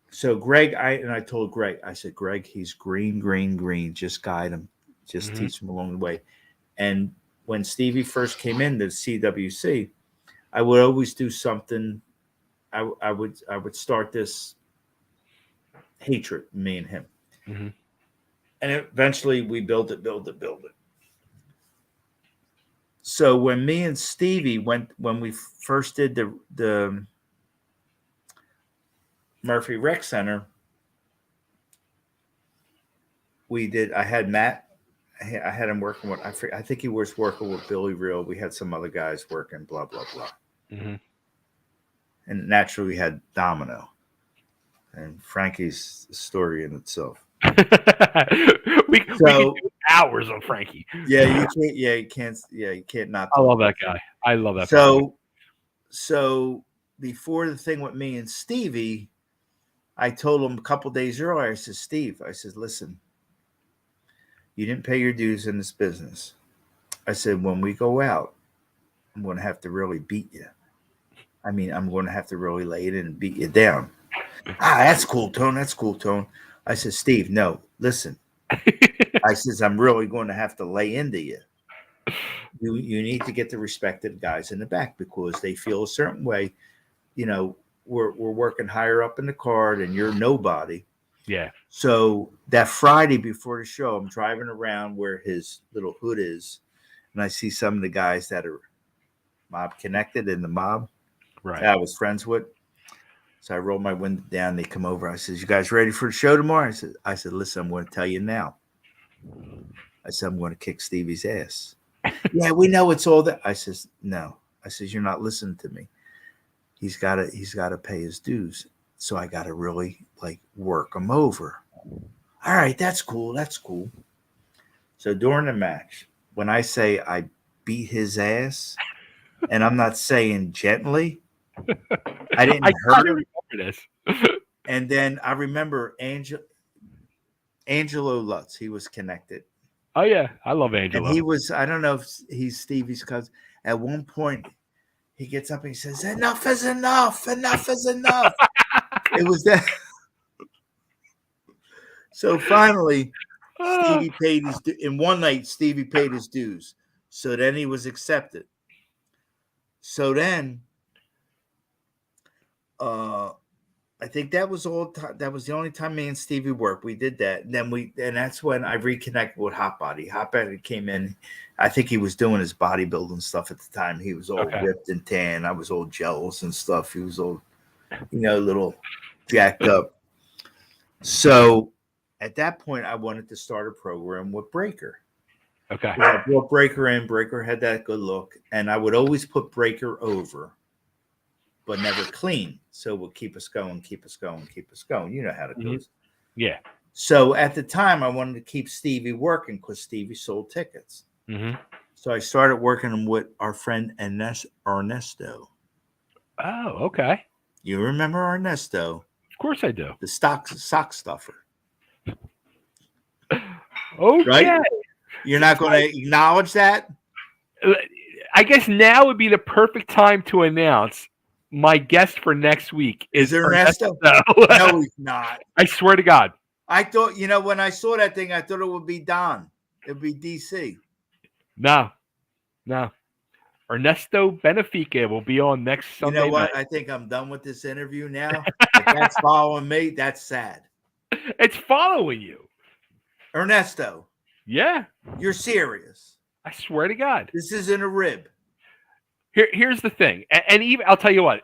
So Greg, I told Greg, I said, Greg, he's green. Just guide him. Just teach him along the way. And when Stevie first came into CWC, I would always do something. I would start this hatred, me and him. Mm-hmm. And eventually we build it. So when me and Stevie when we first did the Murphy Rec Center, I had Matt. I had him working with, I think he was working with Billy Real. We had some other guys working, blah, blah, blah. Mm-hmm. And naturally we had Domino. And Frankie's story in itself. we can do hours on Frankie. Yeah, you can't not. I love that guy. I love that. So before the thing with me and Stevie, I told him a couple days earlier, I said, Steve, listen, you didn't pay your dues in this business. I said, when we go out, I'm going to have to really beat you. I mean, I'm going to have to really lay it in and beat you down. That's cool, Tone. I said, Steve, no, listen. I says, I'm really going to have to lay into you. You need to get the respected guys in the back because they feel a certain way. You know, we're working higher up in the card, and you're nobody. Yeah. So that Friday before the show, I'm driving around where his little hood is, and I see some of the guys that are mob connected in the mob Right. that I was friends with. So I roll my window down. They come over. I says, "You guys ready for the show tomorrow?" I said, listen, I'm going to tell you now. I said, I'm going to kick Stevie's ass. Yeah, we know it's all that. I says, no. I says, you're not listening to me. He's got to pay his dues. So I got to really like work him over. All right, that's cool. That's cool. So during the match, when I say I beat his ass, and I'm not saying gently, I didn't hurt him. Remember this. And then I remember Angelo Lutz. He was connected. Oh yeah, I love Angelo. And he was, I don't know if he's Stevie's cousin. At one point, he gets up and he says, enough is enough. Enough is enough. It was that. So finally, Stevie paid his in one night, Stevie paid his dues. So then he was accepted. So then, I think that was all. That was the only time me and Stevie worked. We did that, and then that's when I reconnected with Hotbody. Hotbody came in. I think he was doing his bodybuilding stuff at the time. He was all ripped and tan. I was all jealous and stuff. He was all, little jacked up. So at that point, I wanted to start a program with Breaker. Okay. So I brought Breaker in. Breaker had that good look, and I would always put Breaker over, but never clean. So we'll keep us going, keep us going, keep us going. You know how it goes. Yeah. So at the time, I wanted to keep Stevie working because Stevie sold tickets. Mm-hmm. So I started working with our friend Ernesto. Oh, okay. You remember Ernesto? Of course I do. The sock stuffer. Okay. Right? You're not going to acknowledge that? I guess now would be the perfect time to announce my guest for next week is Ernesto. No, he's not. I swear to God. I thought, when I saw that thing, I thought it would be Don. It would be DC. No. Ernesto Benefica will be on next Sunday. You know what? Night. I think I'm done with this interview now. If that's following me, that's sad. It's following you. Ernesto. Yeah. You're serious. I swear to God. This isn't a rib. Here's the thing. And even I'll tell you what.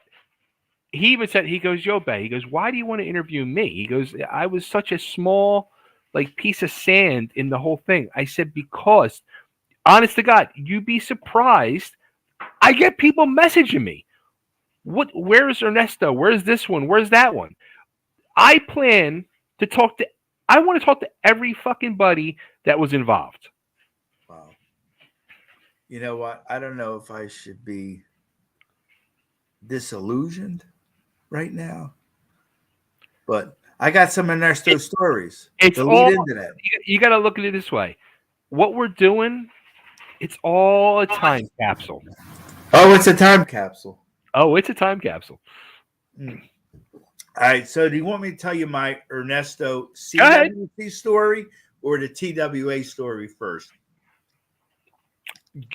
He even said, he goes, Yo, Bay, he goes, why do you want to interview me? He goes, I was such a small piece of sand in the whole thing. I said, because honest to God, you'd be surprised. I get people messaging me. Where's Ernesto? Where's this one? Where's that one? I plan to I want to talk to every fucking buddy that was involved. Wow. You know what? I don't know if I should be disillusioned right now, but I got some Ernesto stories. It's all all into that. You got to look at it this way. What we're doing, it's all a time capsule. Oh, it's a time capsule. Oh, it's a time capsule. All right. So, do you want me to tell you my Ernesto CWC story or the TWA story first?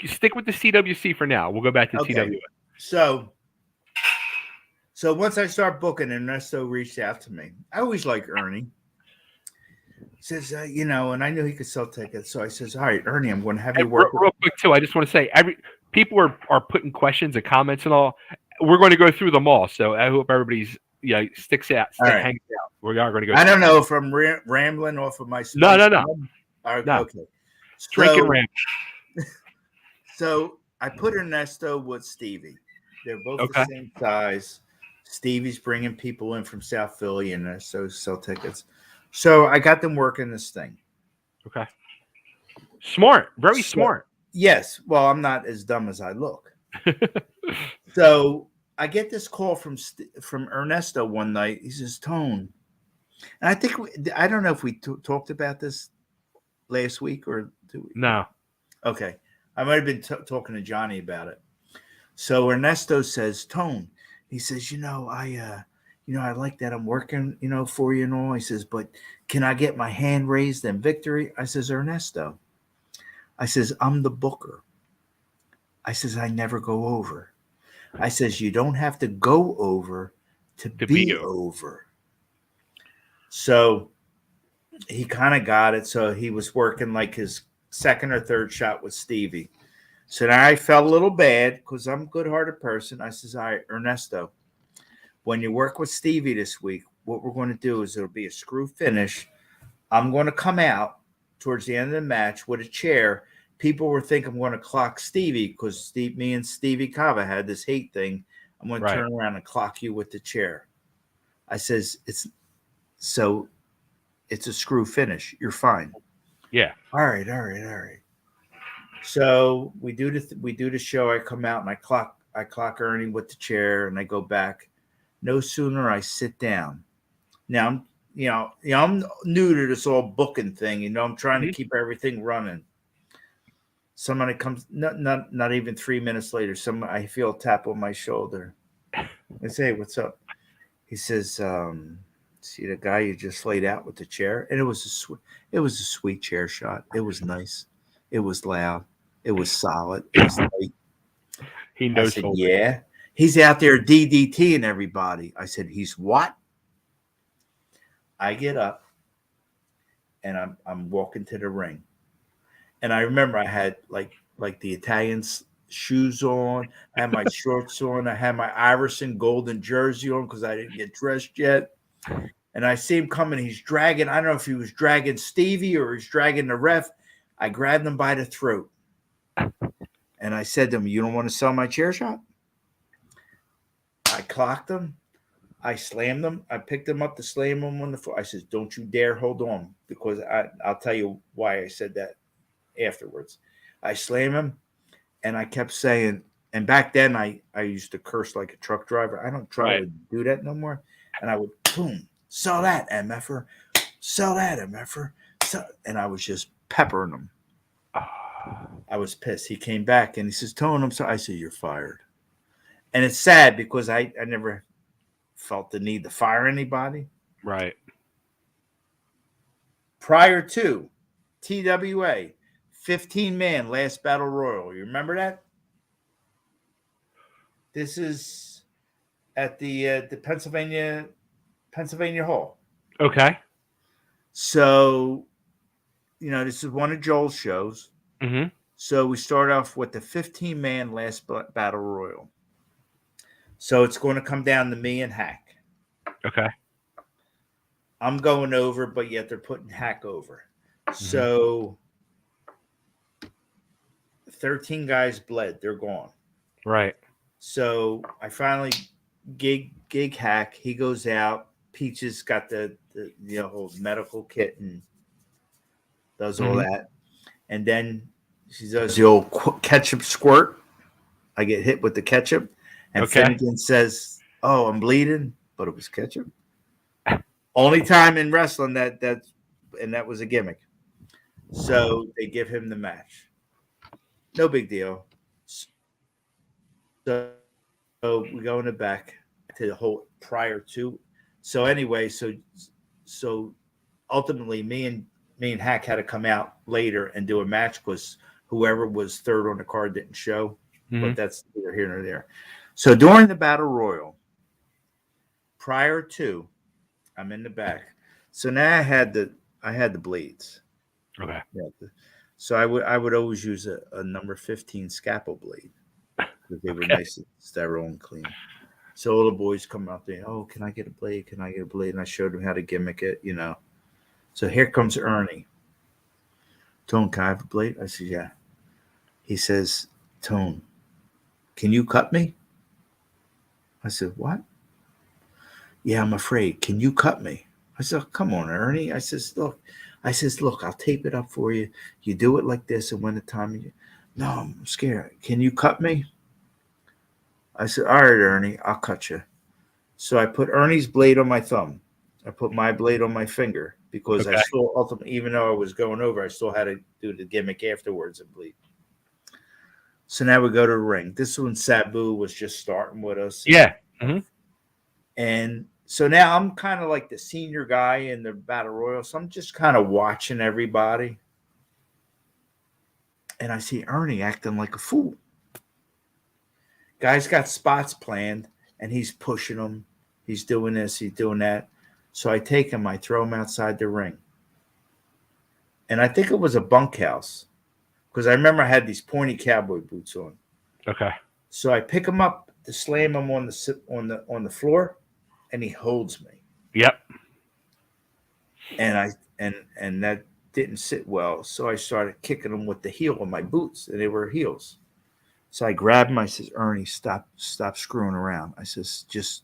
Stick with the CWC for now. We'll go back to TWA. So once I start booking, Ernesto reached out to me. I always like Ernie. He says, and I knew he could sell tickets. So I says, all right, Ernie, I'm going to have you work. Real quick, too, I just want to say, people are putting questions and comments and all. We're going to go through them all. So I hope everybody's hangs out. We are going to go. I don't know if I'm rambling off of my. No. All right, no. okay. Drink and ramble. So I put Ernesto with Stevie. They're both the same size. Stevie's bringing people in from South Philly and so sell tickets. So I got them working this thing. Okay. Smart. Very smart. Yes. Well, I'm not as dumb as I look. So I get this call from Ernesto one night. He says, Tone. And I don't know if we talked about this last week or 2 weeks. No. Okay. I might have been talking to Johnny about it. So Ernesto says, Tone, he says, I like that I'm working, for you and all. He says, but can I get my hand raised in victory? I says, Ernesto, I says, I'm the booker. I says, I never go over. I says, you don't have to go over to be over. So he kind of got it. So he was working like his second or third shot with Stevie. So now I felt a little bad because I'm a good-hearted person. I says, all right, Ernesto, when you work with Stevie this week, what we're going to do is it'll be a screw finish. I'm going to come out towards the end of the match with a chair. People were thinking I'm going to clock Stevie because me and Stevie Kava had this hate thing. I'm going to turn around and clock you with the chair. I says, it's a screw finish. You're fine. Yeah. All right. So we do the show. I come out and I clock Ernie with the chair and I go back. No sooner I sit down. Now I'm new to this whole booking thing. I'm trying to keep everything running. Somebody comes, not even 3 minutes later. I feel a tap on my shoulder. I say, hey, what's up? He says, see the guy you just laid out with the chair? And it was a sweet chair shot. It was nice. It was loud. It was solid. It was light. He knows. I said, yeah. He's out there DDTing everybody. I said, he's what? I get up and I'm walking to the ring. And I remember I had like the Italians shoes on. I had my shorts on. I had my Iverson golden jersey on because I didn't get dressed yet. And I see him coming. He's dragging. I don't know if he was dragging Stevie or he's dragging the ref. I grabbed him by the throat. And I said to him, you don't want to sell my chair shot? I clocked him. I slammed him. I picked him up to slam him on the floor. I said, don't you dare hold on, because I'll tell you why I said that afterwards. I slammed him, and I kept saying, and back then I used to curse like a truck driver. I don't try to do that no more. And I would, boom, sell that, MFer. Sell that, MFer. And I was just peppering him. I was pissed. He came back, and he says, Tone, I'm sorry. I said, you're fired. And it's sad because I never felt the need to fire anybody. Right. Prior to TWA, 15-man last battle royal. You remember that? This is at the Pennsylvania Hall. Okay. So, this is one of Joel's shows. Mm-hmm. So we start off with the 15-man last battle royal. So it's going to come down to me and Hack. Okay. I'm going over, but yet they're putting Hack over. Mm-hmm. So 13 guys bled. They're gone. Right. So I finally gig Hack. He goes out. Peaches got the whole medical kit and does all that. And then she does the old ketchup squirt. I get hit with the ketchup. And Finnegan says, oh, I'm bleeding, but it was ketchup. Only time in wrestling that was a gimmick. So they give him the match. No big deal. So we go in the back to the whole prior to. So anyway, so ultimately me and Hack had to come out later and do a match because whoever was third on the card didn't show. Mm-hmm. But that's neither here nor there. So during the battle royal, prior to, I'm in the back. So now I had the bleeds. Okay. Yeah. So I would always use a number 15 scalpel blade because they were nice and sterile and clean. So all the boys come out there. Oh, can I get a blade? Can I get a blade? And I showed them how to gimmick it. So here comes Ernie. Tone, can I have a blade? I said, yeah. He says, Tone, can you cut me? I said, what? Yeah, I'm afraid. Can you cut me? I said, come on, Ernie. I says, look, I'll tape it up for you. You do it like this, and when the time no, I'm scared. Can you cut me? I said, all right, Ernie, I'll cut you. So I put Ernie's blade on my thumb. I put my blade on my finger because I still ultimately, even though I was going over, I still had to do the gimmick afterwards and bleed. So now we go to the ring. This one, Sabu was just starting with us. Yeah. Mm-hmm. And so now I'm kind of like the senior guy in the battle royal. So I'm just kind of watching everybody. And I see Ernie acting like a fool. Guy's got spots planned, and he's pushing them. He's doing this, he's doing that. So I take him, I throw him outside the ring. And I think it was a bunkhouse because I remember I had these pointy cowboy boots on. Okay. So I pick him up to slam him on the floor, and he holds me. Yep. And that didn't sit well. So I started kicking him with the heel of my boots, and they were heels. So I grabbed him. I says, Ernie, stop screwing around. I says, just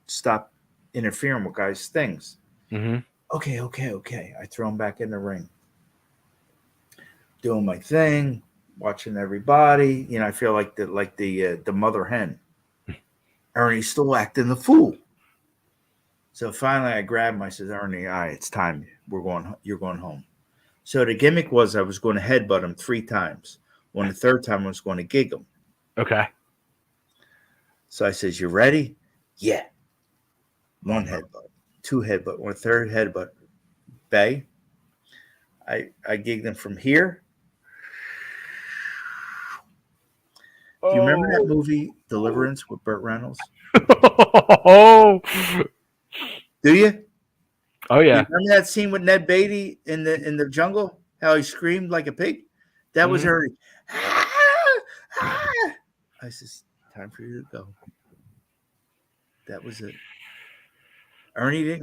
stop interfering with guys' things. Mm-hmm. Okay. I throw him back in the ring. Doing my thing, watching everybody. You know, I feel like the mother hen. Ernie's still acting the fool. So finally I grabbed him. I says, Ernie, all right, it's time. You're going home. So the gimmick was I was going to headbutt him 3 times. On the 3rd time I was going to gig him. Okay. So I says, you ready? Yeah. 1 headbutt, 2 headbutt, 1 3rd headbutt. Bay. I gigged him from here. Do you remember that movie Deliverance with Burt Reynolds? Oh. Do you? Oh yeah. You remember that scene with Ned Beatty in the jungle? How he screamed like a pig? That was Ernie. I says, time for you to go. That was it. Ernie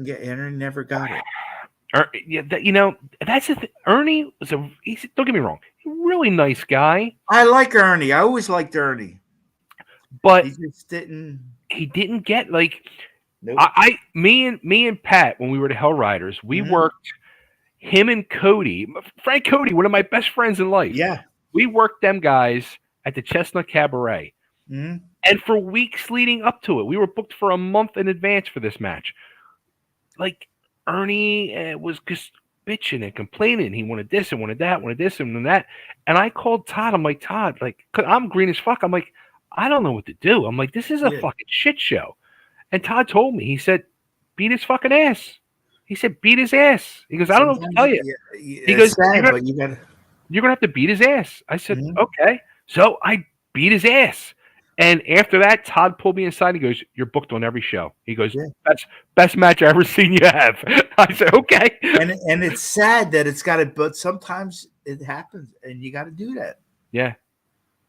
never got it. Yeah, that's the thing. Ernie was don't get me wrong, really nice guy. I like Ernie. I always liked Ernie, but he just didn't. He didn't get like. Nope. Me and Pat, when we were the Hell Riders, we worked him and Cody, Frank Cody, one of my best friends in life. Yeah, we worked them guys at the Chestnut Cabaret, and for weeks leading up to it, we were booked for a month in advance for this match. Like. Ernie was just bitching and complaining. He wanted this and wanted that, wanted this and that. And I called Todd. I'm like, Todd, like, cause I'm green as fuck. I'm like, I don't know what to do. I'm like, this is a fucking shit show. And Todd told me, he said, beat his fucking ass. He said, beat his ass. He goes, I don't know what to tell you. He goes, you're going to have to beat his ass. I said, okay. So I beat his ass. And after that, Todd pulled me inside. He goes, you're booked on every show. He goes, that's best match I ever seen you have. I said, okay. And it's sad that it's got to, but sometimes it happens and you got to do that. Yeah.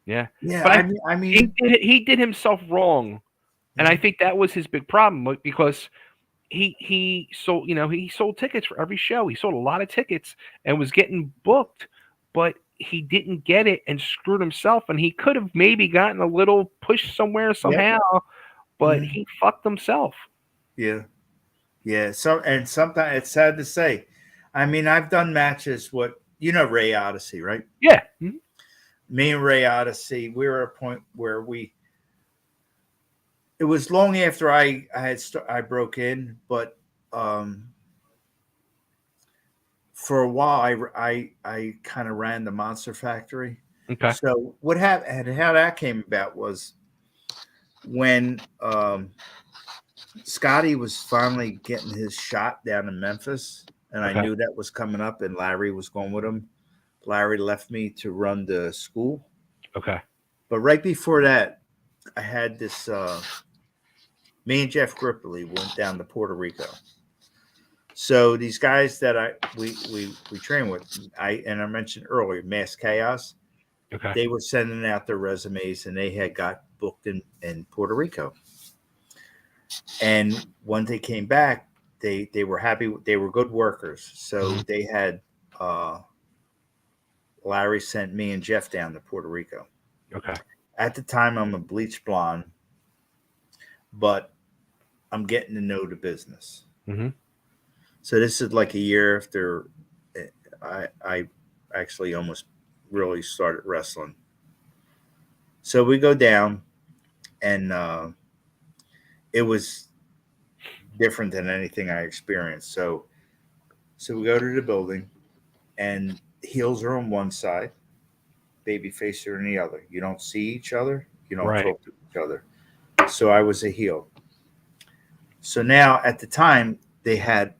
But I mean, he did himself wrong. And I think that was his big problem because he sold, he sold tickets for every show. He sold a lot of tickets and was getting booked, but he didn't get it and screwed himself, and he could have maybe gotten a little push somewhere somehow, but he fucked himself. Yeah. So, and sometimes it's sad to say. I mean, I've done matches with Ray Odyssey, right? Yeah. Me and Ray Odyssey, we were at a point where it was long after I broke in, but for a while, I kind of ran the Monster Factory. Okay. So what happened and how that came about was when Scotty was finally getting his shot down in Memphis, and I knew that was coming up, and Larry was going with him. Larry left me to run the school. Okay. But right before that, I had this. Me and Jeff Grippley went down to Puerto Rico. So these guys that we train with, I mentioned earlier, Mass Chaos. Okay. They were sending out their resumes, and they had got booked in Puerto Rico. And when they came back, they were happy. They were good workers. So they had Larry sent me and Jeff down to Puerto Rico. Okay. At the time, I'm a bleach blonde, but I'm getting to know the business. Mm-hmm. So this is like a year after I actually almost really started wrestling. So we go down, and it was different than anything I experienced. So we go to the building, and heels are on one side, babyface are on the other. You don't see each other. You don't talk to each other. So I was a heel. So now at the time they had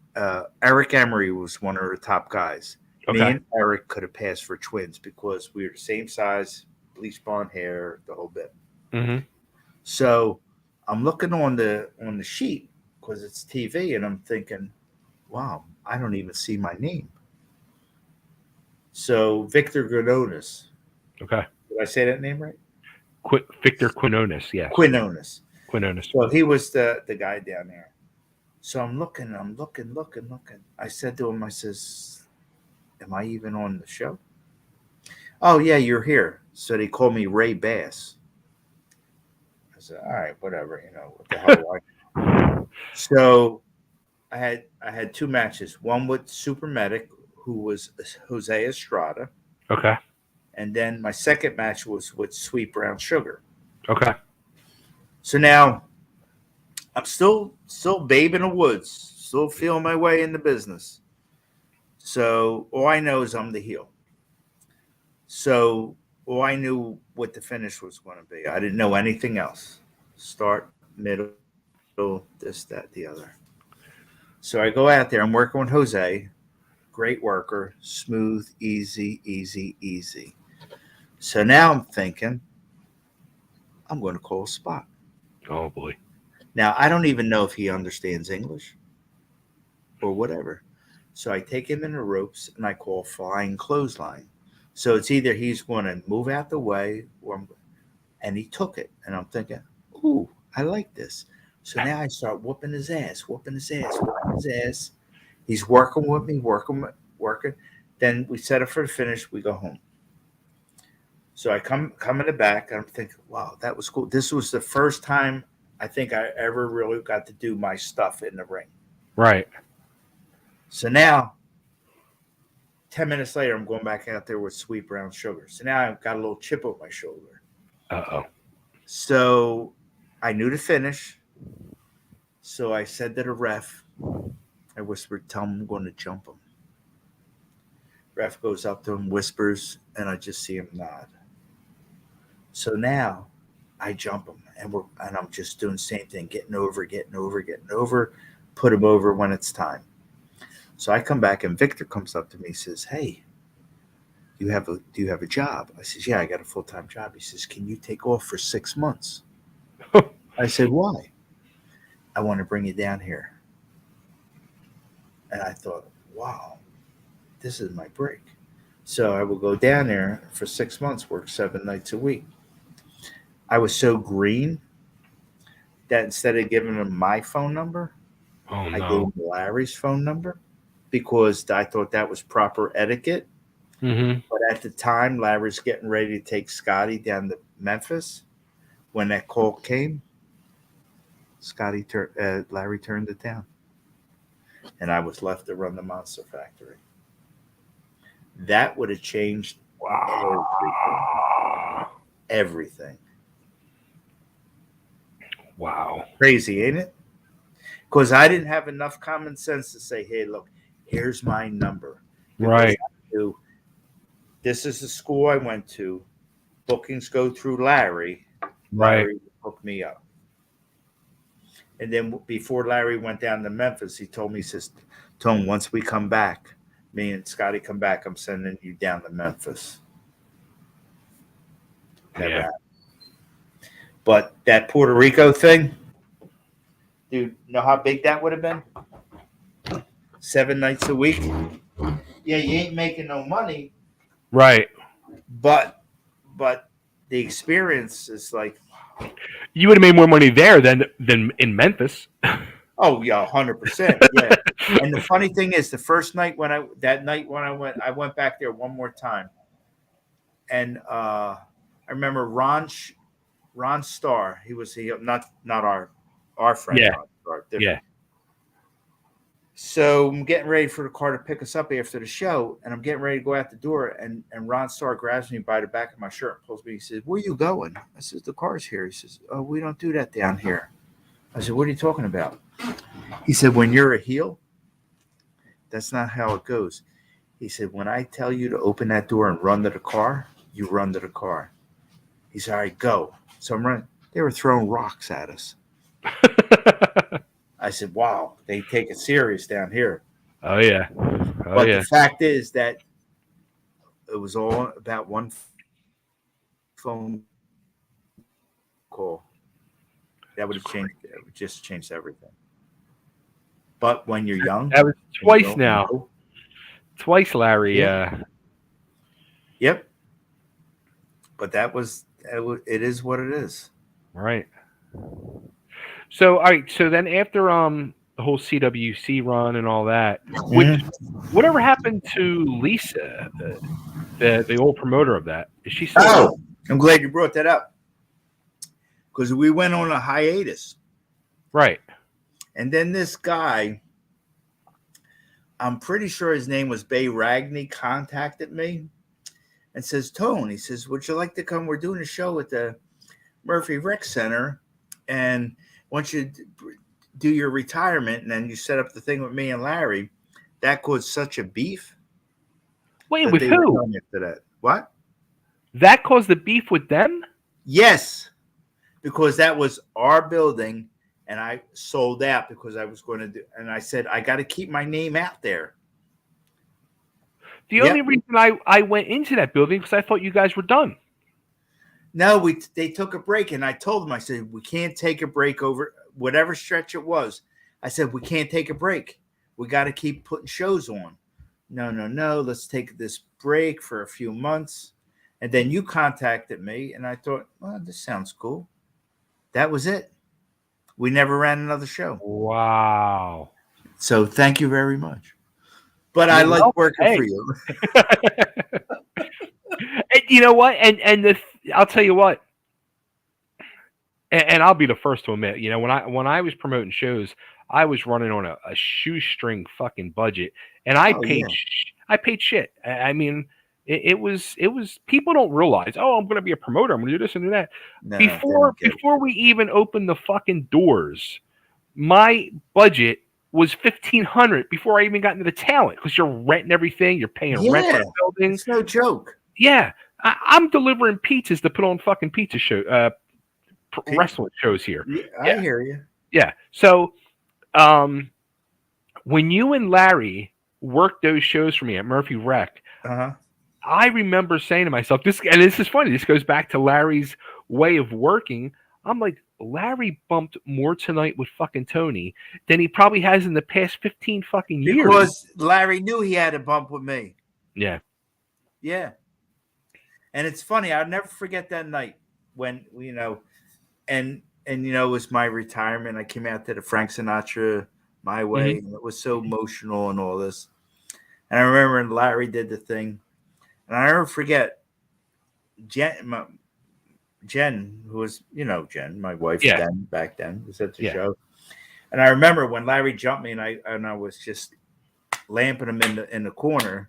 Eric Emery was one of the top guys. Okay. Me and Eric could have passed for twins because we were the same size, bleach blonde hair, the whole bit. Mm-hmm. So I'm looking on the sheet because it's TV, and I'm thinking, wow, I don't even see my name. So Victor Granonis. Okay. Did I say that name right? Victor Quinones. Yes. Quinones. Quinones. So he was the guy down there. So I'm looking. I said to him, I says, am I even on the show? Oh yeah, you're here. So they called me Ray Bass. I said, all right, whatever. What the hell do I? So I had two matches. One with Super Medic, who was Jose Estrada, Okay. and then my second match was with Sweet Brown Sugar. Okay. So now I'm still babe in the woods, still feeling my way in the business. So all I know is I'm the heel. So all I knew what the finish was going to be. I didn't know anything else. Start, middle, this, that, the other. So I go out there. I'm working with Jose. Great worker, smooth, easy, easy, easy. So now I'm thinking, I'm going to call a spot. Oh boy. Now I don't even know if he understands English or whatever. So I take him in the ropes and I call flying clothesline. So it's either he's going to move out the way and he took it. And I'm thinking, ooh, I like this. So now I start whooping his ass, whooping his ass, whooping his ass. He's working with me, working. Then we set up for the finish. We go home. So I come in the back, and I'm thinking, wow, that was cool. This was the first time I think I ever really got to do my stuff in the ring. Right. So now, 10 minutes later, I'm going back out there with Sweet Brown Sugar. So now I've got a little chip on my shoulder. Uh-oh. So I knew the finish. So I said to the ref, I whispered, tell him I'm going to jump him. Ref goes up to him, whispers, and I just see him nod. So now I jump him, and I'm just doing the same thing, getting over, put him over when it's time. So I come back, and Victor comes up to me, says, "Hey, do you have a job?" I says, "Yeah, I got a full-time job." He says, "Can you take off for 6 months?" I said, "Why?" "I want to bring you down here." And I thought, wow, this is my break. So I will go down there for 6 months, work 7 nights a week. I was so green that instead of giving him my phone number, I gave him Larry's phone number because I thought that was proper etiquette. Mm-hmm. But at the time, Larry's getting ready to take Scotty down to Memphis. When that call came, Larry turned it down, and I was left to run the Monster Factory. That would have changed everything. Wow. Crazy, ain't it? Because I didn't have enough common sense to say, hey, look, here's my number. Because Right. This is the school I went to. Bookings go through Larry. Right. Larry hooked me up. And then before Larry went down to Memphis, he told me, he says, Tone, once we come back, me and Scotty come back, I'm sending you down to Memphis. Never happened. But that Puerto Rico thing, dude, you know how big that would have been? 7 nights a week. Yeah, you ain't making no money. Right. But the experience is like, you would have made more money there than in Memphis. Oh yeah, 100%. Yeah. And the funny thing is, the first night when I went back there one more time, and I remember Ron Starr. He was not our friend. Yeah. Ron Starr, Yeah. So I'm getting ready for the car to pick us up after the show, and I'm getting ready to go out the door, and Ron Starr grabs me by the back of my shirt and pulls me. He says, "Where you going?" I says, "The car's here." He says, "Oh, we don't do that down here." I said, "What are you talking about?" He said, "When you're a heel, that's not how it goes." He said, "When I tell you to open that door and run to the car, you run to the car." He said, "All right, go." So I'm running. They were throwing rocks at us. I said, "Wow, they take it serious down here." Oh yeah. But the fact is that it was all about one phone call. That would have changed. It would just changed everything. But when you're young, That was and you twice don't now. know- Twice, Larry. Yep. But it is what it is. Right. So, all right. So then after the whole CWC run and all that, whatever happened to Lisa, the old promoter of that? Is she still? Oh, I'm glad you brought that up because we went on a hiatus. Right. And then this guy, I'm pretty sure his name was Ragni, contacted me and says, Tone, he says, would you like to come? We're doing a show at the Murphy Rec Center. And once you do your retirement and then you set up the thing with me and Larry, that caused such a beef. Wait, with who? After that. What? That caused the beef with them? Yes, because that was our building. And I sold out because I was going to do, and I said, I got to keep my name out there. The only reason I went into that building because I thought you guys were done. No, they took a break, and I told them, I said, we can't take a break over whatever stretch it was. I said, we can't take a break. We got to keep putting shows on. No. Let's take this break for a few months. And then you contacted me, and I thought, well, this sounds cool. That was it. We never ran another show. Wow. So thank you very much. But I like working for you. And you know what? And I'll tell you what. And I'll be the first to admit, you know, when I was promoting shows, I was running on a shoestring fucking budget, and I paid shit. I mean, it was people don't realize. Oh, I'm going to be a promoter. I'm going to do this and do that. No, before we even opened the fucking doors, my budget was $1,500 before I even got into the talent because you're renting everything, you're paying rent for the building. It's no joke. Yeah, I'm delivering pizzas to put on fucking pizza show, wrestling shows here. Yeah, I hear you. Yeah. So, when you and Larry worked those shows for me at Murphy Rec, I remember saying to myself, this is funny. This goes back to Larry's way of working. I'm like, Larry bumped more tonight with fucking Tony than he probably has in the past 15 fucking years. Because Larry knew he had a bump with me. Yeah. Yeah. And it's funny. I'll never forget that night when, you know, and you know, it was my retirement. I came out to the Frank Sinatra My Way. And it was so emotional and all this. And I remember Larry did the thing. And I never forget Jen, who was, you know, Jen, my wife back then, was at the show. And I remember when Larry jumped me and I was just lamping him in the corner.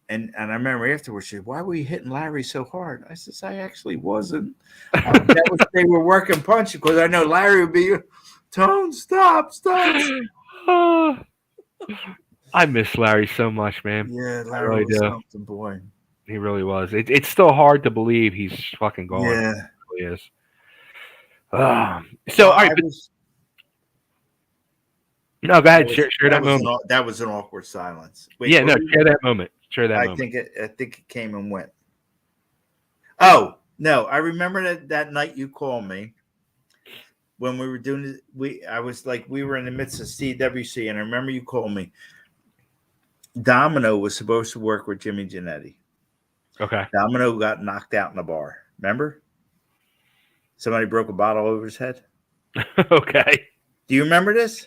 And I remember afterwards, she said, why were you hitting Larry so hard? I says, I actually wasn't. They were working punch because I know Larry would be, Tone, stop. I miss Larry so much, man. Yeah, Larry was something, boy. He really was. It's still hard to believe he's fucking gone. Yeah. He really is. So, all right. No, go ahead. Share that moment. That was an awkward silence. Wait, share that moment. Share that moment. I think it came and went. Oh, no. I remember that night you called me when we were doing it. I was like, we were in the midst of CWC, and I remember you called me. Domino was supposed to work with Jimmy Giannetti. Okay. Domino got knocked out in the bar. Remember? Somebody broke a bottle over his head. Okay. Do you remember this?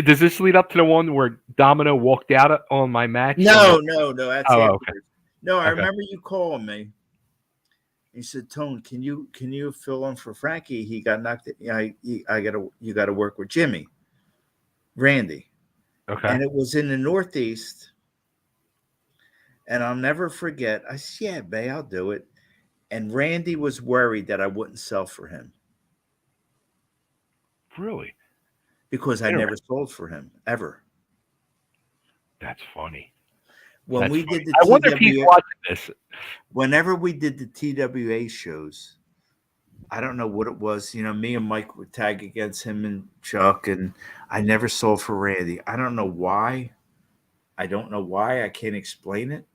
Does this lead up to the one where Domino walked out on my match? No. That's okay. No, I remember you calling me. You said, Tone, can you fill in for Frankie? He got knocked. You got to work with Jimmy, Randy. Okay. And it was in the Northeast. And I'll never forget. I said, yeah, babe, I'll do it. And Randy was worried that I wouldn't sell for him. Really? Because I never sold for him, ever. That's funny. When we did the I wonder if he's watching this. Whenever we did the TWA shows, I don't know what it was. You know, me and Mike would tag against him and Chuck, and I never sold for Randy. I don't know why. I can't explain it.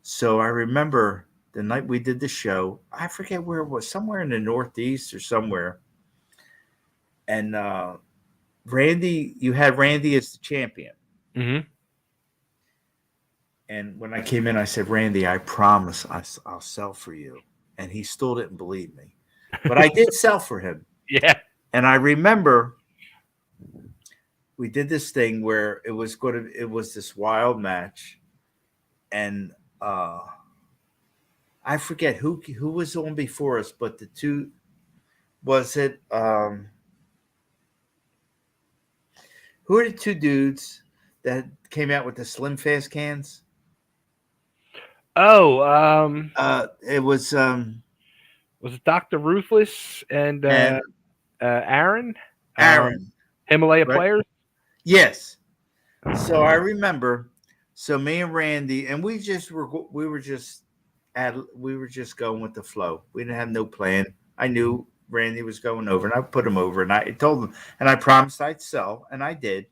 So I remember the night we did the show. I forget where it was, somewhere in the Northeast or somewhere. And Randy, you had Randy as the champion. Mm-hmm. And when I came in, I said, Randy, I promise I'll sell for you. And he still didn't believe me. But I did sell for him. Yeah. And I remember we did this thing where it was this wild match. And I forget who was on before us, but the two, was it who are the two dudes that came out with the Slim Fast cans? Oh, It was it Dr. Ruthless and Aaron? Aaron, Himalaya right? Players? Yes. So I remember. So me and Randy, and we were just going with the flow. We didn't have no plan. I knew Randy was going over, and I put him over, and I told him, and I promised I'd sell, and I did.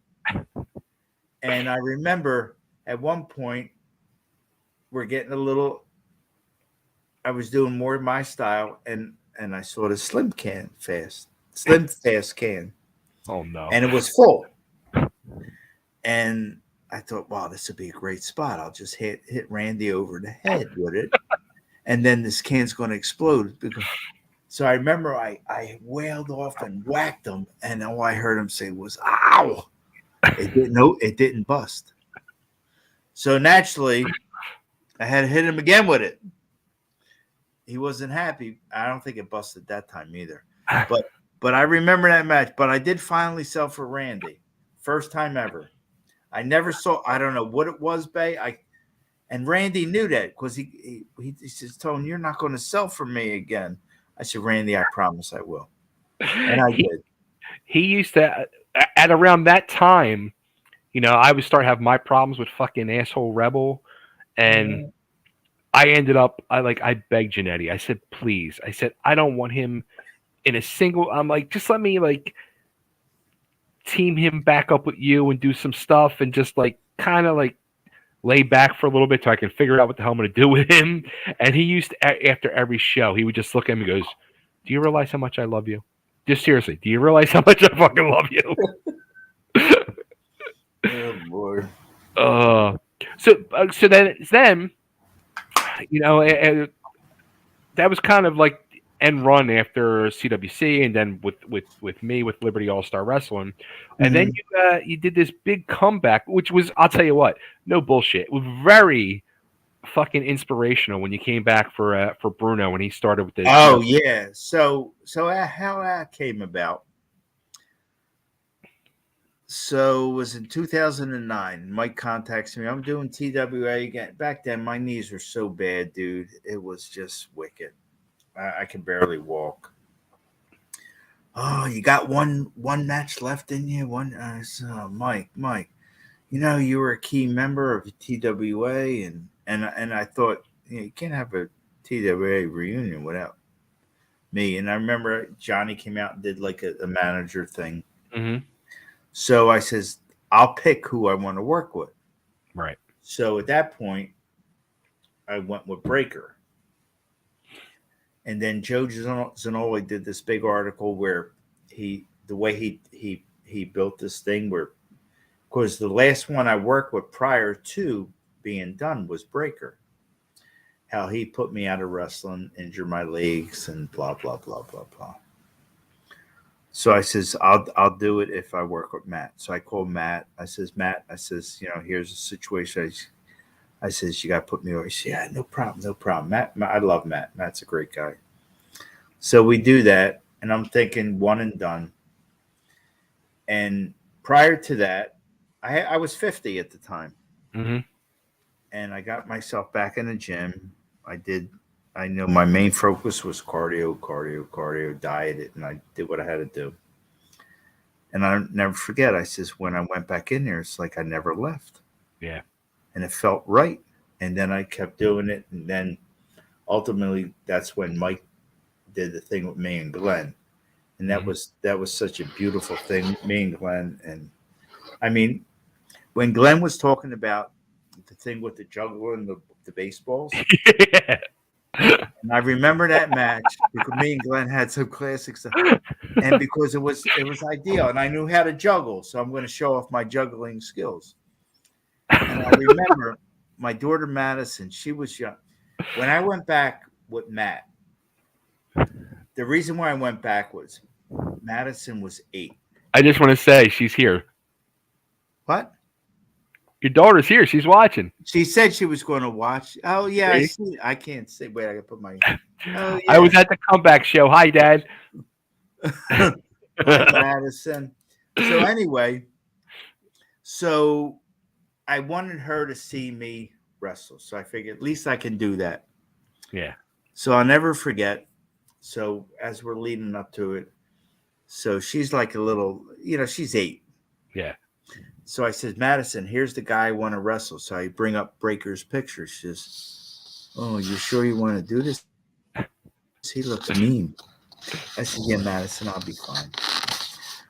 And I remember at one point we're getting a little. I was doing more of my style, and I saw the Slim Fast can. Oh no! And it was full. And I thought, wow, this would be a great spot. I'll just hit Randy over the head with it, and then this can's going to explode. So I remember I wailed off and whacked him, and all I heard him say was, "Ow!" It didn't bust. So naturally, I had to hit him again with it. He wasn't happy. I don't think it busted that time either. But I remember that match. But I did finally sell for Randy, first time ever. I never saw. I don't know what it was, Bay. And Randy knew that because he says, "Tone, you're not going to sell for me again." I said, "Randy, I promise I will," and I did. He used to at around that time. I would start having my problems with fucking asshole Rebel, and I ended up. I begged Janetti. I said, "Please," I said, "I don't want him in a single." I'm like, just let me team him back up with you and do some stuff and just kind of lay back for a little bit so I can figure out what the hell I'm going to do with him. And he used to, after every show, he would just look at me and goes, "Do you realize how much I love you? Just seriously, do you realize how much I fucking love you?" Oh boy. So then that was kind of like end run after CWC, and then with me with Liberty All Star Wrestling, and then you did this big comeback, which was, I'll tell you what, no bullshit, it was very fucking inspirational when you came back for Bruno when he started with the show. Yeah, so how that came about. So it was in 2009. Mike contacts me. I'm doing TWA again. Back then, my knees were so bad, dude. It was just wicked. I could barely walk. Oh, you got one match left in you? Mike, you were a key member of TWA, and I thought, you can't have a TWA reunion without me. And I remember Johnny came out and did like a manager thing. Mm-hmm. So I says, I'll pick who I want to work with. Right. So at that point, I went with Breaker. And then Joe Zanoli did this big article where he built this thing where, because the last one I worked with prior to being done was Breaker. How he put me out of wrestling, injured my legs, and blah, blah, blah, blah, blah. So I says, I'll do it if I work with Matt. So I called Matt. I says, Matt, here's the situation. I says, you got to put me over. He says, yeah, no problem. Matt, I love Matt. Matt's a great guy. So we do that, and I'm thinking one and done. And prior to that, I was 50 at the time. Mm-hmm. And I got myself back in the gym. I know my main focus was cardio, dieted, and I did what I had to do. And I'll never forget, I says, when I went back in there, it's like I never left. Yeah. And it felt right. And then I kept doing it. And then ultimately, that's when Mike did the thing with me and Glenn. And that was such a beautiful thing, me and Glenn. And I mean, when Glenn was talking about the thing with the juggler and the baseballs, yeah. And I remember that match because me and Glenn had some classic stuff, and because it was ideal, and I knew how to juggle, so I'm going to show off my juggling skills. And I remember my daughter Madison; she was young when I went back with Matt. The reason why I went back was Madison was 8. I just want to say she's here. What? Your daughter's here. She's watching. She said she was going to watch. Oh yeah, I See? see. I can't say. Wait, I got to put my. Oh yeah. I was at the comeback show. Hi, Dad. Hi, Madison. So anyway, so I wanted her to see me wrestle. So I figured at least I can do that. Yeah. So I'll never forget. So as we're leading up to it, so she's like a little, she's 8. Yeah. So I said, Madison, here's the guy I want to wrestle. So I bring up Breaker's picture. She says, oh, you sure you want to do this? He looks mean. I said, yeah, Madison, I'll be fine.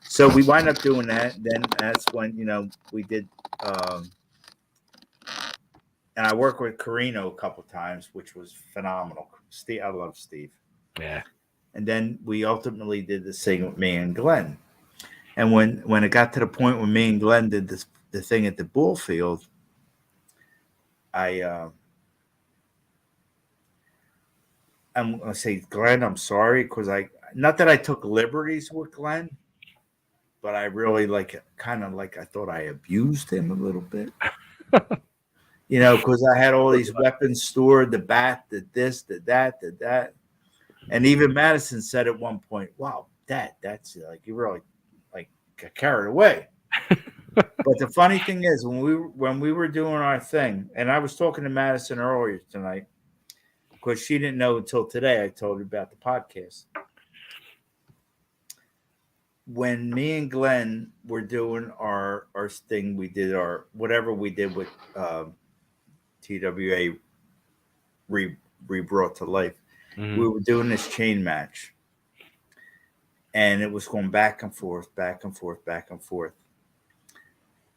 So we wind up doing that. Then that's when, we did, and I worked with Carino a couple times, which was phenomenal. Steve, I love Steve. Yeah. And then we ultimately did this thing with me and Glenn. And when it got to the point when me and Glenn did the thing at the ball field, I'm gonna say, Glenn, I'm sorry, because not that I took liberties with Glenn, but I really I thought I abused him a little bit. Because I had all these weapons stored, the bat, the this, the that. And even Madison said at one point, wow, that's like you really got carried away. But the funny thing is, when we were doing our thing, and I was talking to Madison earlier tonight, because she didn't know until today. I told her about the podcast. When me and Glenn were doing our thing, we did our whatever we did with TWA re-brought to life. Mm-hmm. We were doing this chain match, and it was going back and forth, back and forth, back and forth.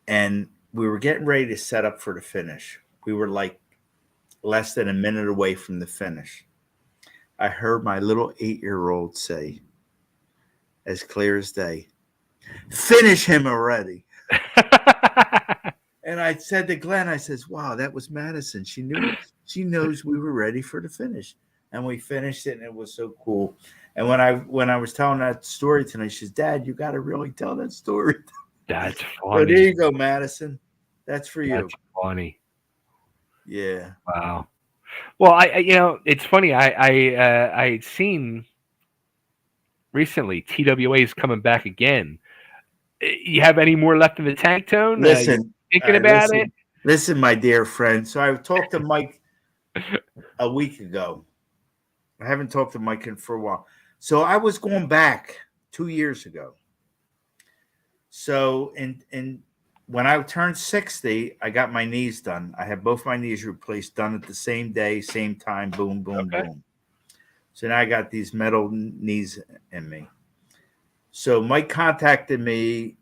And we were getting ready to set up for the finish. We were like less than a minute away from the finish. I heard my little 8-year-old say, as clear as day, finish him already. And I said to Glenn, I says, wow, that was Madison. She knows we were ready for the finish. And we finished it, and it was so cool. And when I was telling that story tonight, she says, Dad, you got to really tell that story. That's funny. So there you go, Madison. That's for you. That's funny. Yeah. Wow. Well, it's funny. I had seen recently TWA is coming back again. You have any more left in the tank, Tone? Listen, thinking about it. Listen, my dear friend. So I talked to Mike a week ago. I haven't talked to Mike for a while. So I was going back 2 years ago. So when I turned 60, I got my knees done. I had both my knees replaced, done at the same day, same time, boom, boom, boom. So now I got these metal knees in me. So Mike contacted me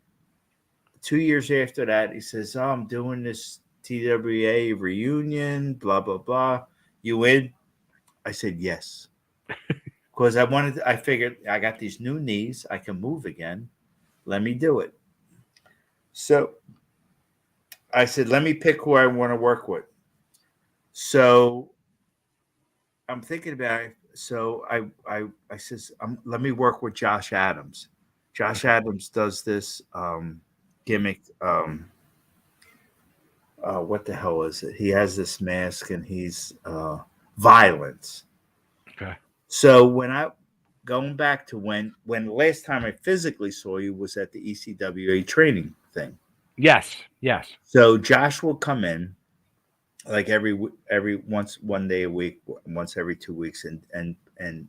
2 years after that. He says, oh, I'm doing this TWA reunion, blah, blah, blah. You in? I said, yes. Because I figured I got these new knees. I can move again. Let me do it. So I said, let me pick who I want to work with. So I'm thinking about it. So I says, let me work with Josh Adams. Josh Adams does this gimmick. What the hell is it? He has this mask, and he's violence. Okay. So going back to when the last time I physically saw you was at the ECWA training thing. Yes. So Josh will come in like every one day a week, once every 2 weeks, and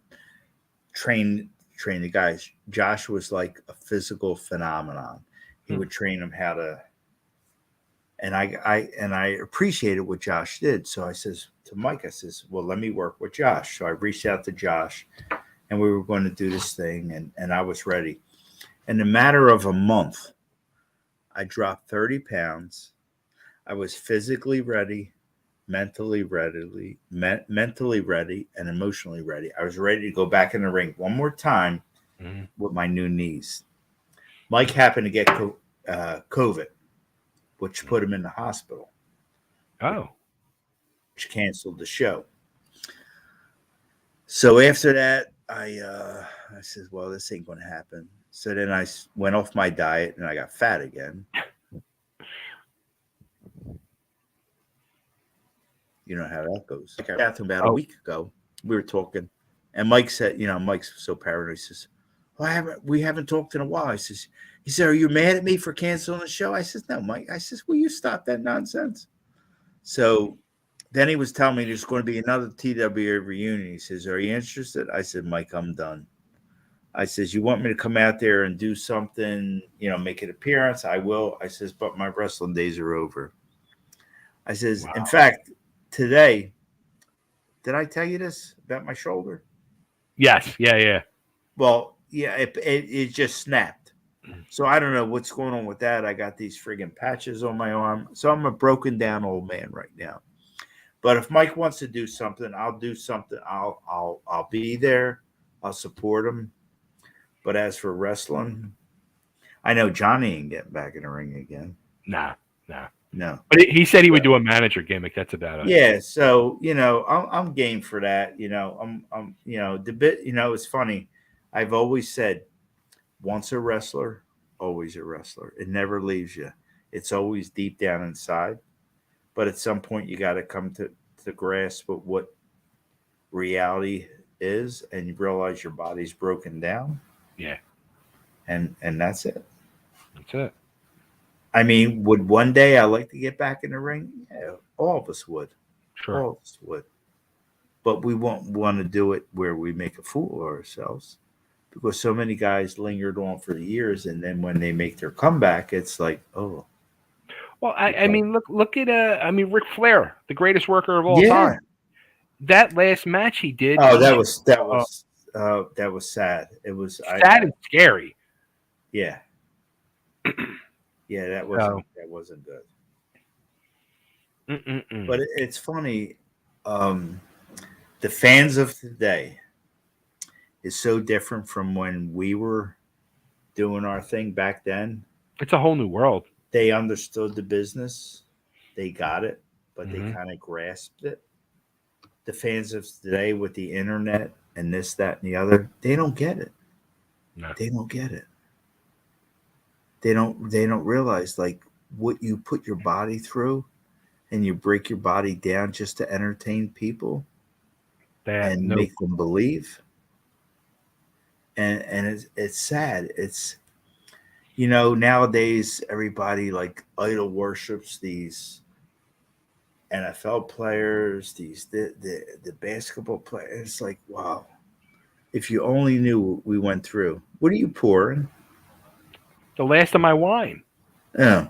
train the guys. Josh was like a physical phenomenon. He would train them how to, and I appreciated what Josh did. So I says to Mike, I says, well, let me work with Josh. So I reached out to Josh, and we were going to do this thing, and I was ready. In a matter of a month, I dropped 30 pounds. I was physically ready. mentally ready, and emotionally ready. I was ready to go back in the ring one more time with my new knees. Mike happened to get COVID, which put him in the hospital. Oh. Which canceled the show. So after that, I said, well, this ain't going to happen. So then I went off my diet and I got fat again. You know how that goes. I got to about a week ago. We were talking, and Mike said, Mike's so paranoid. He says, well, we haven't talked in a while. He said, are you mad at me for canceling the show? I said, no, Mike. I said, will you stop that nonsense? So then he was telling me there's going to be another TWA reunion. He says, are you interested? I said, Mike, I'm done. I says, you want me to come out there and do something, make an appearance? I will. I says, but my wrestling days are over. I says, in fact, today, did I tell you this about my shoulder? Yes. Yeah. Well, yeah, it just snapped. So I don't know what's going on with that. I got these friggin' patches on my arm. So I'm a broken down old man right now. But if Mike wants to do something, I'll do something. I'll be there. I'll support him. But as for wrestling, I know Johnny ain't getting back in the ring again. Nah. No. But he said he would do a manager gimmick. That's about it. Yeah. So I'm game for that. I'm the bit. It's funny. I've always said, once a wrestler, always a wrestler. It never leaves you. It's always deep down inside. But at some point, you got to come to grasp of what reality is, and you realize your body's broken down. Yeah. And that's it. That's it. I mean, would one day I like to get back in the ring? Yeah, all of us would. Sure. All of us would. But we won't want to do it where we make a fool of ourselves, because so many guys lingered on for years, and then when they make their comeback, it's like, oh. Well, I mean, look at Ric Flair, the greatest worker of all time. That last match he did. Oh, that was sad. It was sad and scary. Yeah. Yeah, that wasn't good. But it's funny. The fans of today is so different from when we were doing our thing back then. It's a whole new world. They understood the business. They got it, but they kind of grasped it. The fans of today with the internet and this, that, and the other, they don't get it. No. They don't get it. They don't realize like what you put your body through, and you break your body down just to entertain people and make them believe. And it's sad. It's nowadays everybody like idol worships these NFL players, the basketball players. It's like, wow. If you only knew what we went through. What are you pouring? The last of my wine. Oh,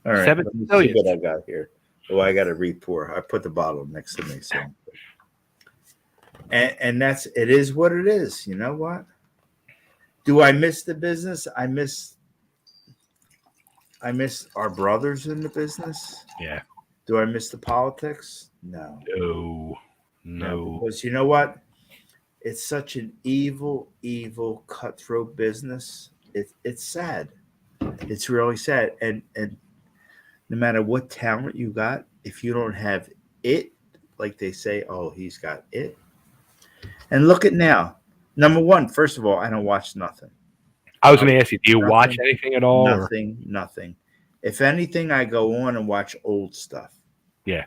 all right. 7 Let me million. see what I got here. Oh, I got to re-pour. I put the bottle next to me. So, and it is what it is. You know what? Do I miss the business? I miss our brothers in the business. Yeah. Do I miss the politics? No. No. Because you know what? It's such an evil, cutthroat business. It's sad. It's really sad. And no matter what talent you got, if you don't have it, like they say, oh, he's got it. And look at now. Number one, first of all, I don't watch nothing. I was going to ask you, do you watch anything at all? Nothing. If anything, I go on and watch old stuff. Yeah.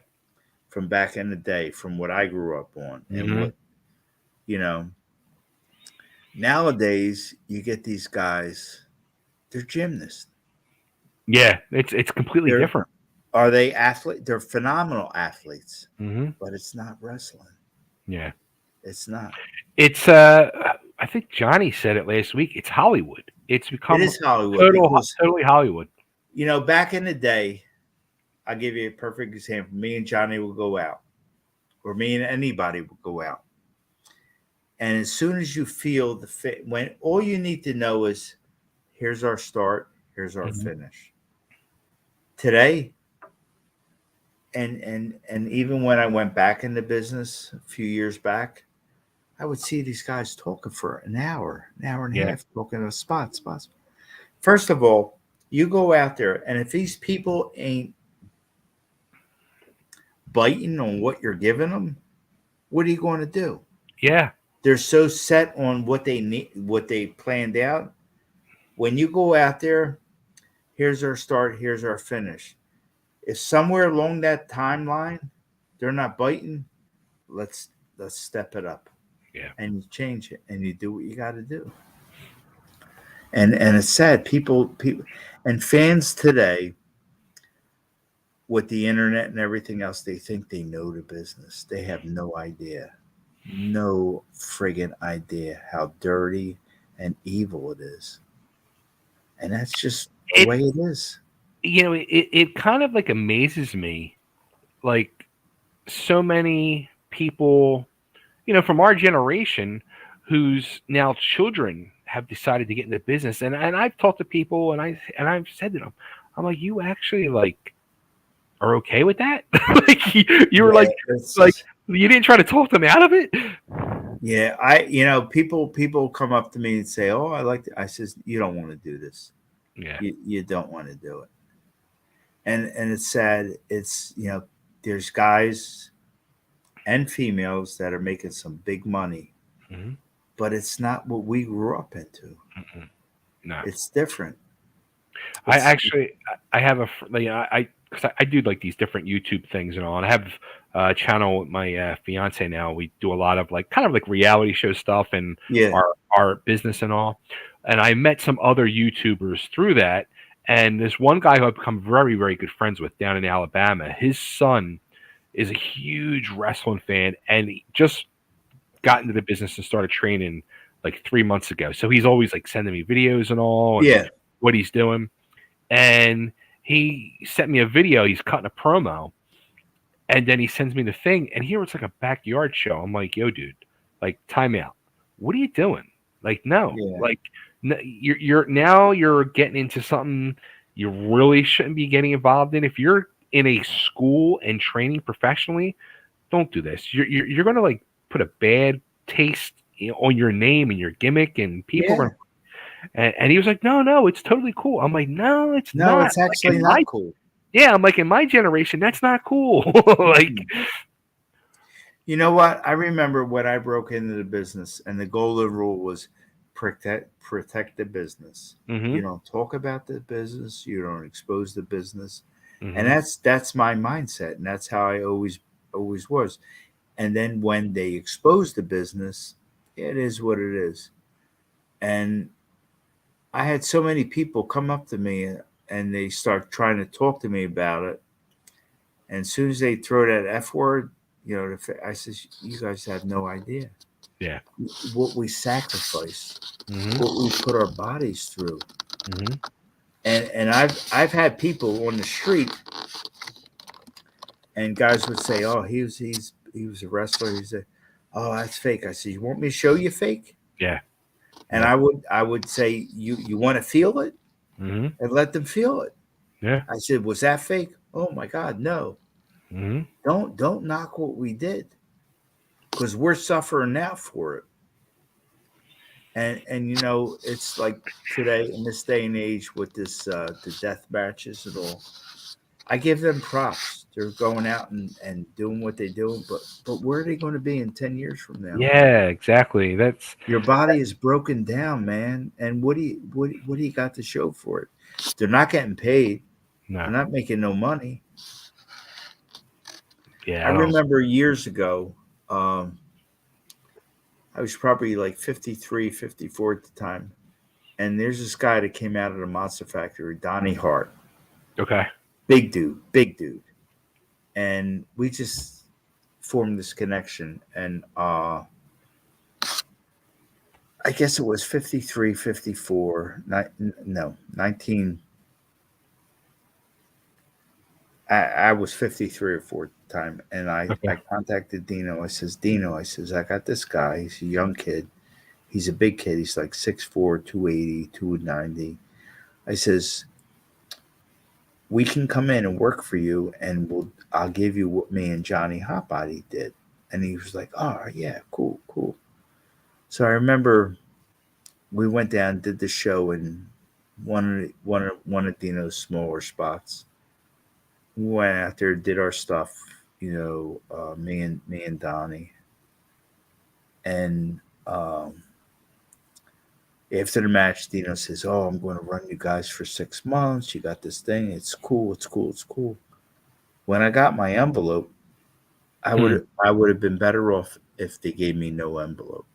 From back in the day, from what I grew up on. And what, nowadays you get these guys, they're gymnasts. Yeah, it's completely different. Are they athletes? They're phenomenal athletes, but it's not wrestling. Yeah. It's not. It's I think Johnny said it last week. It's Hollywood. It's become Hollywood. Totally Hollywood. Back in the day, I'll give you a perfect example. Me and Johnny will go out, or me and anybody will go out. And as soon as you feel the fit, when all you need to know is, here's our start, here's our finish. Today, and even when I went back into business a few years back, I would see these guys talking for an hour and a Yeah. half, talking about spots. First of all, you go out there, and if these people ain't biting on what you're giving them, what are you going to do? Yeah. They're so set on what they need, what they planned out. When you go out there, here's our start, here's our finish. If somewhere along that timeline they're not biting, let's step it up. Yeah. And you change it and you do what you got to do. And it's sad, people and fans today with the internet and everything else, they think they know the business. They have no idea. No friggin' idea how dirty and evil it is. And that's just the It way it is. it kind of like amazes me, like so many people, from our generation whose now children have decided to get into business. And I've talked to people and I've said to them, I'm like, you actually like are okay with that? Like you were Yeah, like you didn't try to talk them out of it? yeah, people come up to me and say, "Oh, I like." I says, "You don't want to do this. Yeah. You don't want to do it." And it's sad. It's there's guys and females that are making some big money, Mm-hmm. but it's not what we grew up into. Mm-mm. No. It's different. I have because I do like these different YouTube things and all, and I have a channel with my fiance now. We do a lot of like kind of like reality show stuff and Yeah, our business and all. And I met some other YouTubers through that, and this one guy who I've become very very good friends with down in Alabama. His son is a huge wrestling fan, and he just got into the business and started training like 3 months ago. So he's always like sending me videos and all, and yeah, what he's doing. And he sent me a video. He's cutting a promo, and then he sends me the thing. And here it's like a backyard show. I'm like, yo, dude, like, time out. What are you doing? Like, no, yeah, like, you're getting into something you really shouldn't be getting involved in. If you're in a school and training professionally, don't do this. You're gonna like put a bad taste on your name and your gimmick, and people are yeah. gonna. And he was like, no, it's totally cool. I'm like, no, it's No, not. it's Like actually in my not cool. yeah, I'm like in my generation, that's not cool. Like, You know what? I remember when I broke into the business, and the golden rule was protect the business. mm-hmm, You don't talk about the business. You don't expose the business, and mm-hmm, that's my mindset, and that's how I always was. And then when they expose the business, it is what it is. And I had so many people come up to me and they start trying to talk to me about it. And as soon as they throw that F word, I says, you guys have no idea yeah, what we sacrifice, mm-hmm, what we put our bodies through. mm-hmm, And I've had people on the street, and guys would say, "Oh, he was a wrestler." He said, "Oh, that's fake." I said, "You want me to show you fake?" yeah, And yeah, I would say, "You want to feel it?" mm-hmm, And let them feel it. yeah, I said, "Was that fake?" "Oh my God, no." mm-hmm, Don't knock what we did, because we're suffering now for it. And it's like today in this day and age with this the death matches and all. I give them props. They're going out and doing what they do, but where are they going to be in 10 years from now? yeah, exactly. That's Your body is broken down, man. And what do you got to show for it? They're not getting paid. no, They're not making no money. I yeah, I don't, remember years ago, I was probably like 53, 54 at the time. And there's this guy that came out of the Monster Factory, Donnie Hart. okay, Big dude. And we just formed this connection. And I guess it was 53, 54, no, 19. I was 53 or 4 at the time. And I okay, contacted Dino. I says, Dino, I says, I got this guy. He's a young kid. He's a big kid. He's like 6'4", 280, 290. I says, we can come in and work for you, and I'll give you what me and Johnny Hotbody did. And he was like, oh yeah, cool, cool. So I remember we went down, did the show in one of Dino's smaller spots. We went out there, did our stuff, me and Donnie. And after the match, Dino says, "Oh, I'm going to run you guys for 6 months. You got this thing. It's cool. It's cool. It's cool." When I got my envelope, I would have been better off if they gave me no envelope.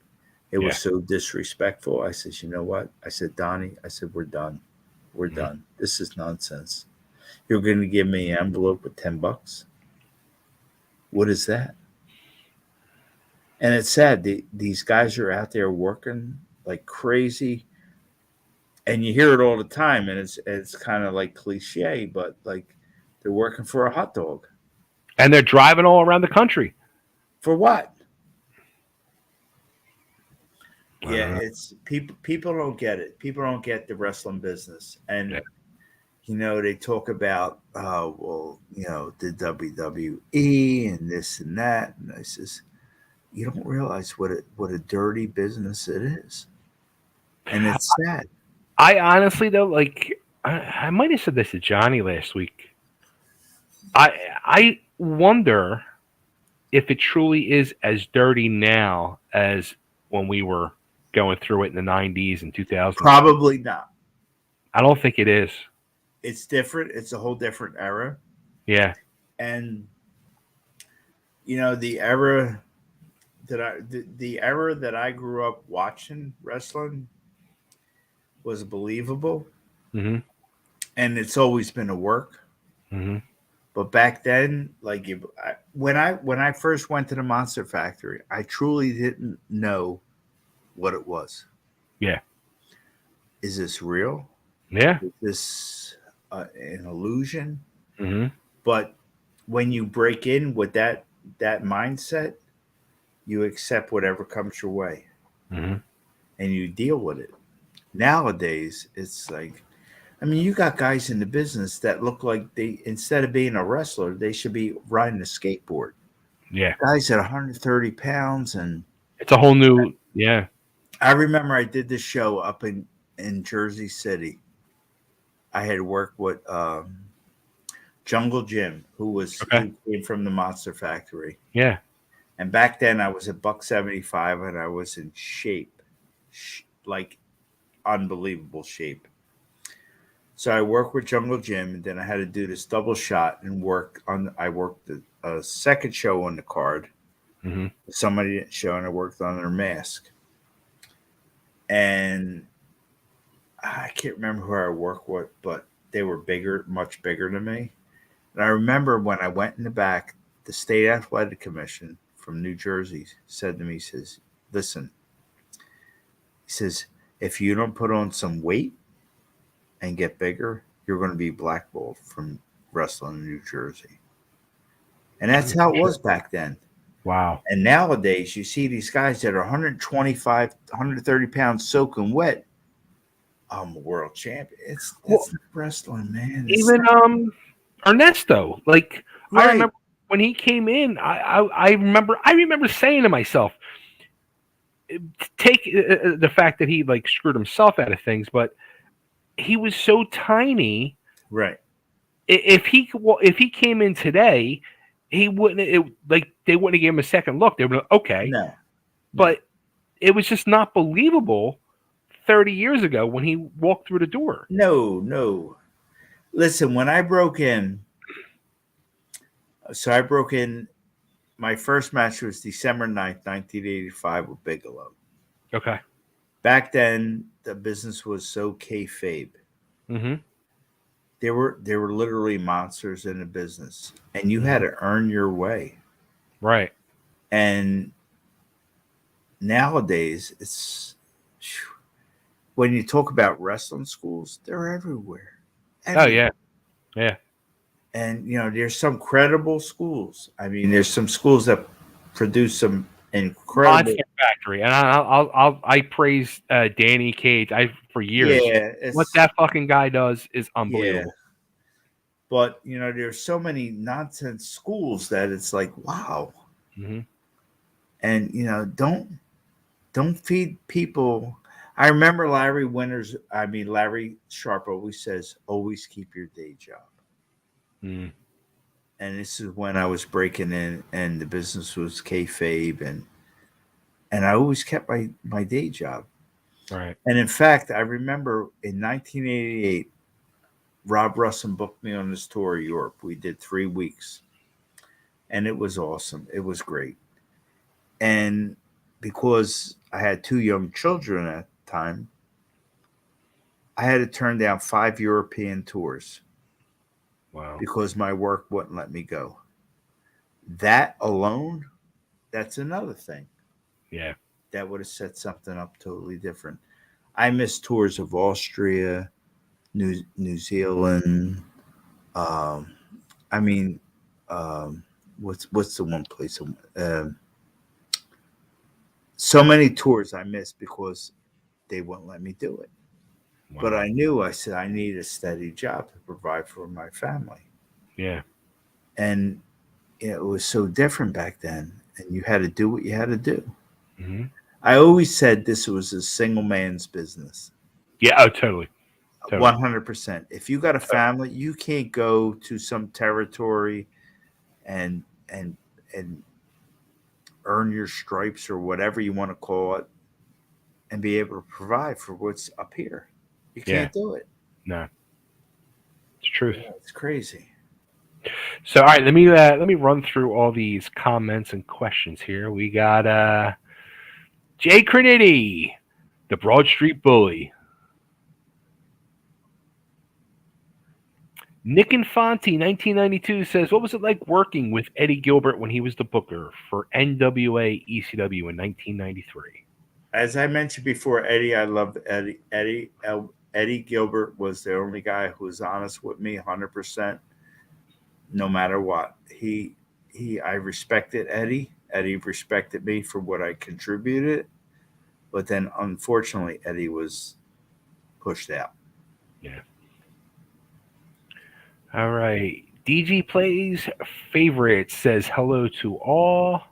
It was so disrespectful. I said, "You know what?" I said, "Donnie," I said, "We're done. We're done. This is nonsense. You're going to give me an envelope with $10? What is that?" And it's sad. These guys are out there working like crazy, and you hear it all the time, and it's kind of like cliche, but like they're working for a hot dog. And they're driving all around the country. For what? Yeah, it's people don't get it. People don't get the wrestling business. And they talk about the WWE and this and that. And I says, you don't realize what a dirty business it is. And it's sad. I honestly though, like I might have said this to Johnny last week. I wonder if it truly is as dirty now as when we were going through it in the 90s and 2000s. Probably not. I don't think it is. It's different. It's a whole different era. Yeah. And the era that I grew up watching wrestling was believable. Mm-hmm. And it's always been a work. Mm-hmm. But back then, like when I first went to the Monster Factory, I truly didn't know what it was. Yeah. Is this real? Yeah. Is this an illusion? Mm-hmm. But when you break in with that mindset, you accept whatever comes your way, mm-hmm. and you deal with it. Nowadays, it's like, I mean, you got guys in the business that look like they, instead of being a wrestler, they should be riding a skateboard. Yeah. Guys at 130 pounds. And it's a whole new, yeah. I remember I did this show up in Jersey City. I had worked with Jungle Jim, who came from the Monster Factory. Yeah. And back then I was at $175 and I was in shape, like unbelievable shape. So I worked with Jungle Jim, and then I had to do this double shot and I worked a second show on the card. Mm-hmm. Somebody didn't show, and I worked on their mask. And I can't remember who I worked with, but they were bigger, much bigger than me. And I remember when I went in the back, the State Athletic Commission from New Jersey said to me, he says, "Listen," he says, "if you don't put on some weight and get bigger, you're going to be blackballed from wrestling in New Jersey." And that's how it was back then. Wow. And nowadays, you see these guys that are 125, 130 pounds soaking wet. I'm a world champion. It's wrestling, man. Even Ernesto, like right. I remember when he came in, I remember saying to myself, take the fact that he like screwed himself out of things, but he was so tiny. Right. If he came in today, he wouldn't. They wouldn't have given him a second look. They would have, okay. No. But it was just not believable 30 years ago when he walked through the door. No. Listen, when I broke in, my first match was December 9th, 1985 with Bigelow. Okay. Back then, the business was so kayfabe. Mm-hmm. There were literally monsters in the business, and you had to earn your way. Right. And nowadays, it's when you talk about wrestling schools, they're everywhere. Oh yeah. And there's some credible schools. I mean, there's some schools that produce some incredible Monster Factory, and I praise Danny Cage for years. Yeah, what that fucking guy does is unbelievable. Yeah. But there's so many nonsense schools that it's like, wow. Mm-hmm. And don't feed people. I remember Larry Sharp always says, always keep your day job. Mm. And this is when I was breaking in, and the business was kayfabe, and I always kept my day job. Right. And in fact, I remember in 1988, Rob Russin booked me on this tour of Europe. We did 3 weeks, and it was awesome. It was great. And because I had 2 young children at the time, I had to turn down 5 European tours Wow. because my work wouldn't let me go. That alone, that's another thing. Yeah. That would have set something up totally different. I missed tours of Austria, New Zealand. Um, I mean, um, what's the one place? So many tours I missed because they wouldn't let me do it. Wow. But I said I need a steady job to provide for my family. Yeah. And it was so different back then, and you had to do what you had to do. Mm-hmm. I always said this was a single man's business. Yeah. Oh, totally. 100%. If you got a family, you can't go to some territory and and and earn your stripes or whatever you want to call it and be able to provide for what's up here. You can't do it. No. It's truth. Yeah, it's crazy. So, all right, let me run through all these comments and questions here. We got Jay Crinity, the Broad Street Bully. Nick Infanti, 1992, says, what was it like working with Eddie Gilbert when he was the booker for NWA ECW in 1993? As I mentioned before, Eddie, I loved Eddie. Eddie Gilbert was the only guy who was honest with me 100%, no matter what. I respected Eddie. Eddie respected me for what I contributed. But then, unfortunately, Eddie was pushed out. Yeah. All right. DG Plays Favorite says hello to all.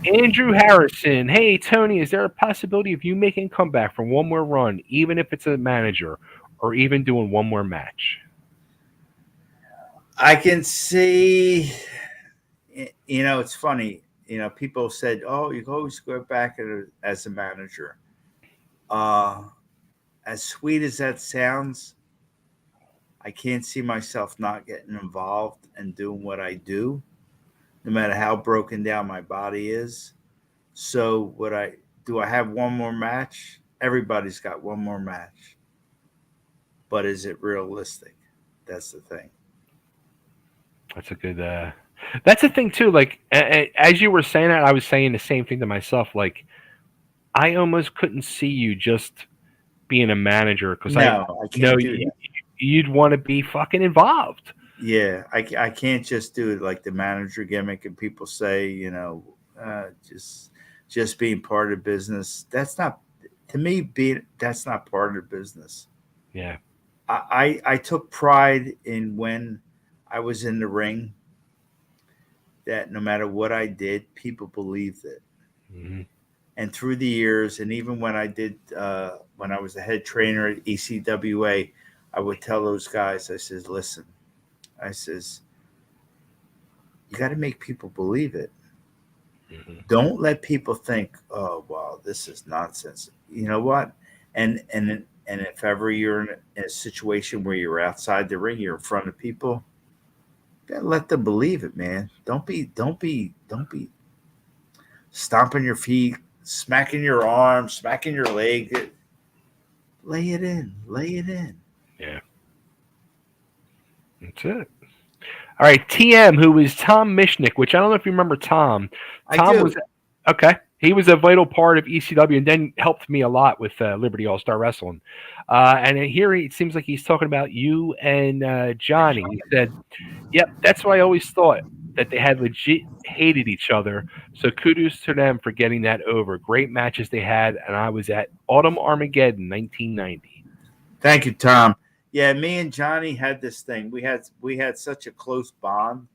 Andrew Harrison. Hey, Tony, is there a possibility of you making a comeback from one more run, even if it's a manager, or even doing one more match? I can see, it's funny. People said, oh, you can always go back as a manager. As sweet as that sounds, I can't see myself not getting involved and doing what I do, no matter how broken down my body is. So do I have one more match? Everybody's got one more match. But is it realistic? That's the thing. That's a good that's the thing too. Like as you were saying that, I was saying the same thing to myself. Like I almost couldn't see you just being a manager because I can't do that. You'd want to be fucking involved. Yeah, I can't just do it like the manager gimmick, and people say, just being part of business. That's not, to me, that's not part of business. Yeah. I took pride in when I was in the ring that no matter what I did, people believed it. Mm-hmm. And through the years, and even when I did, when I was the head trainer at ECWA, I would tell those guys, I says, listen, you got to make people believe it. Mm-hmm. Don't let people think, oh, wow, this is nonsense. You know what? And if ever you're in a situation where you're outside the ring, you're in front of people, you gotta let them believe it, man. Don't be stomping your feet, smacking your arm, smacking your leg. Lay it in. Yeah. That's it. All right, TM, who is Tom Mishnick, which I don't know if you remember Tom. Tom was okay. He was a vital part of ECW and then helped me a lot with Liberty All Star Wrestling. And here it seems like he's talking about you and Johnny. He said, "Yep, that's what I always thought, that they had legit hated each other. So kudos to them for getting that over. Great matches they had, and I was at Autumn Armageddon 1990." Thank you, Tom. Yeah, me and Johnny had this thing. We had such a close bond,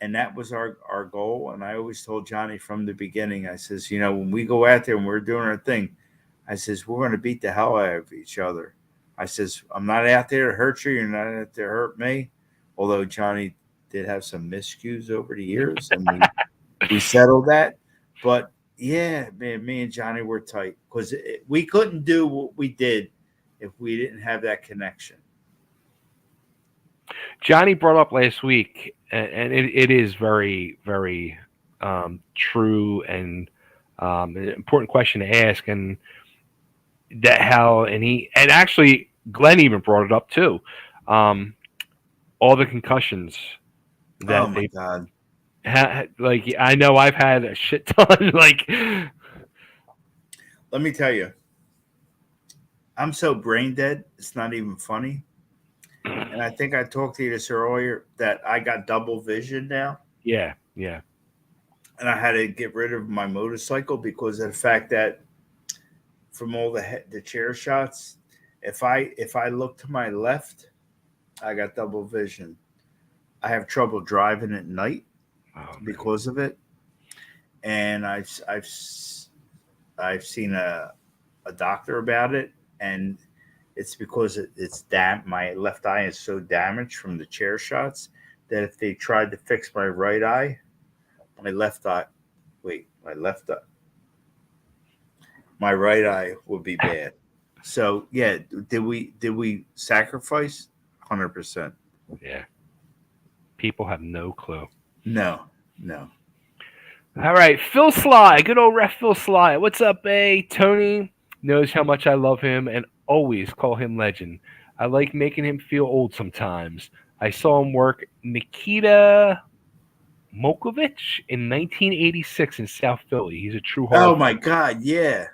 and that was our goal. And I always told Johnny from the beginning, I says, you know, when we go out there and we're doing our thing, I says we're going to beat the hell out of each other. I says I'm not out there to hurt you. You're not out there to hurt me. Although Johnny did have some miscues over the years, and we settled that. But yeah, man, me and Johnny were tight because we couldn't do what we did if we didn't have that connection. Johnny brought up last week, and it is very, very true and an important question to ask, and that how and actually Glenn even brought it up too. All the concussions Oh that my they God. like. I know I've had a shit ton. Like, Let me tell you, I'm so brain dead, it's not even funny. And I think I talked to you this earlier that I got double vision now. yeah, yeah, And I had to get rid of my motorcycle because of the fact that from all the chair shots, if I look to my left, I got double vision. I have trouble driving at night oh, because of it. And I've seen a doctor about it, and it's because my left eye is so damaged from the chair shots that if they tried to fix my right eye, my left eye, wait, my right eye would be bad. So yeah, did we sacrifice? 100%. yeah. People have no clue. No, no. All right, Phil Sly, good old ref Phil Sly. What's up, Tony knows how much I love him and always call him legend. I like making him feel old sometimes. I saw him work Nikita Mokovich in 1986 in South Philly. He's a true Hall Oh of my Fame. God, yeah,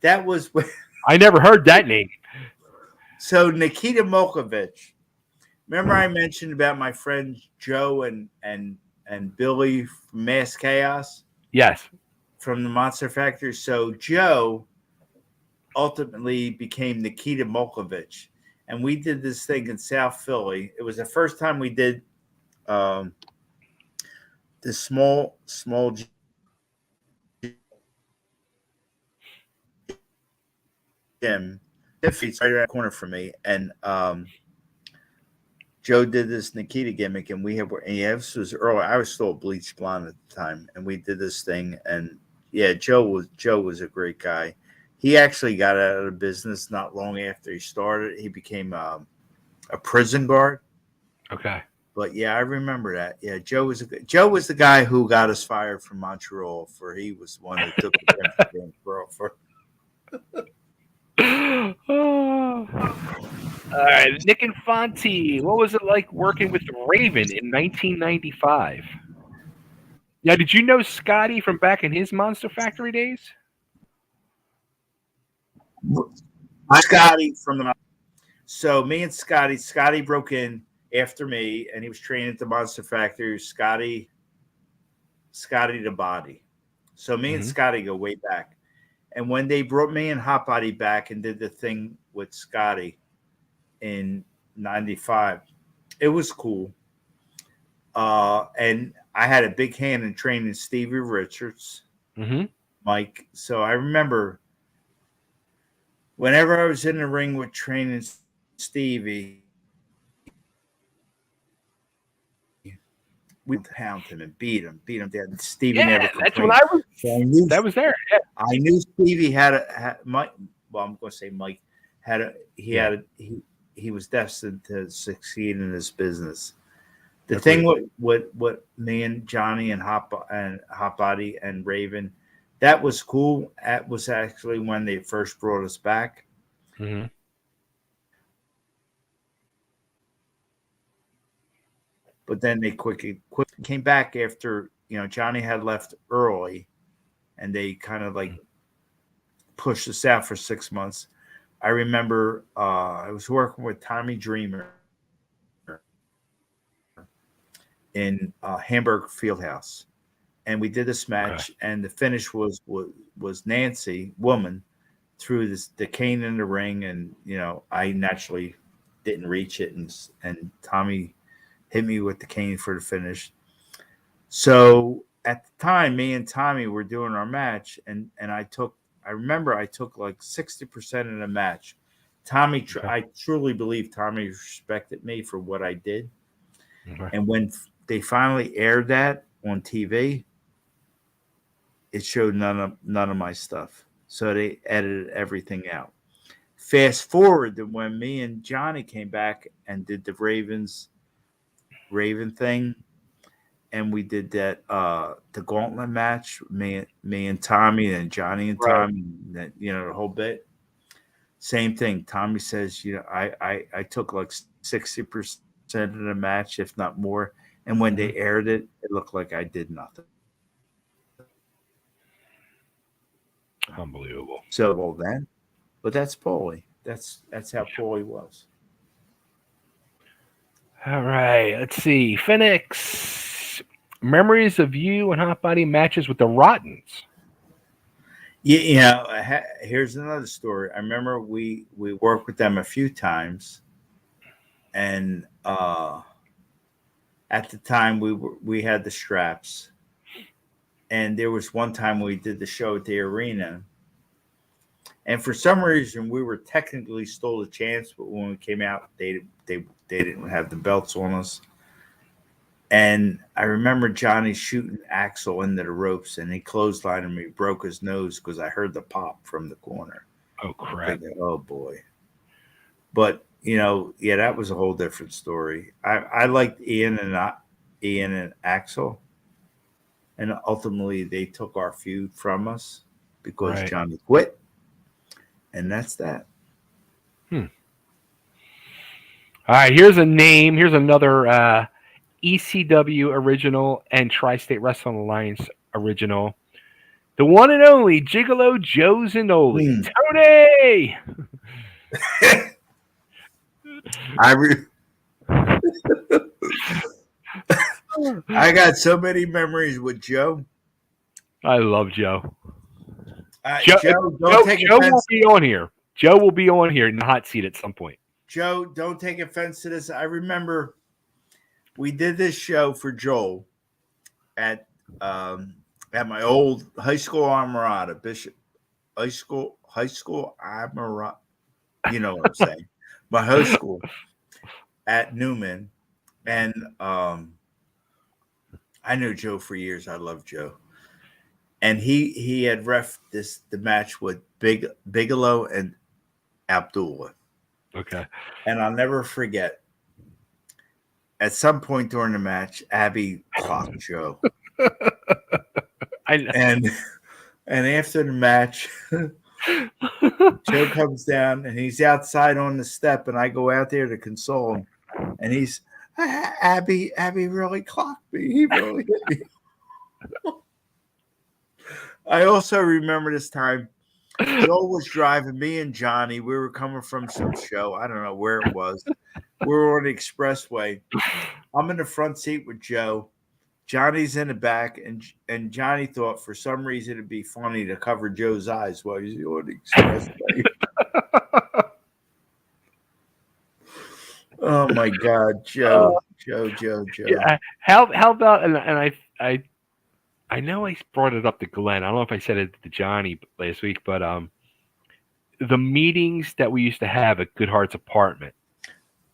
that was I never heard that name. so Nikita Mokovich. Remember I mentioned about my friends Joe and Billy from Mass Chaos Yes. from the Monster Factory. So Joe ultimately became Nikita Mokovich, and we did this thing in South Philly. It was the first time we did um, this small gym. It's right around the corner from me, and Joe did this Nikita gimmick, and this was early. I was still a bleach blonde at the time, and we did this thing, and yeah, Joe was a great guy. He actually got out of business not long after he started. He became a prison guard. Okay. But yeah, I remember that. Yeah, Joe was the guy who got us fired from Montreal. For he was the one that took the damn girl for. Oh. All right, Nick and Fonte. What was it like working with Raven in 1995? Yeah, did you know Scotty from back in his Monster Factory days? Scotty from the. So me and Scotty broke in after me, and he was training at the Monster Factory. Scotty the Body. So me and Scotty go way back. And when they brought me and Hotbody back and did the thing with Scotty in '95, it was cool. And I had a big hand in training Stevie Richards, Mike. So I remember whenever I was in the ring with training Stevie, we would hound him and beat him down. Stevie never complained. That's when I was. So that was there. Yeah. I knew Stevie had Mike. Well, I'm going to say Mike he was destined to succeed in this business. The thing with me and Johnny and Hotbody and Raven, that was cool. That was actually when they first brought us back. Mm-hmm. But then they quickly came back after Johnny had left early, and they kind of like pushed us out for 6 months. I remember I was working with Tommy Dreamer in Hamburg Fieldhouse, and we did this match, and the finish was Nancy woman threw the cane in the ring, and I naturally didn't reach it, and Tommy hit me with the cane for the finish. So at the time, me and Tommy were doing our match, and I remember I took like 60% of the match. I truly believe Tommy respected me for what I did. Okay. And when they finally aired that on TV, it showed none of my stuff. So they edited everything out. Fast forward to when me and Johnny came back and did the Raven thing, and we did that the gauntlet match, me and Tommy and Johnny and Right. Tommy, that, the whole bit. Same thing. Tommy says, I took like 60% of the match, if not more. And when they aired it, it looked like I did nothing. Unbelievable. So well then, but that's Paulie. That's how Paulie was. All right. Let's see. Phoenix. Memories of you and Hotbody matches with the Rottens. Yeah, here's another story. I remember we worked with them a few times, and at the time we had the straps, and there was one time we did the show at the arena, and for some reason we were technically still a chance, but when we came out, they didn't have the belts on us. And I remember Johnny shooting Axel into the ropes, and he clotheslined me, broke his nose because I heard the pop from the corner. Oh crap! Thinking, oh boy! But that was a whole different story. I liked Ian and Axel, and ultimately they took our feud from us because Johnny quit, and that's that. All right, here's a name. Here's another ECW original and Tri-State Wrestling Alliance original. The one and only Gigolo Joe Zinoli. Tony! I got so many memories with Joe. I love Joe. Joe will be on here. Joe will be on here in the hot seat at some point. Joe, don't take offense to this. I remember we did this show for Joel at my old high school Almirada, Bishop high school Almirada. You know what I'm saying? My high school at Newman, and I knew Joe for years. I love Joe, and he had ref the match with Bigelow and Abdullah. Okay. And I'll never forget, at some point during the match, Abby clocked Joe. And after the match, Joe comes down and he's outside on the step, and I go out there to console him. And he's, Abby really clocked me. He really hit me. I also remember this time, Joe was driving me and Johnny. We were coming from some show. I don't know where it was. We were on the expressway. I'm in the front seat with Joe. Johnny's in the back, and Johnny thought for some reason it'd be funny to cover Joe's eyes while he's on the expressway. Oh my God, Joe. Yeah, how about and I know I brought it up to Glenn. I don't know if I said it to Johnny last week, but the meetings that we used to have at Good Heart's apartment.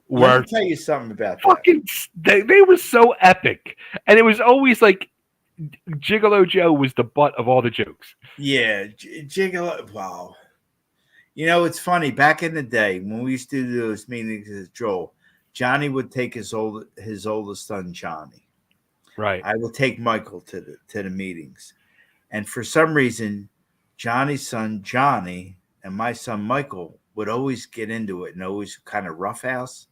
Let me tell you something about that. They were so epic, and it was always like Gigolo Joe was the butt of all the jokes. Yeah, Gigolo. Wow. It's funny. Back in the day when we used to do those meetings as Joel, Johnny would take his oldest son Johnny. Right. I will take Michael to the meetings, and for some reason, Johnny's son Johnny and my son Michael would always get into it and always kind of roughhouse.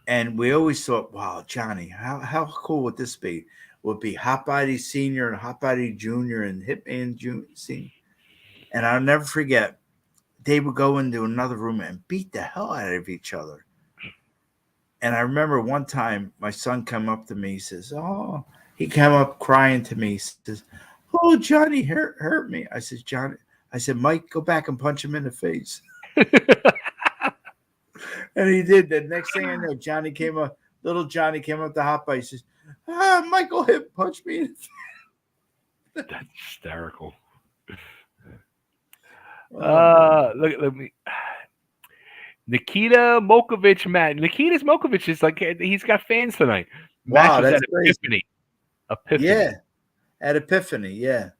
And we always thought, wow, Johnny, how cool would this be? Would be Hotbody Senior and Hotbody Junior and Hitman Junior Senior. And I'll never forget, they would go into another room and beat the hell out of each other. And I remember one time my son came up to me, he says, he came up crying to me, he says, oh, Johnny hurt me. I said, Mike, go back and punch him in the face. And he did. The next thing I know, little Johnny came up to Hotbody. He says, Michael hip punched me. That's hysterical. Oh, Let me. Nikita Mokovich, Matt. Nikita's Mokovich is like he's got fans tonight. wow, Matches that's at crazy. Epiphany. Yeah, at Epiphany. Yeah,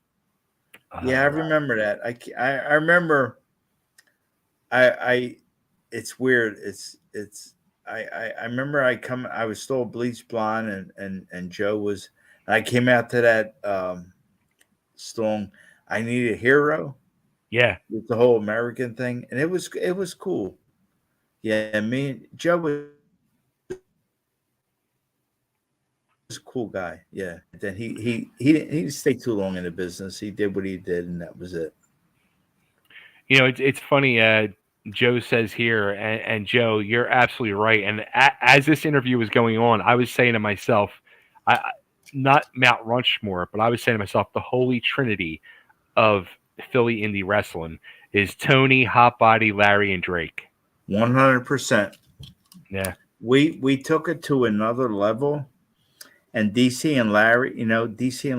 yeah, I remember that. I remember. I it's weird. I remember I was still bleached blonde and Joe was. I came out to that song. I Need a Hero. Yeah. With the whole American thing, and it was cool. Yeah, me and Joe was a cool guy. Yeah. Then he didn't stay too long in the business. He did what he did, and that was it. You know, it's funny. Joe says here, and Joe, you're absolutely right. And as this interview was going on, I was saying to myself, not Mount Rushmore, but I was saying to myself, the holy trinity of Philly indie wrestling is Tony, Hotbody, Larry, and Drake. 100%. Yeah. We took it to another level, and DC and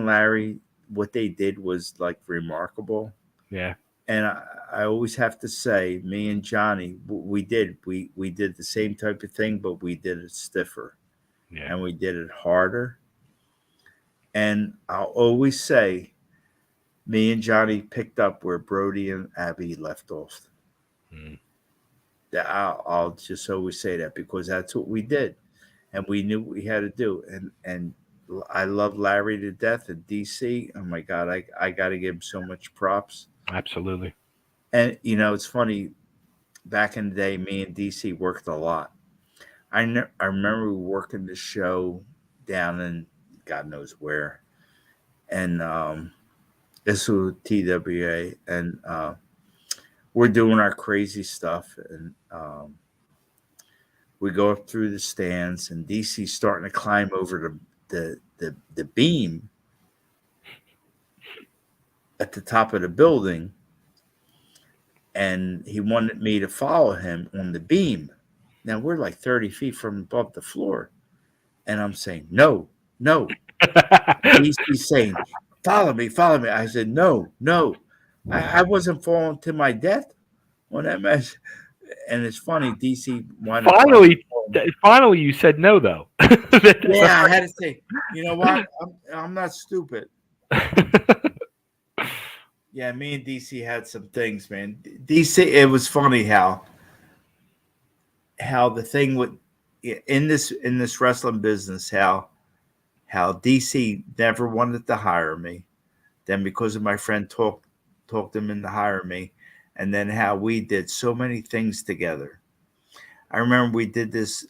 Larry, what they did was like remarkable. Yeah. And I always have to say, me and Johnny, we did the same type of thing, but we did it stiffer, and we did it harder. And I'll always say, me and Johnny picked up where Brody and Abby left off. Mm. I'll just always say that because that's what we did, and we knew what we had to do. And I love Larry to death at DC. Oh my God, I got to give him so much props. Absolutely. And it's funny. Back in the day, me and DC worked a lot. I remember working the show down in God knows where, and this was TWA, and we're doing our crazy stuff, and we go up through the stands, and DC's starting to climb over the beam at the top of the building, and he wanted me to follow him on the beam. Now we're like 30 feet from above the floor, and I'm saying no. DC's saying, follow me. I said, no. I wasn't falling to my death on that match. And it's funny, DC wanted finally you said no, though. Yeah, I had to say, you know what? I'm not stupid. Yeah, me and DC had some things, man. DC, it was funny how the thing would in this wrestling business, how DC never wanted to hire me. Then because of my friend talked him into hiring me, and then how we did so many things together. I remember we did this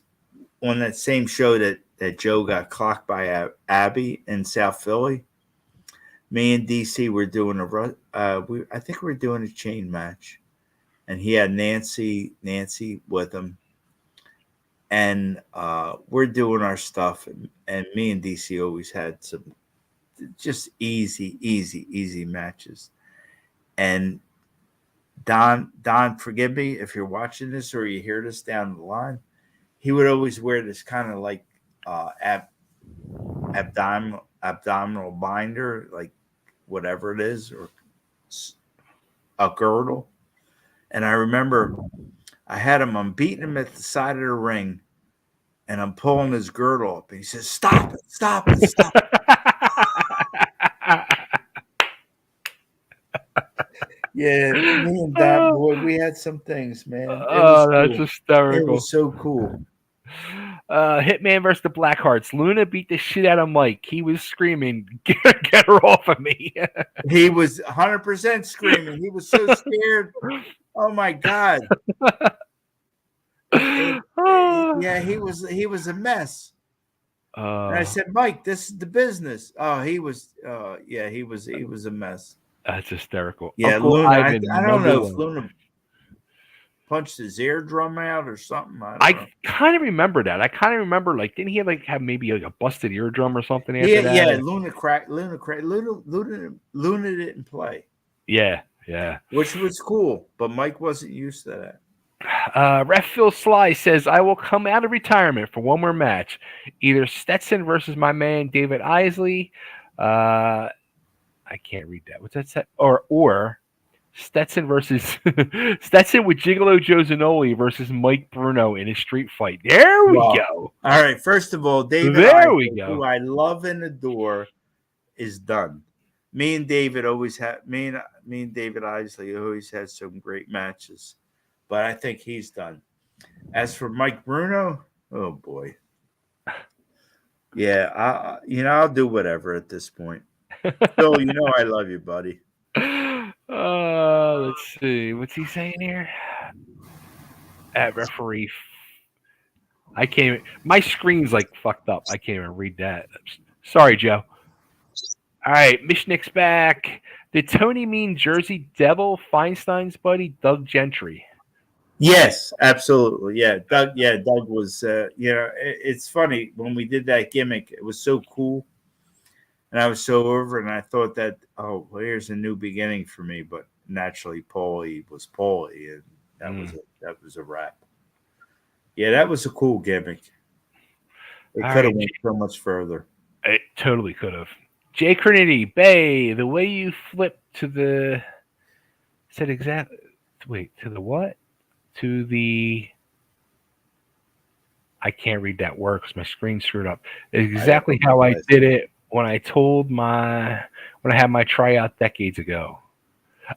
on that same show that Joe got clocked by Abby in South Philly. Me and DC were doing I think we were doing a chain match, and he had Nancy with him, and we're doing our stuff, and me and DC always had some just easy matches. And Don, forgive me if you're watching this or you hear this down the line. He would always wear this kind of like abdominal binder, like whatever it is, or a girdle. And I remember I'm beating him at the side of the ring, and I'm pulling his girdle up, and he says, "Stop it! Stop it! Stop it!" Yeah, me and Don, boy, we had some things, man. That's hysterical. It was so cool. Hitman versus the Blackhearts. Luna beat the shit out of Mike. He was screaming, "Get her off of me!" He was 100% screaming. He was so scared. Oh my God! Yeah, he was a mess. And I said, "Mike, this is the business." Oh, he was. Yeah, he was a mess. That's hysterical. Yeah, Uncle Luna. Ivan, I don't know if Luna punched his eardrum out or something. I kind of remember that. I kind of remember, like, didn't he have maybe like a busted eardrum or something after that? Yeah, Luna cracked. Luna didn't play. Yeah. Which was cool, but Mike wasn't used to that. Ref Phil Sly says, I will come out of retirement for one more match. Either Stetson versus my man David Isley. I can't read that. What's that say? Or Stetson versus Stetson with Gigolo Joe Zanoli versus Mike Bruno in a street fight. There we Wow. go. All right. First of all, David There Isley, we go. who I love and adore, is done. Me and David always had me and David Isley always had some great matches, but I think he's done. As for Mike Bruno, oh boy, yeah, I'll do whatever at this point. Phil, you know I love you, buddy. Let's see. What's he saying here? At referee. I can't. My screen's like fucked up. I can't even read that. Sorry, Joe. All right, Mishnick's back. Did Tony mean Jersey Devil, Feinstein's buddy, Doug Gentry? Yes, absolutely. Yeah, Doug. Yeah, Doug was. It's funny when we did that gimmick. It was so cool, and I was so over, and I thought that, oh, well, here's a new beginning for me. But naturally, Paulie was Paulie, and that was a wrap. Yeah, that was a cool gimmick. It could have went so much further. It totally could have. Jay Crinity, Bay, the way you flip to the said exactly. Wait, to the what? To the. I can't read that word because my screen's screwed up. Exactly how I did it when I had my tryout decades ago.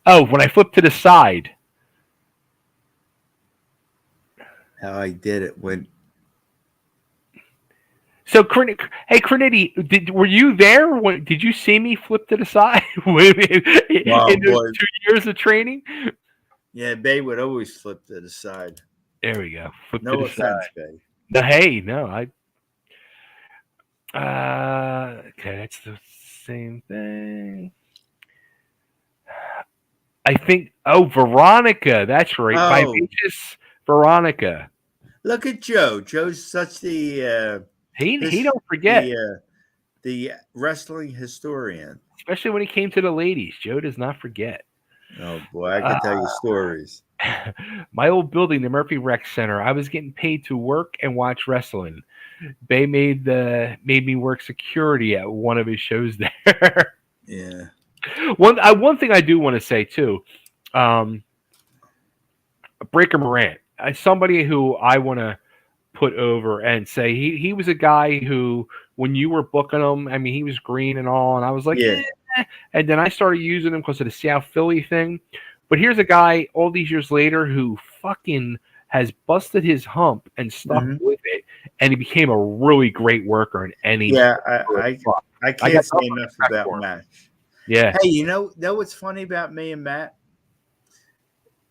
Oh, when I flipped to the side. How I did it when. So, hey, Crinity, were you there? Did you see me flip to the side in those 2 years of training? Yeah, Bay would always flip to the side. There we go. Flip no to the offense, side. Bay. No, hey, no, okay, that's the same thing. I think. Oh, Veronica. That's right. Oh. Vivacious Veronica. Look at Joe. Joe's such the. He don't forget the wrestling historian, especially when he came to the ladies. Joe does not forget. Oh boy, I can tell you stories. My old building, the Murphy Rec Center, I was getting paid to work and watch wrestling. They made me work security at one of his shows there. Yeah. One thing I do want to say too, Breaker Morant, somebody who I want to put over and say he was a guy who, when you were booking him, I mean, he was green and all, and I was like, yeah. And then I started using him because of the South Philly thing. But here's a guy all these years later who fucking has busted his hump and stuck with it, and he became a really great worker in any. Yeah, I can't say enough about Matt. Yeah. Hey, you know what's funny about me and Matt?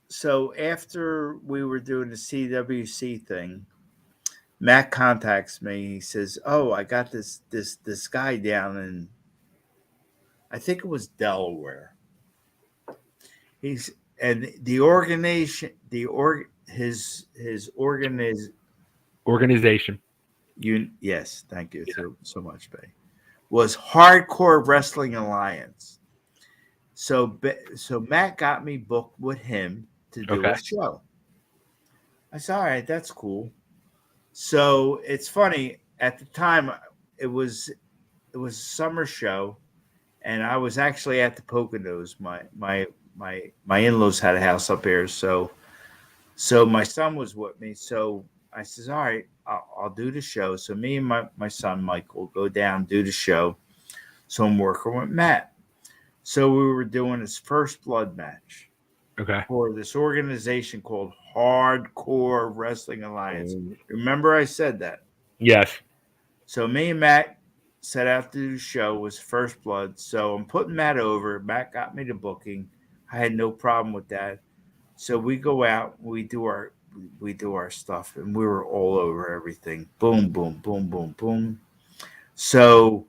So after we were doing the CWC thing, Matt contacts me. He says, "Oh, I got this guy down in, I think it was Delaware. And the organization, his organization. Yes, thank you so much, Bay. Was Hardcore Wrestling Alliance. So Matt got me booked with him to do a show. I said, all right, that's cool. So it's funny, at the time it was a summer show, and I was actually at the Poconos. My in-laws had a house up here, so my son was with me. So I says, all right, I'll do the show. So me and my son Michael go down, do the show. So I'm working with Matt. So we were doing his first blood match. Okay. For this organization called Hardcore Wrestling Alliance. Remember I said that? Yes. So me and Matt set out to do the show, was First Blood. So I'm putting Matt over. Matt got me the booking. I had no problem with that. So we go out, we do our stuff, and we were all over everything. Boom, boom, boom, boom, boom. So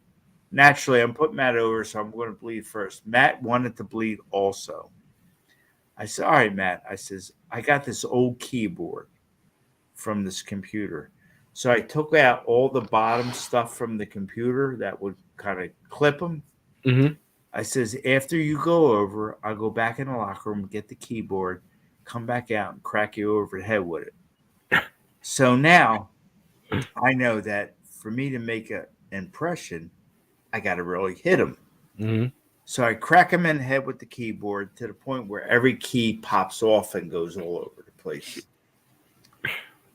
naturally, I'm putting Matt over, so I'm going to bleed first. Matt wanted to bleed also. I said, all right, Matt. I says, I got this old keyboard from this computer. So I took out all the bottom stuff from the computer that would kind of clip them. Mm-hmm. I says, after you go over, I'll go back in the locker room, get the keyboard, come back out and crack you over the head with it. So now I know that for me to make an impression, I got to really hit him. Mm-hmm. So I crack him in the head with the keyboard to the point where every key pops off and goes all over the place.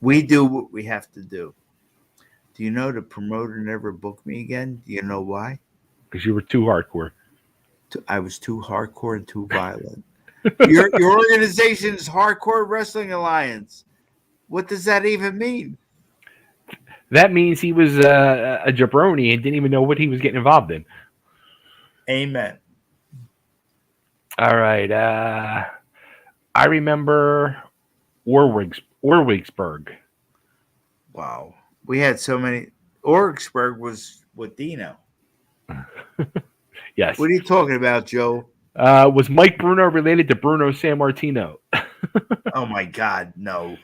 We do what we have to do. Do you know the promoter never booked me again? Do you know why? Because you were too hardcore. I was too hardcore and too violent. Your organization is Hardcore Wrestling Alliance. What does that even mean? That means he was a jabroni and didn't even know what he was getting involved in. Amen. All right. I remember Orwigsburg. Wow. We had so many. Orwigsburg was with Dino. Yes. What are you talking about, Joe? Was Mike Bruno related to Bruno Sammartino? Oh, my God. No.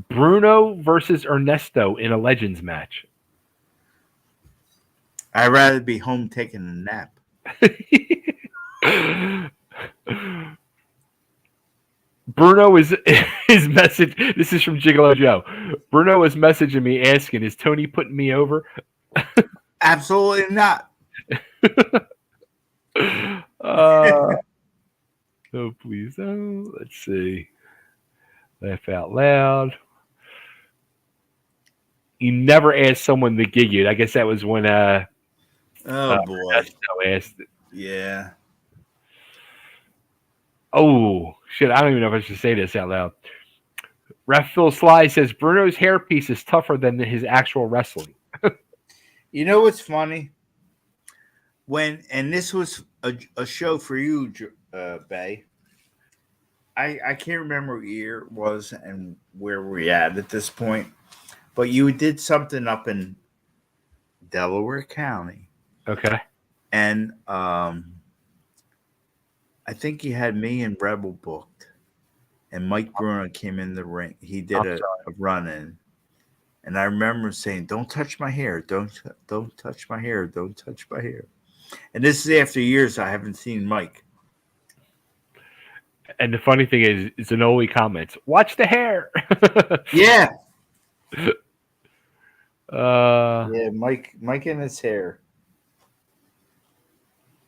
Bruno versus Ernesto in a Legends match. I'd rather be home taking a nap. Bruno is his message. This is from Gigolo Joe. Bruno is messaging me asking, "Is Tony putting me over?" Absolutely not. Oh, please. Oh, let's see. Laugh out loud. You never asked someone to gig you. I guess that was when oh boy. Asked it. Yeah. Oh shit! I don't even know if I should say this out loud. Ref Phil Sly says Bruno's hairpiece is tougher than his actual wrestling. You know what's funny? And this was a show for you, Bay. I can't remember what year it was and where we're at this point, but you did something up in Delaware County. Okay. And I think you had me and Rebel booked, and Mike Bruno came in the ring. He did a run in, and I remember saying, "Don't touch my hair! Don't touch my hair! Don't touch my hair!" And this is after years I haven't seen Mike. And the funny thing is Zanoli comments, "Watch the hair." Yeah. Yeah, Mike and his hair.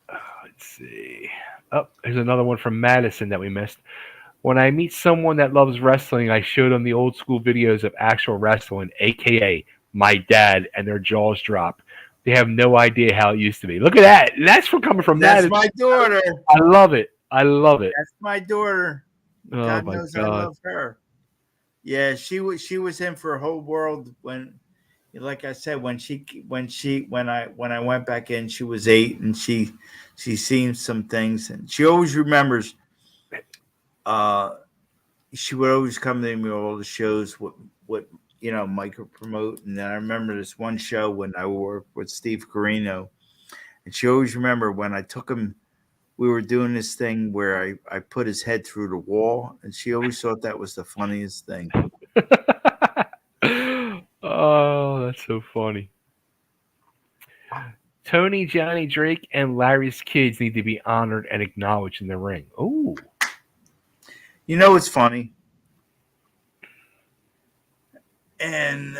Let's see. Oh, here's another one from Madison that we missed. When I meet someone that loves wrestling, I show them the old school videos of actual wrestling, aka my dad, and their jaws drop. They have no idea how it used to be. Look at that. That's coming from That's Madison. my daughter. I love it. I love it. That's my daughter. Oh, God my knows God. I love her. Yeah, she was in for a whole world when, like I said, when I went back in, she was 8, and she seen some things, and she always remembers. She would always come to me all the shows. What Mike would promote, and then I remember this one show when I worked with Steve Carino, and she always remember when I took him. We were doing this thing where I put his head through the wall, and she always thought that was the funniest thing. Oh, that's so funny. Tony, Johnny Drake, and Larry's kids need to be honored and acknowledged in the ring. Oh. You know what's funny? And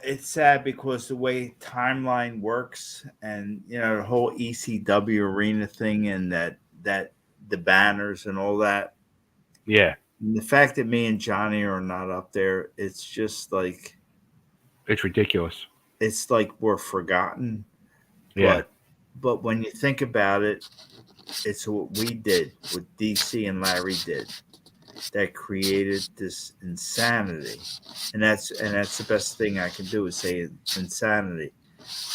it's sad because the way timeline works, and the whole ECW arena thing, and that the banners and all that. Yeah. And the fact that me and Johnny are not up there, it's just like it's ridiculous. It's like we're forgotten. Yeah. But when you think about it, it's what we did, what DC and Larry did, that created this insanity. And that's the best thing I can do is say it's insanity.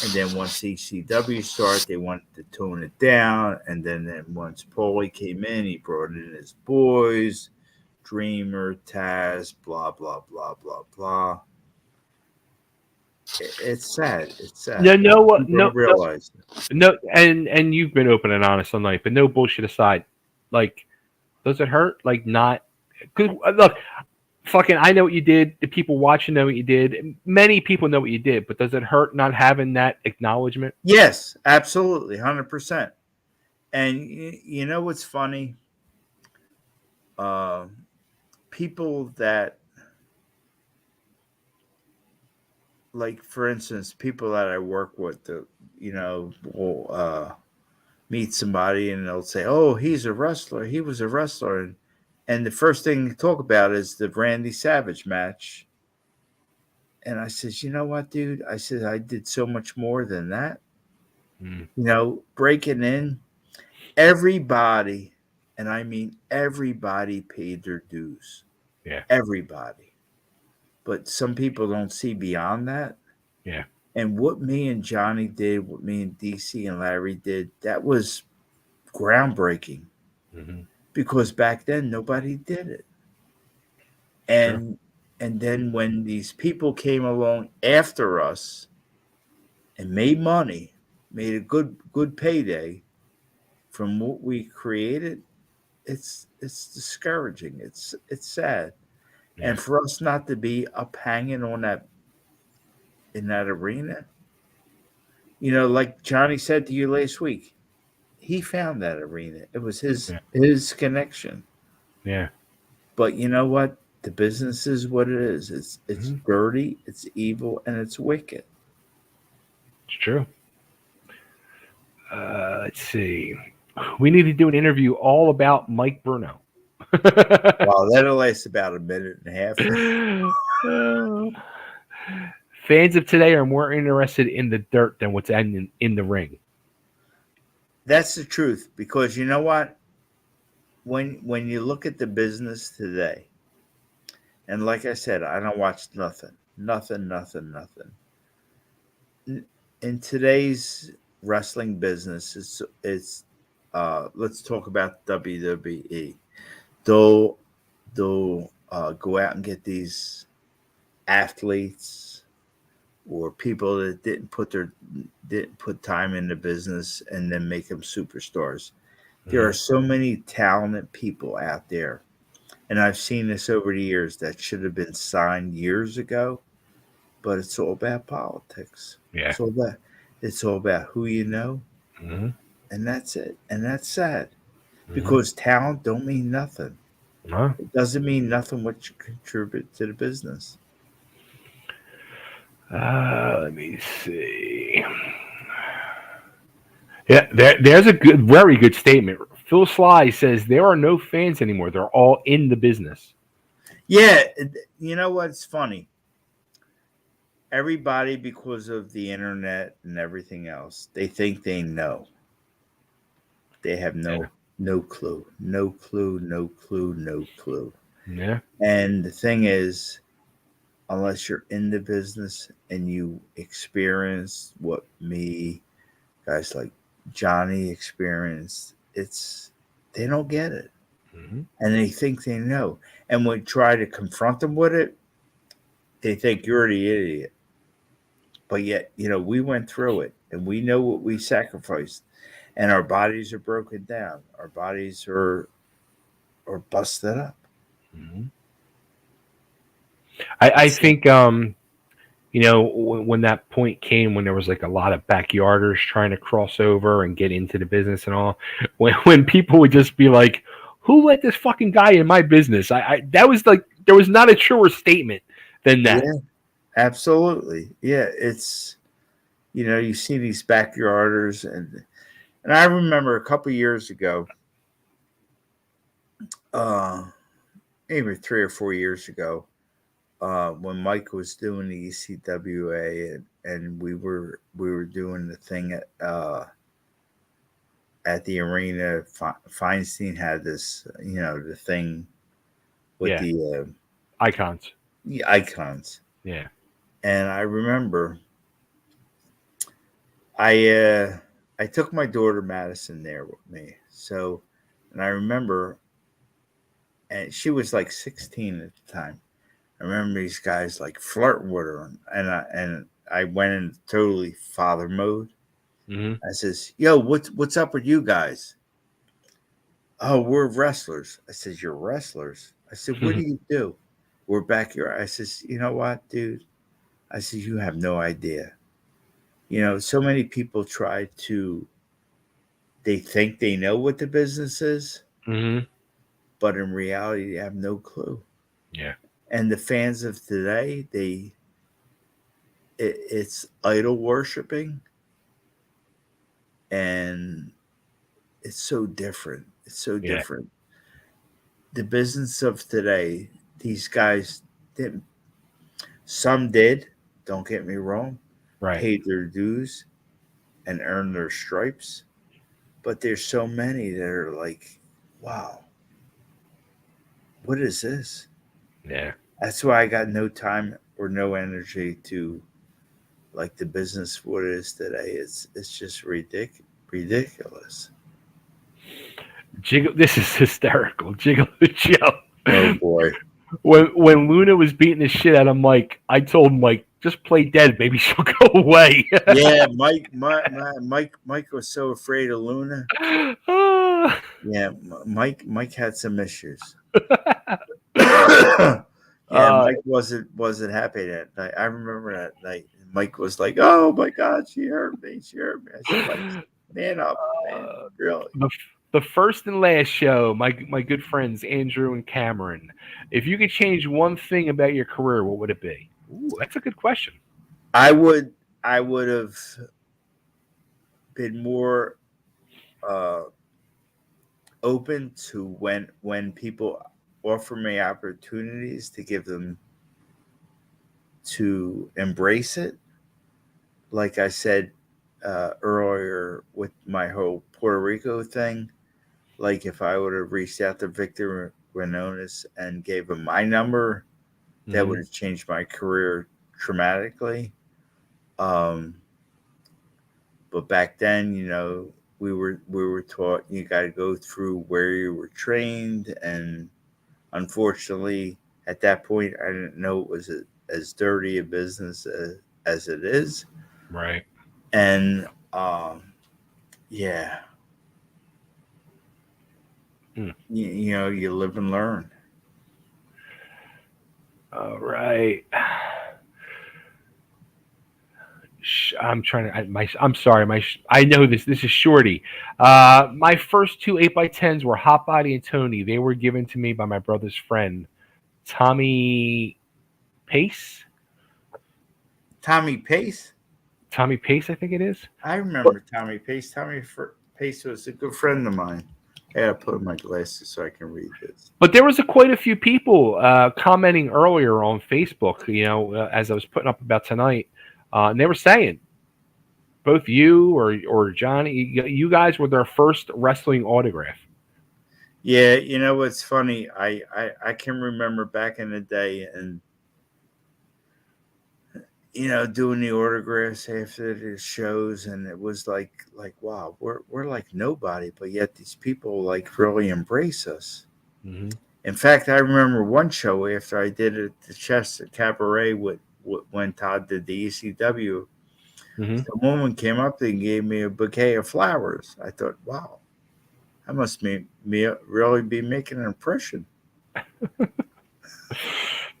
And then once ECW started, they wanted to tone it down. And then once Paulie came in, he brought in his boys, Dreamer, Taz, blah, blah, blah, blah, blah. It's sad. It's sad. No, realize no, and you've been open and honest on life, but no bullshit aside. Like, does it hurt? Like, not because look, fucking, I know what you did. The people watching know what you did. Many people know what you did, but does it hurt not having that acknowledgement? Yes, absolutely, 100%. And you know what's funny? Uh, People that, like, for instance, people that I work with, will meet somebody and they'll say, "Oh, he's a wrestler. He was a wrestler," and the first thing you talk about is the Randy Savage match. And I says, "You know what, dude?" I said, "I did so much more than that. Mm. Breaking in, everybody, and I mean everybody, paid their dues. Yeah. Everybody. But some people don't see beyond that. Yeah. And what me and Johnny did, what me and DC and Larry did, that was groundbreaking Mm-hmm. because back then nobody did it. It's true. And then when these people came along after us and made money, made a good payday from what we created, it's discouraging. It's sad. Yeah. And for us not to be up hanging on that in that arena, like Johnny said to you last week, he found that arena. It was his Yeah. his connection. Yeah. But you know what? The business is what it is. It's Mm-hmm. dirty, it's evil, and it's wicked. It's true. Let's see. We need to do an interview all about Mike Bruno. Wow, that'll last about a minute and a half. Uh, Fans of today are more interested in the dirt than what's in the ring. That's the truth. Because you know what? When you look at the business today, and like I said, I don't watch nothing. Nothing, nothing, nothing. In today's wrestling business, it's let's talk about WWE. They'll go out and get these athletes or people that didn't put time in the business and then make them superstars. There Mm-hmm. are so many talented people out there, and I've seen this over the years that should have been signed years ago, but it's all about politics. Yeah. It's all about who you know, Mm-hmm. and that's it. And that's sad Mm-hmm. because talent don't mean nothing. Huh? It doesn't mean nothing what you contribute to the business. Let me see. Yeah, there's a very good statement. Phil Sly says there are no fans anymore. They're all in the business. Yeah, you know what's funny? Everybody, because of the internet and everything else, they think they know. They have Yeah. no clue, no clue, no clue, no clue. Yeah. And the thing is, unless you're in the business and you experience what me, guys like Johnny experienced, they don't get it, Mm-hmm. and they think they know. And when we try to confront them with it, they think you're the idiot. But yet, we went through it, and we know what we sacrificed, and our bodies are broken down. Our bodies are busted up. Mm-hmm. I So, think when that point came when there was like a lot of backyarders trying to cross over and get into the business and all, when people would just be like, "Who let this fucking guy in my business?" I that was like there was not a truer statement than that. yeah, absolutely. Yeah, it's you see these backyarders, and I remember a couple years ago, uh, maybe 3 or 4 years ago, when Mike was doing the ECWA, and we were doing the thing at the arena. Feinstein had this, the thing with Yeah, the icons. icons, Yeah. and I remember I took my daughter Madison there with me. So, and I remember, and she was like 16 at the time. I remember these guys like flirting with her, and I went in totally father mode. Mm-hmm. I says, "Yo, what's up with you guys?" "Oh, we're wrestlers." I says, "You're wrestlers?" I said, "What do you do?" "We're back here." I says, "You know what, dude?" I says, "You have no idea. So many people try to they think they know what the business is, Mm-hmm. but in reality, they have no clue. Yeah. And the fans of today, it's idol worshiping, and it's so different. It's so Yeah. different. The business of today, these guys didn't. Some did. Don't get me wrong. Right. Paid their dues and earned their stripes, but there's so many that are like, wow, what is this? Yeah. That's why I got no time or no energy to like the business what it is today. It's just ridiculous. Jiggle. This is hysterical. Jiggle Joe. Oh boy. When Luna was beating the shit out of Mike, I told Mike, just play dead, maybe she'll go away. Yeah, Mike was so afraid of Luna. Yeah, Mike had some issues. Yeah, Mike wasn't happy that night. I remember that night. Mike was like, "Oh my God, she hurt me. She hurt me." I said, "Mike, man up, man, really." The first and last show, my good friends Andrew and Cameron. If you could change one thing about your career, what would it be? Ooh, that's a good question. I would have been more open to when people offer me opportunities to give them to embrace it. Like I said earlier with my whole Puerto Rico thing, like if I would have reached out to Victor Renones and gave him my number, that would have changed my career dramatically. But back then, we were taught you got to go through where you were trained, and unfortunately, at that point, I didn't know it was as dirty a business as it is. Right. And yeah, you live and learn. All right. I'm trying to. I'm sorry. I know this. This is Shorty. My first two 8x10s were Hotbody and Tony. They were given to me by my brother's friend, Tommy Pace. Tommy Pace. Tommy Pace, I think it is. I remember Tommy Pace. Tommy Pace was a good friend of mine. I gotta put on my glasses so I can read this. But there was quite a few people commenting earlier on Facebook. As I was putting up about tonight, and they were saying both you or Johnny, you guys were their first wrestling autograph. Yeah, what's funny? I can remember back in the day, and doing the autographs after the shows, and it was like wow, we're like nobody, but yet these people like really embrace us. Mm-hmm. In fact, I remember one show after I did it at the Chester Cabaret when Todd did the ECW. Mm-hmm. The woman came up and gave me a bouquet of flowers. I thought, wow, I must really be making an impression.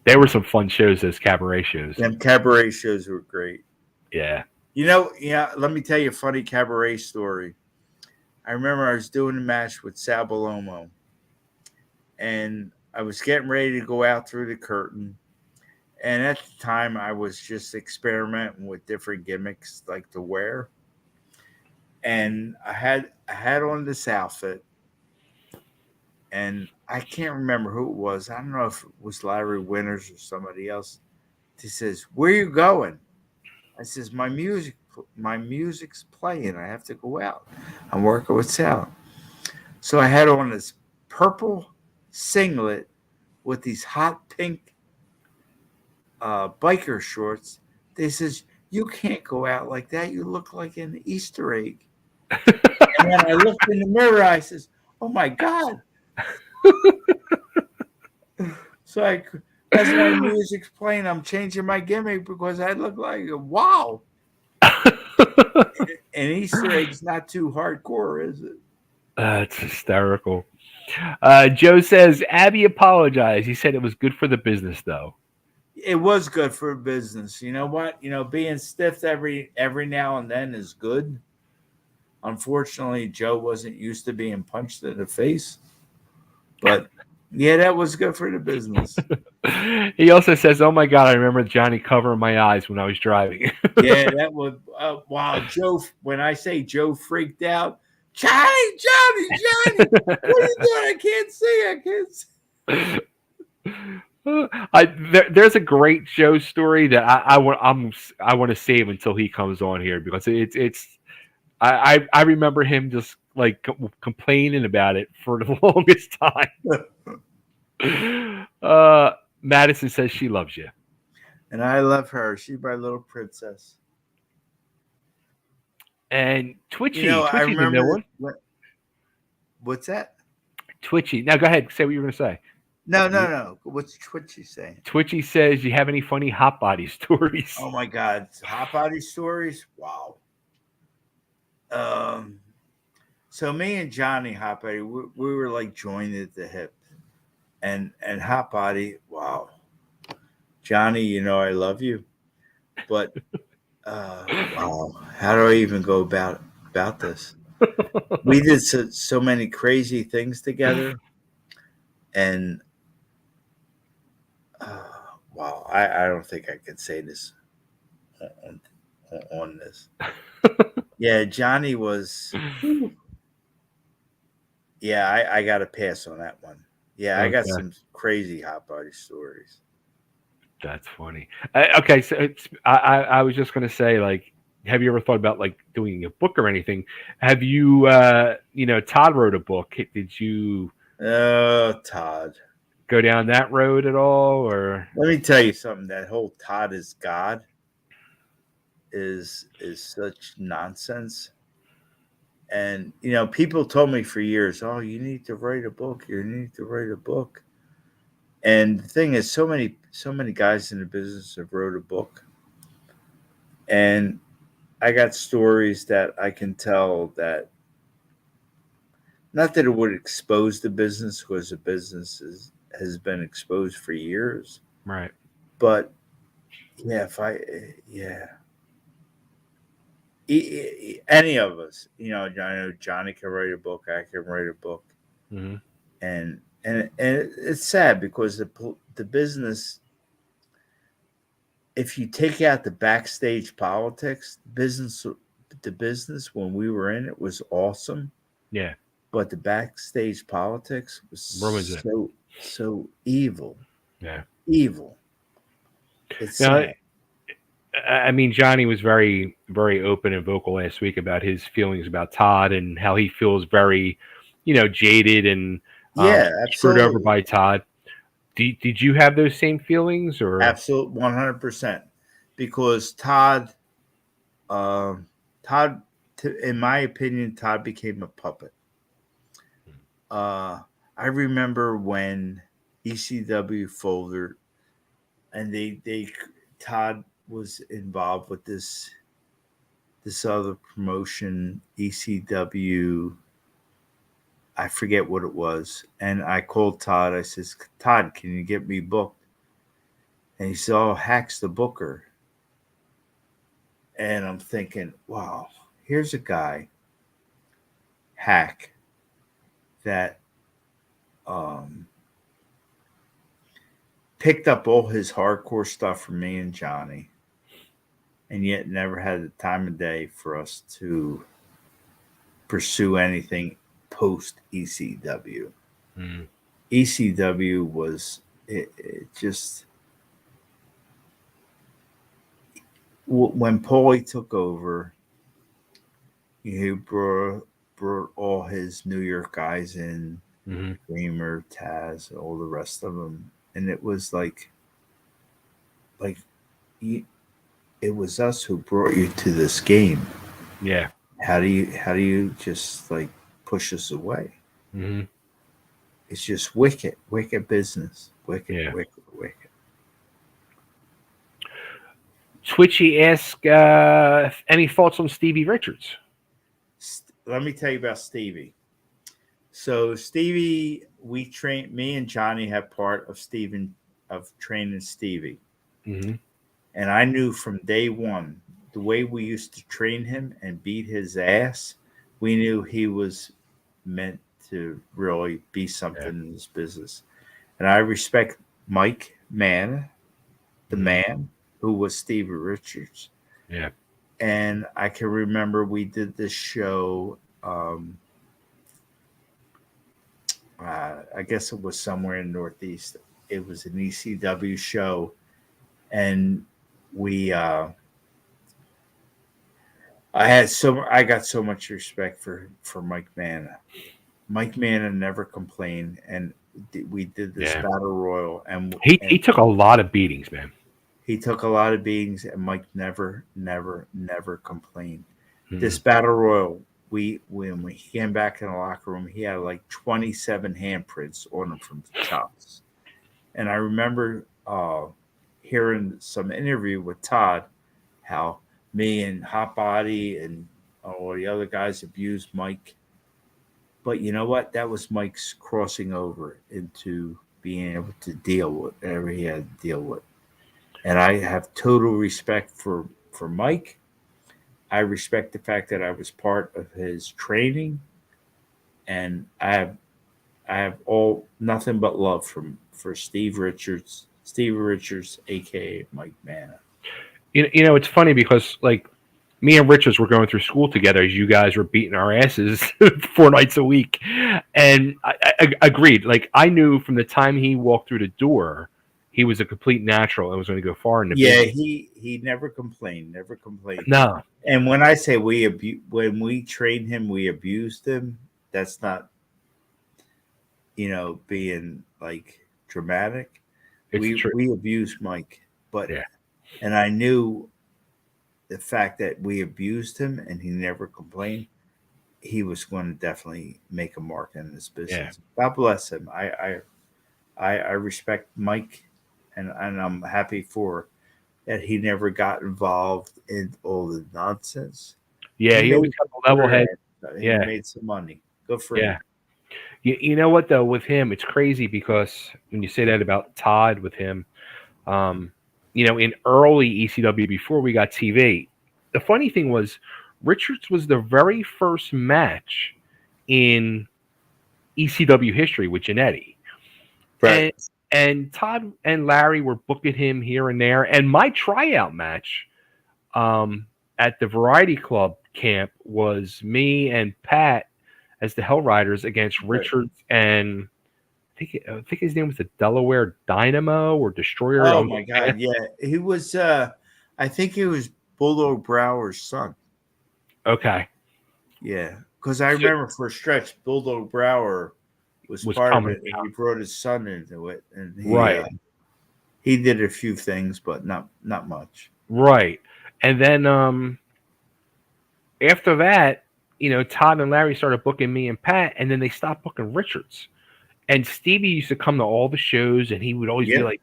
There were some fun shows, those cabaret shows. Them cabaret shows were great. Yeah. Let me tell you a funny cabaret story. I remember I was doing a match with Sal Balomo, and I was getting ready to go out through the curtain. And at the time, I was just experimenting with different gimmicks like to wear. And I had on this outfit, and I can't remember who it was. I don't know if it was Larry Winters or somebody else. He says, "Where you going?" I says, my music's playing. I have to go out. I'm working with Sal. So I had on this purple singlet with these hot pink biker shorts. They says, "You can't go out like that. You look like an Easter egg." And then I looked in the mirror. I says, "Oh my God." So as my music's playing, I'm changing my gimmick because I look like wow. An Easter egg's not too hardcore, is it? It's hysterical. Joe says Abby apologized. He said it was good for the business, though. It was good for business. You know what? Being stiff every now and then is good. Unfortunately, Joe wasn't used to being punched in the face, but yeah, that was good for the business. He also says, "Oh my God, I remember Johnny covering my eyes when I was driving." Yeah, that was wow. Joe, when I say Joe freaked out, Johnny, what are you doing? I can't see. I can't see. There's a great Joe story that I want to save until he comes on here because it's I remember him just like complaining about it for the longest time. Madison says she loves you, And I love her. She's my little princess. and You know, I Twitchy's a new remember one. what's that? Twitchy. Now go ahead, say what you were gonna say. No. What's she saying? Twitchy says, "You have any funny hot body stories?" Oh my God, Hotbody stories. Wow. Um. So me and Johnny Hotbody, we were like joined at the hip, and Hotbody. Wow, Johnny, you know I love you, but wow, how do I even go about this? We did so many crazy things together, and wow, I don't think I could say this on, on this. Yeah, Johnny was. Yeah, I got to pass on that one. Yeah, I got Okay. some crazy hot body stories. That's funny. Okay, so I was just gonna say, like, have you ever thought about like doing a book or anything? Have you, Todd wrote a book. Did you Oh, Todd. go down that road at all, or? Let me tell you something. That whole Todd is God is such nonsense. And people told me for years, "Oh, you need to write a book. You need to write a book." And the thing is, so many guys in the business have wrote a book, and I got stories that I can tell that not that it would expose the business because the business has been exposed for years, Right. but yeah, yeah, any of us, I know Johnny can write a book, I can write a book, Hmm. and it's sad because the business, if you take out the backstage politics, the business when we were in it was awesome, Yeah. but the backstage politics was Ruins it. so evil, Yeah. evil. It's Now, sad. I mean, Johnny was very, very open and vocal last week about his feelings about Todd and how he feels very, jaded and Yeah, screwed over absolutely. by Todd. Did you have those same feelings, or? Absolute 100%. Because um, Todd, in my opinion, Todd became a puppet. Uh, I remember when ECW folded, and they Todd was involved with this other promotion, ECW. I forget what it was, and I called Todd. I says, "Todd, can you get me booked?" And he said, "Oh, Hack's the booker." And I'm thinking, wow, here's a guy, Hack, that um, picked up all his hardcore stuff from me and Johnny, and yet never had the time of day for us to pursue anything post ECW. Mm, ECW was it just when Paulie took over, he brought all his New York guys in, mm-hmm. Dreamer, Taz, all the rest of them, and it was like it was us who brought you to this game. Yeah. How do you just like push us away? Mm-hmm. It's just wicked business, Yeah. wicked. Twitchy asked, any thoughts on Stevie Richards? Let me tell you about Stevie. So Stevie, me and Johnny have part of training Stevie, Mm-hmm. and I knew from day one the way we used to train him and beat his ass we knew he was meant to really be something Yeah. in this business. And I respect Mike Mann, the Mhm. man who was Stevie Richards. Yeah. And I can remember we did this show. I guess it was somewhere in Northeast. It was an ECW show, and we. I got so much respect for Mike Mann. Mike Mann never complained, and we did this Yeah. battle royal, He took a lot of beatings, man. he took a lot of beatings, and Mike never complained. This Mhm. battle royal, when we came back in the locker room, he had like 27 handprints on him from the chops. And I remember hearing some interview with Todd, how me and Hotbody and all the other guys abused Mike. But you know what? That was Mike's crossing over into being able to deal with whatever he had to deal with. And I have total respect for Mike. I respect the fact that I was part of his training, and I have all nothing but love for Steve Richards, aka Mike Manna. It's funny because like me and Richards were going through school together as you guys were beating our asses 4 nights a week, and I agreed. Like I knew from the time he walked through the door, he was a complete natural and was going to go far in the Yeah, business. he never complained, never complained. No, And when I say when we trained him, we abused him. That's not being like dramatic. it's the truth. We abused Mike, but Yeah, and I knew the fact that we abused him and he never complained. He was going to definitely make a mark in this yeah. business. God bless him. I respect Mike, and I'm happy for that he never got involved in all the nonsense. Yeah, He he made always a got the level head. career. He Yeah, made some money. Good for him. yeah. You know what though? With him, it's crazy because when you say that about Todd with him, um, in early ECW before we got TV, the funny thing was Richards was the very first match in ECW history with Jannetty, Right. and Todd and Larry were booking him here and there, and my tryout match um, at the Variety Club camp was me and Pat as the Hell Riders against Right. Richards and I think his name was the Delaware Dynamo or Destroyer. Oh my God. Yeah. He was I think he was Bulldog Brower's son. Okay, Yeah. Because I so remember for a stretch, Bulldog Brower was was part of coming it, and he brought his son into it, and right, he did a few things, but not much. right, and then after that, Todd and Larry started booking me and Pat, and then they stopped booking Richards. And Stevie used to come to all the shows, and he would always be Yep. like,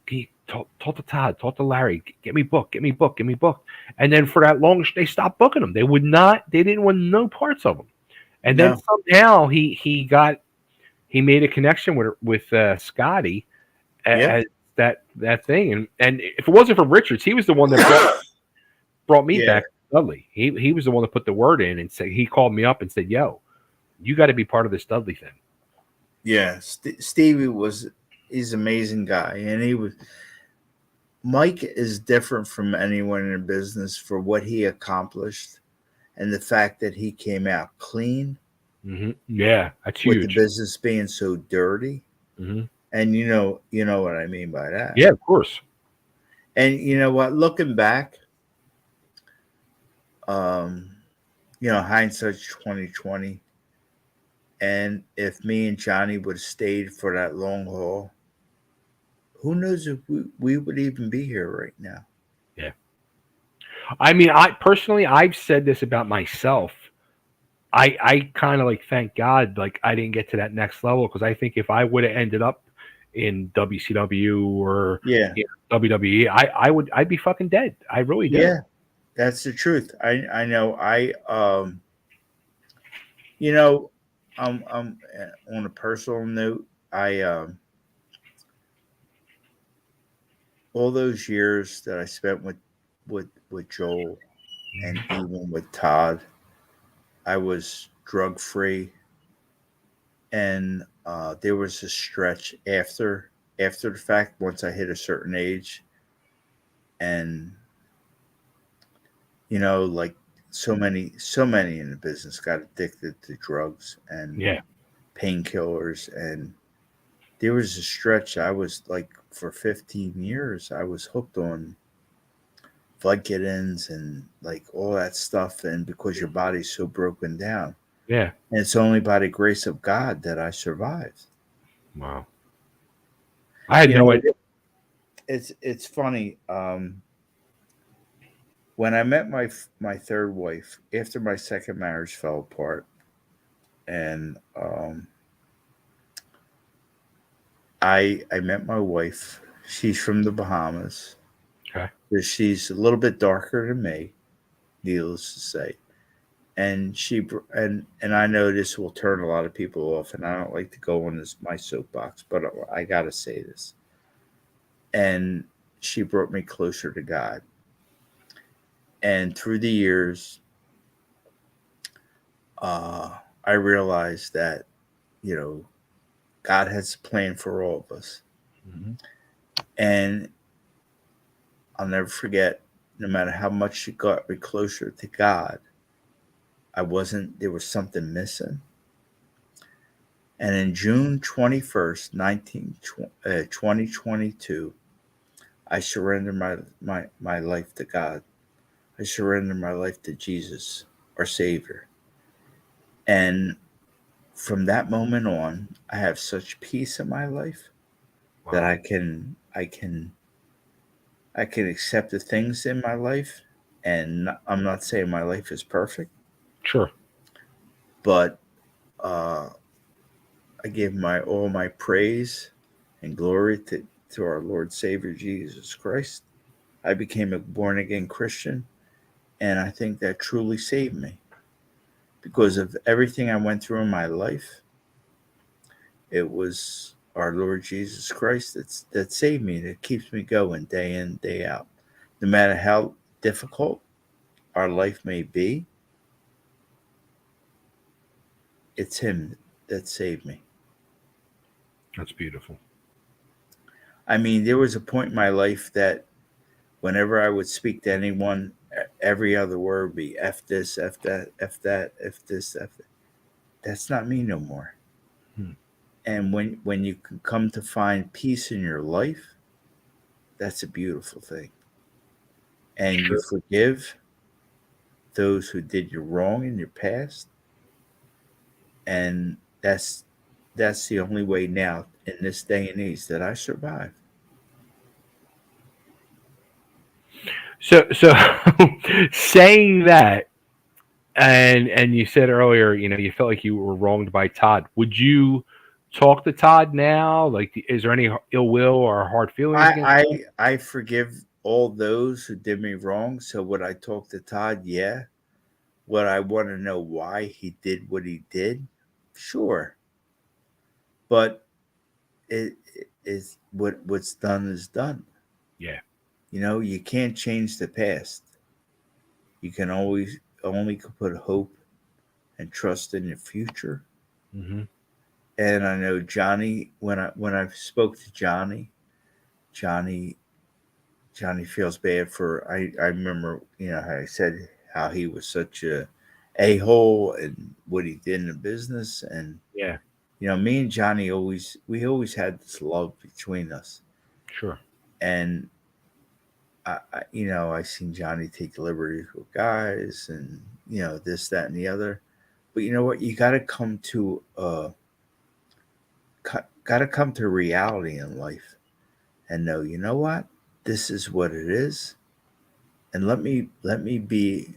"Can you talk to Todd, talk to Larry, get me booked, get me booked, get me booked." And then for that long, they stopped booking him. They would not. They didn't want no parts of him. And then No. somehow he made a connection with Scotty Yep. as that thing. And if it wasn't for Richards, he was the one that brought me Yeah. back to Dudley. He was the one that put the word in and said he called me up and said, "Yo, you got to be part of this Dudley thing." Yeah. Stevie he's an amazing guy, and Mike is different from anyone in the business for what he accomplished and the fact that he came out clean Yeah, that's with the huge. business being so dirty. hmm And you know what I mean by that. Yeah, of course. And you know what? Looking back, um, hindsight's 2020. And if me and Johnny would have stayed for that long haul, who knows if we would even be here right now? Yeah. I mean, I personally, I've said this about myself. I kind of like thank God like I didn't get to that next level because I think if I would have ended up in WCW or Yeah, WWE, I'd be fucking dead. I really do. yeah, that's the truth. I know. You know, on a personal note, I all those years that I spent with Joel and even with Todd, I was drug free, and there was a stretch after the fact. Once I hit a certain age, and like so many in the business got addicted to drugs and Yeah. painkillers, and there was a stretch I was like for 15 years I was hooked on Vicodins and like all that stuff, and because your body's so broken down, Yeah. and it's only by the grace of God that I survived. Wow. I had You no know, idea. it's funny. When I met my third wife after my second marriage fell apart, and I met my wife. She's from the Bahamas. Okay. She's a little bit darker than me, needless to say. And and I know this will turn a lot of people off, and I don't like to go on this my soapbox, but I gotta say this. And she brought me closer to God. And through the years, uh, I realized that you know God has a plan for all of us, Hmm. and I'll never forget. No matter how much she got me closer to God, I wasn't. There was something missing. And in June 21st, 2022, I surrendered my life to God. I surrendered my life to Jesus, our Savior. And from that moment on, I have such peace in my life that Wow. I can accept the things in my life. And I'm not saying my life is perfect, Sure. but uh, I give my all my praise and glory to our Lord Savior Jesus Christ. I became a born again Christian, and I think that truly saved me because of everything I went through in my life. It was our Lord Jesus Christ that saved me, that keeps me going day in, day out. No matter how difficult our life may be, it's Him that saved me. That's beautiful. I mean, there was a point in my life that whenever I would speak to anyone, every other word would be F this, F that, F that, F this, F that. That's not me no more. Hmm. And when you can come to find peace in your life, that's a beautiful thing. And you Sure. forgive those who did you wrong in your past, and that's the only way now in this day and age that I survive. So saying that, and you said earlier, you felt like you were wronged by Todd. Would you talk to Todd now? Like, is there any ill will or hard feelings against I him? I forgive all those who did me wrong. So would I talk to Todd? Yeah. Would I want to know why he did what he did? Sure. But it is what's done is done. Yeah. You can't change the past. You can always only put hope and trust in the future. Hmm. And I know Johnny, when I spoke to Johnny Johnny feels bad for I remember, how I said how he was such a hole and what he did in the business. And Yeah. me and Johnny always had this love between us. Sure. And I seen Johnny take liberties with guys, and this, that, and the other. But you know what? You got to come to reality in life and know. You know what? This is what it is, and let me be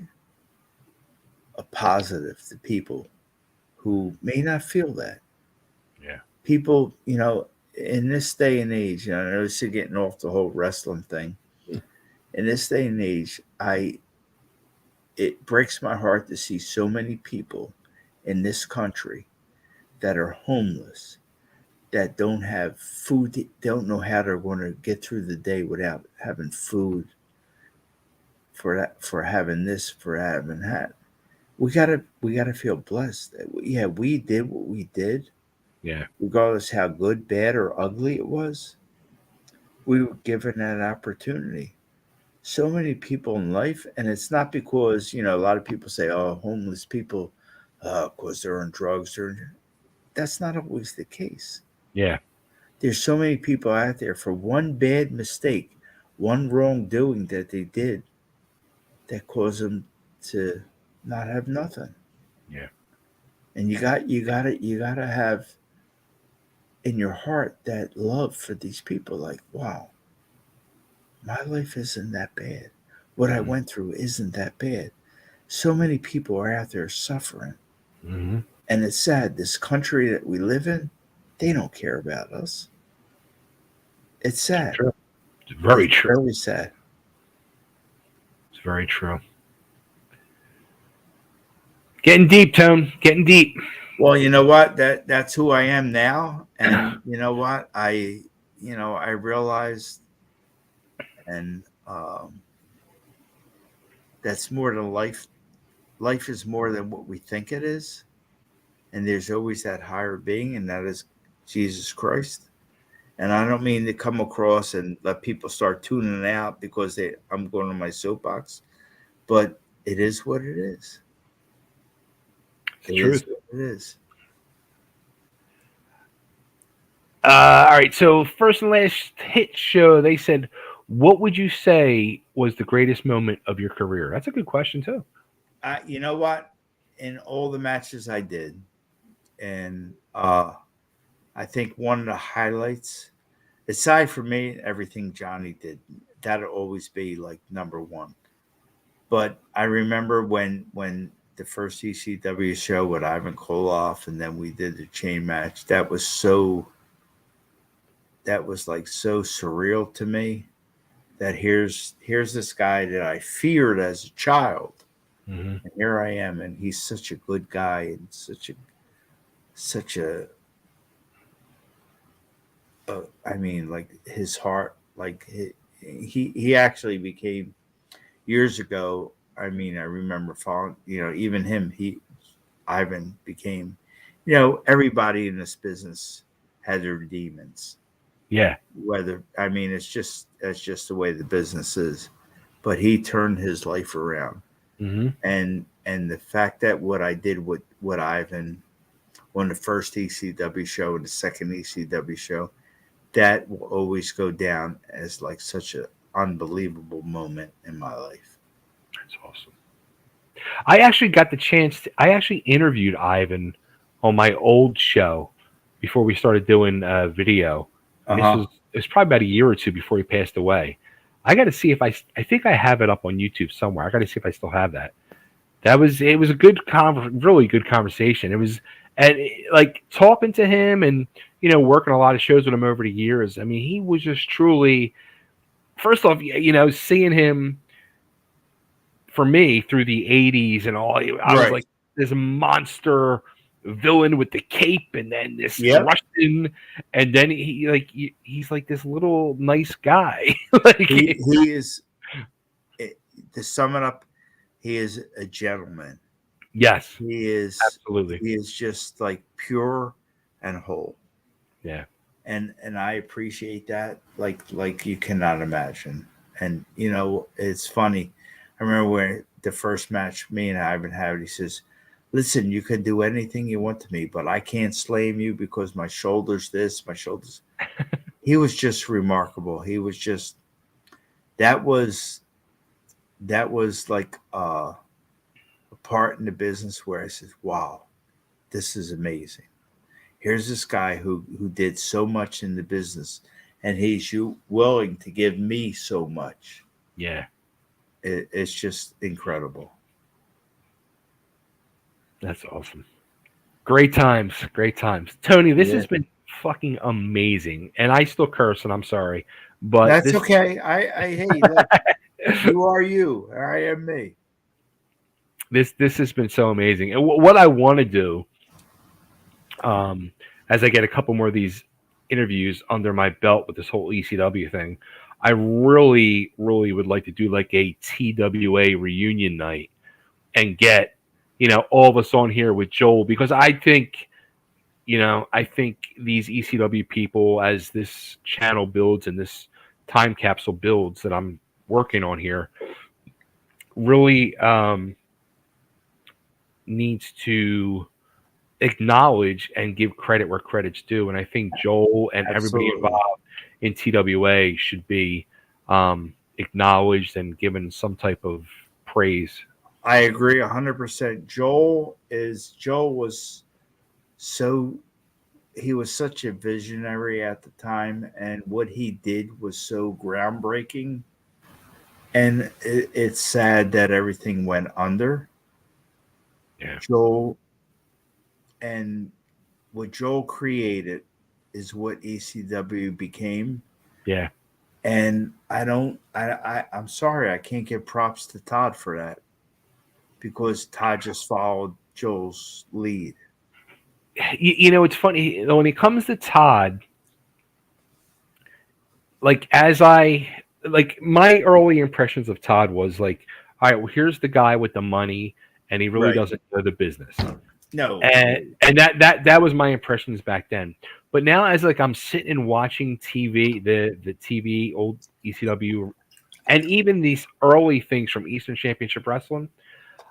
a positive to people who may not feel that. Yeah. People, in this day and age, I know this is getting off the whole wrestling thing. Hmm. In this day and age, it breaks my heart to see so many people in this country that are homeless, that don't have food, don't know how they're going to get through the day without having food, for having this, for having that. we gotta feel blessed. Yeah, we did what we did, Yeah. regardless how good, bad, or ugly it was. We were given that opportunity. So many people in life, and it's not because a lot of people say, "Oh, homeless people, because they're on drugs." That's not always the case. Yeah. There's so many people out there for one bad mistake, one wrongdoing that they did that caused them to not have nothing. Yeah. And you gotta have in your heart that love for these people. Like, wow, my life isn't that bad. What I Mhm. went through isn't that bad. So many people are out there suffering. Mm-hmm. And it's sad. This country that we live in, they don't care about us. It's sad. True. It's very It's true. very sad. It's very true. Getting deep, Tone. Getting deep. Well, you know what? That's who I am now. And you know what? I realized, and that's more than life. Life is more than what we think it is. And there's always that higher being, and that is Jesus Christ. And I don't mean to come across and let people start tuning out because I'm going on my soapbox, but it is what it is. It's It the is truth. what it is. All right. So first and last hit show, they said, "What would you say was the greatest moment of your career?" That's a good question too. You know what? In all the matches I did, and I think one of the highlights, aside from me, everything Johnny did, that'll always be like number one. But I remember when the first ECW show with Ivan Koloff, and then we did the chain match. That was like so surreal to me. That here's this guy that I feared as a child, Mm-hmm. and here I am, and he's such a good guy and such a I mean, like his heart, like he actually became years ago. I mean, I remember following, even him. Ivan became, everybody in this business had their demons. Yeah. Whether I mean, it's just the way the business is. But he turned his life around, Mm-hmm. and the fact that what I did with Ivan on the first ECW show and the second ECW show, that will always go down as like such an unbelievable moment in my life. That's awesome. I actually got the chance. I actually interviewed Ivan on my old show before we started doing video, Uh and this huh. was it was probably about a year or two before he passed away. I got to see if I think I have it up on YouTube somewhere. I got to see if I still have that. It was a really good conversation. It was and like talking to him and working a lot of shows with him over the years. I mean, he was just truly first off, seeing him for me through the 80s and all. I was Right. like this monster villain with the cape and then this Yep. Russian and then he's like this little nice guy. Like He is. eh, To sum it up, he is a gentleman. yes, He is absolutely. he is just like pure and whole. Yeah. And I appreciate that like you cannot imagine. And it's funny. I remember when the first match me and Ivan had, he says, "Listen, you can do anything you want to me, but I can't slam you because my shoulders this, my shoulders." He was just remarkable. He was just that was like a part in the business where I said, "Wow, this is amazing." Here's this guy who did so much in the business, and he's willing to give me so much. Yeah. It's just incredible. That's awesome. Great times. Great times. Tony, this Yeah, has been fucking amazing. And I still curse and I'm sorry. But that's okay. I hey, look, you are you. I am me. this has been so amazing. And what I want to do um, as I get a couple more of these interviews under my belt with this whole ECW thing, I really, really would like to do like a TWA reunion night and get all of us on here with Joel, because I think these ECW people, as this channel builds and this time capsule builds that I'm working on here, really needs to acknowledge and give credit where credit's due. And I think Joel and everybody Absolutely. involved in TWA should be acknowledged and given some type of praise. I agree 100%. Joel was so he was such a visionary at the time, and what he did was so groundbreaking. And it's sad that everything went under. Yeah. Joel and what Joel created is what ECW became. Yeah. And I'm sorry, I can't give props to Todd for that, because Todd just followed Joel's lead. It's funny when it comes to Todd. Like my early impressions of Todd was like, all right, well, here's the guy with the money, and he really Right. doesn't know the business. No. And that was my impressions back then. But now, as like I'm sitting and watching TV, the TV old ECW, and even these early things from Eastern Championship Wrestling,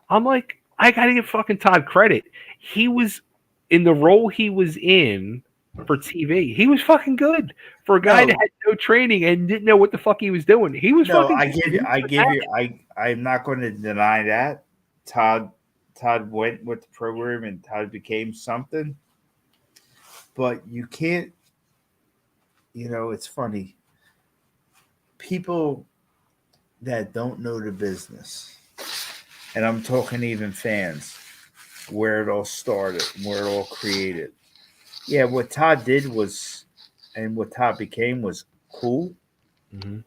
I'm like, I gotta give fucking Todd credit. He was in the role he was in for TV. He was fucking good for a guy that had no training and didn't know what the fuck he was doing. He was No, fucking. I'm not going to deny that. Todd went with the program and Todd became something. But you can't, it's funny. People that don't know the business, and I'm talking even fans, where it all started, where it all created. Yeah, what Todd did was, and what Todd became was cool, Mm-hmm.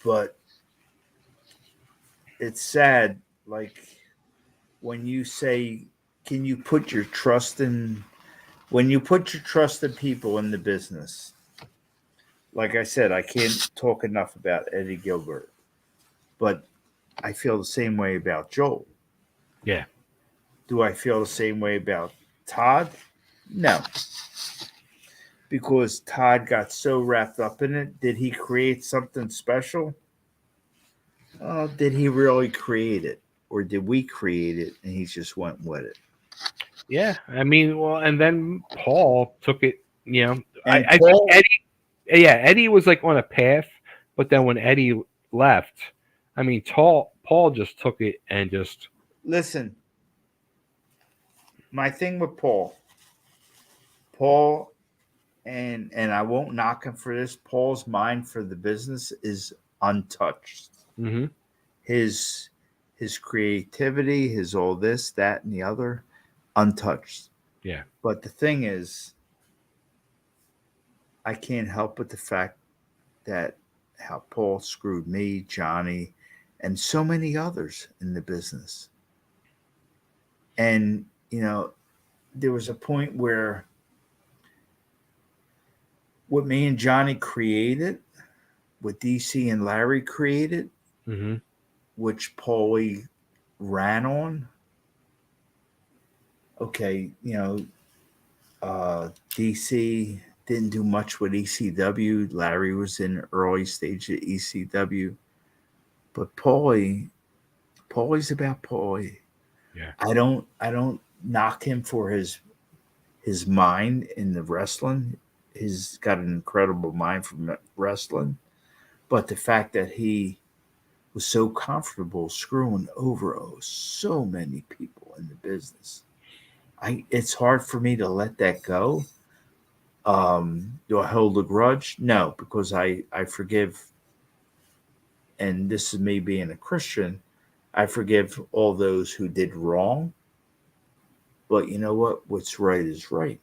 but it's sad. Like when you say, can you put your trust in, when you put your trust in people in the business, like I said, I can't talk enough about Eddie Gilbert, but I feel the same way about Joel. Yeah. Do I feel the same way about Todd? No. Because Todd got so wrapped up in it. Did he create something special? Did he really create it? Or did we create it and he just went with it? Yeah. I mean, well, and then Paul took it. And I Paul, think Eddie was like on a path, but then when Eddie left, I mean, Paul just took it and just. listen, my thing with Paul, and I won't knock him for this. Paul's mind for the business is untouched. Mm-hmm. His creativity, his all this, that, and the other, untouched. Yeah. But the thing is, I can't help but the fact that how Paul screwed me, Johnny, and so many others in the business. And there was a point where what me and Johnny created, what DC and Larry created, Mm-hmm. which Paulie ran on. Okay, DC didn't do much with ECW. Larry was in the early stage of ECW, but Paulie's about Paulie. Yeah. I don't knock him for his mind in the wrestling. He's got an incredible mind from wrestling, but the fact that he was so comfortable screwing over so many people in the business, it's hard for me to let that go. Do I hold a grudge? No, because I forgive, and this is me being a Christian. I forgive all those who did wrong. But you know what? What's right is right.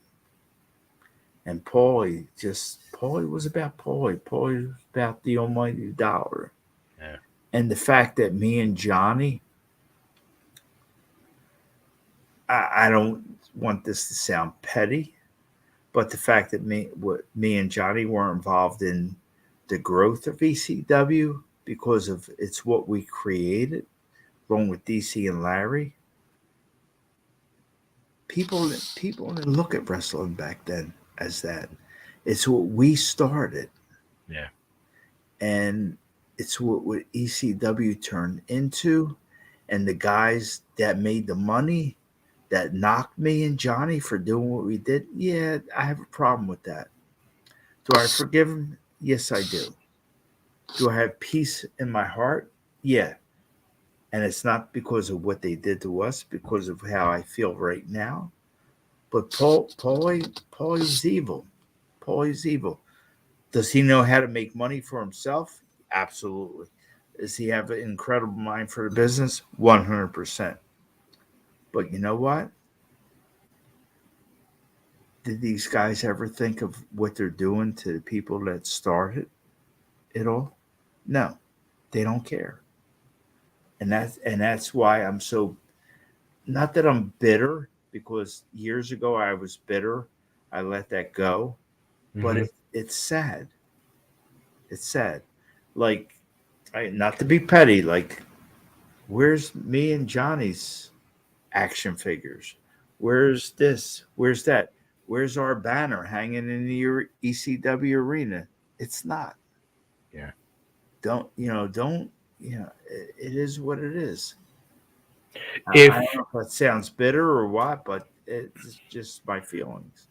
And Paulie was about Paulie. Paulie was about the almighty dollar. Yeah. And the fact that me and Johnny, I don't want this to sound petty, but the fact that me and Johnny were involved in the growth of ECW because of it's what we created, along with DC and Larry. people didn't look at wrestling back then as that. It's what we started. Yeah. And it's what ECW turned into. And the guys that made the money that knocked me and Johnny for doing what we did, yeah, I have a problem with that. Do I forgive them? Yes, I do. Do I have peace in my heart? Yeah. And it's not because of what they did to us, because of how I feel right now. But Paulie's evil. Paulie's evil. Does he know how to make money for himself? Absolutely. Does he have an incredible mind for the business? 100%. But you know what? Did these guys ever think of what they're doing to the people that started it all? No, they don't care. And that's why I'm so, not that I'm bitter, because years ago I was bitter. I let that go. But Mm-hmm. it's sad. It's sad. Like, not to be petty, like, where's me and Johnny's action figures? Where's this? Where's that? Where's our banner hanging in the ECW arena? It's not. Yeah. Don't, it is what it is. I If don't know if that sounds bitter or what, but it's just my feelings.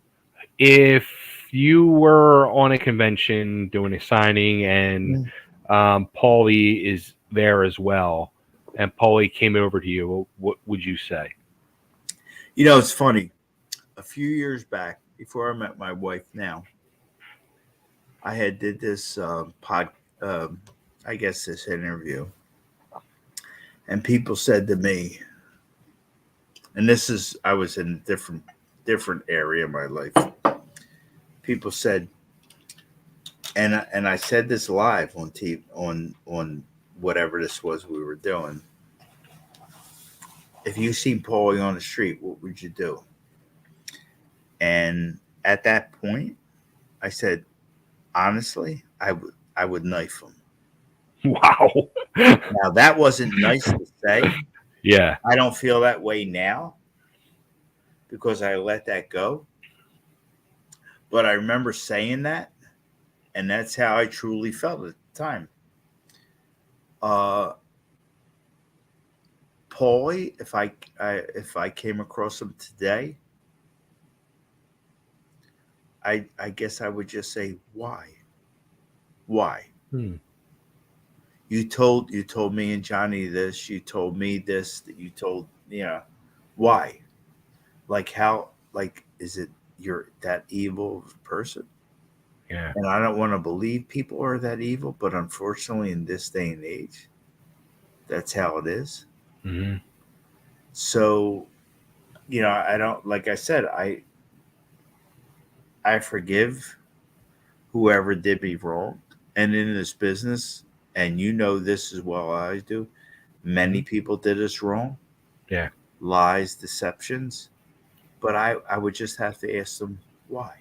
if you were on a convention doing a signing and Mm. Paulie is there as well, and Paulie came over to you, what would you say? It's funny. A few years back, before I met my wife now, I had did this um, I guess this interview, and people said to me, and this is I was in a different area of my life. People said, and I said this live on TV, on whatever this was we were doing. If you seen Paulie on the street, what would you do? And at that point, I said, honestly, I would knife him. Wow. Now that wasn't nice to say. Yeah. I don't feel that way now because I let that go. But I remember saying that, and that's how I truly felt at the time. Uh, Paulie, if I came across him today, I guess I would just say why. Hmm. You told me and Johnny this. You told me this. That you told why? Like how? Like is it you're that evil of a person? Yeah. And I don't want to believe people are that evil, but unfortunately, in this day and age, that's how it is. Hmm. So, I don't, like I said, I forgive whoever did me wrong. And in this business, and this as well as I do, many Hmm. people did us wrong, Yeah. lies, deceptions. But I would just have to ask them why.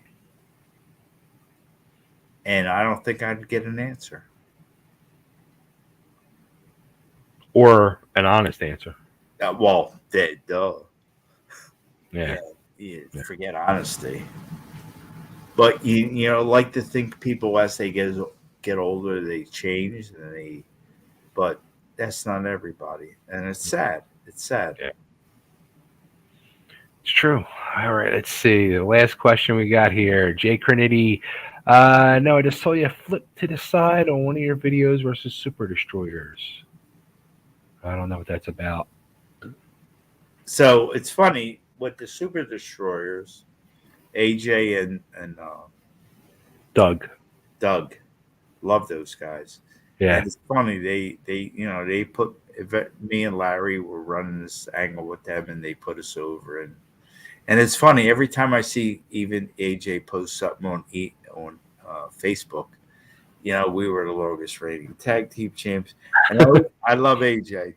And I don't think I'd get an answer. Or an honest answer. Well, duh. Yeah. Yeah, yeah, Yeah. forget honesty. But like to think people as they get older they change but that's not everybody, and it's sad. It's sad. Yeah. It's true. All right. Let's see. The last question we got here. Jay Crinity. No, I just saw you flip to the side on one of your videos versus Super Destroyers. I don't know what that's about. So it's funny with the Super Destroyers, AJ and Doug. Doug, love those guys. Yeah. And it's funny they put me and Larry were running this angle with them, and they put us over. And it's funny every time I see even AJ post something on Facebook. We were the longest rating tag team champs, and I love AJ,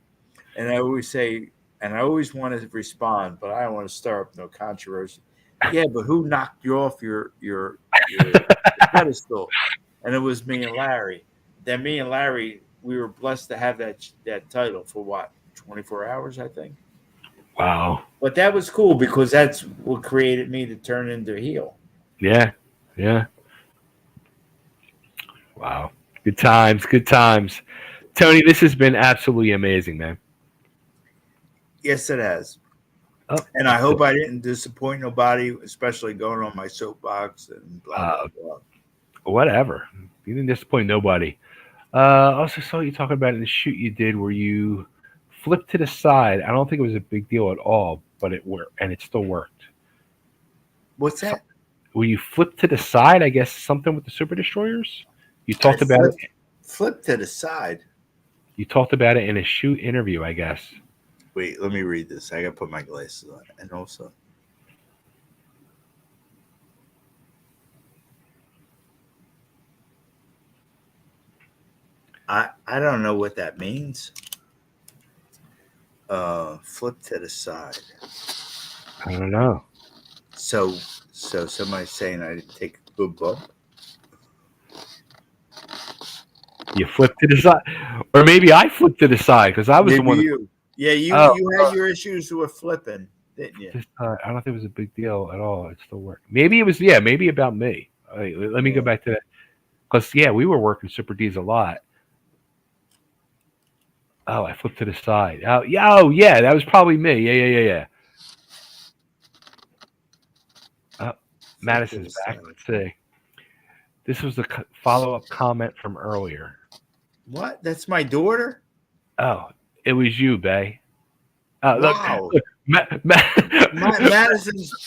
and I always say, and I always want to respond, but I don't want to stir up no controversy. Yeah, but who knocked you off your pedestal? And it was me and Larry. Then me and Larry, we were blessed to have that title for what 24 hours, I think. Wow. But that was cool because that's what created me to turn into a heel. Yeah. Yeah. Wow. Good times. Good times. Tony, this has been absolutely amazing, man. Yes, it has. Oh, And I hope I didn't disappoint nobody, especially going on my soapbox and blah, blah, blah. whatever. You didn't disappoint nobody. I also saw you talking about in the shoot you did where you flipped to the side. I don't think it was a big deal at all, but it worked, and it still worked. What's So, that? where you flipped to the side, I guess something with the Super Destroyers. You I talked about it. flipped to the side. You talked about it in a shoot interview, I guess. Wait, let me read this. I got to put my glasses on. And also, I don't know what that means. Flip to the side. I don't know. So somebody's saying I didn't take a good bump. You flipped to the side, or maybe I flipped to the side because I was Maybe the one. you. Yeah, you had your issues with flipping, didn't you? I don't think it was a big deal at all. It still worked. Maybe it was. Yeah, maybe about me. Let me go back to that because we were working Super D's a lot. Oh, I flipped to the side. Oh, yeah. Oh, yeah. That was probably me. Yeah. Oh, Madison's back. Side. Let's see. This was the follow-up comment from earlier. What? That's my daughter? Oh, it was you, Bay. Wow. Look,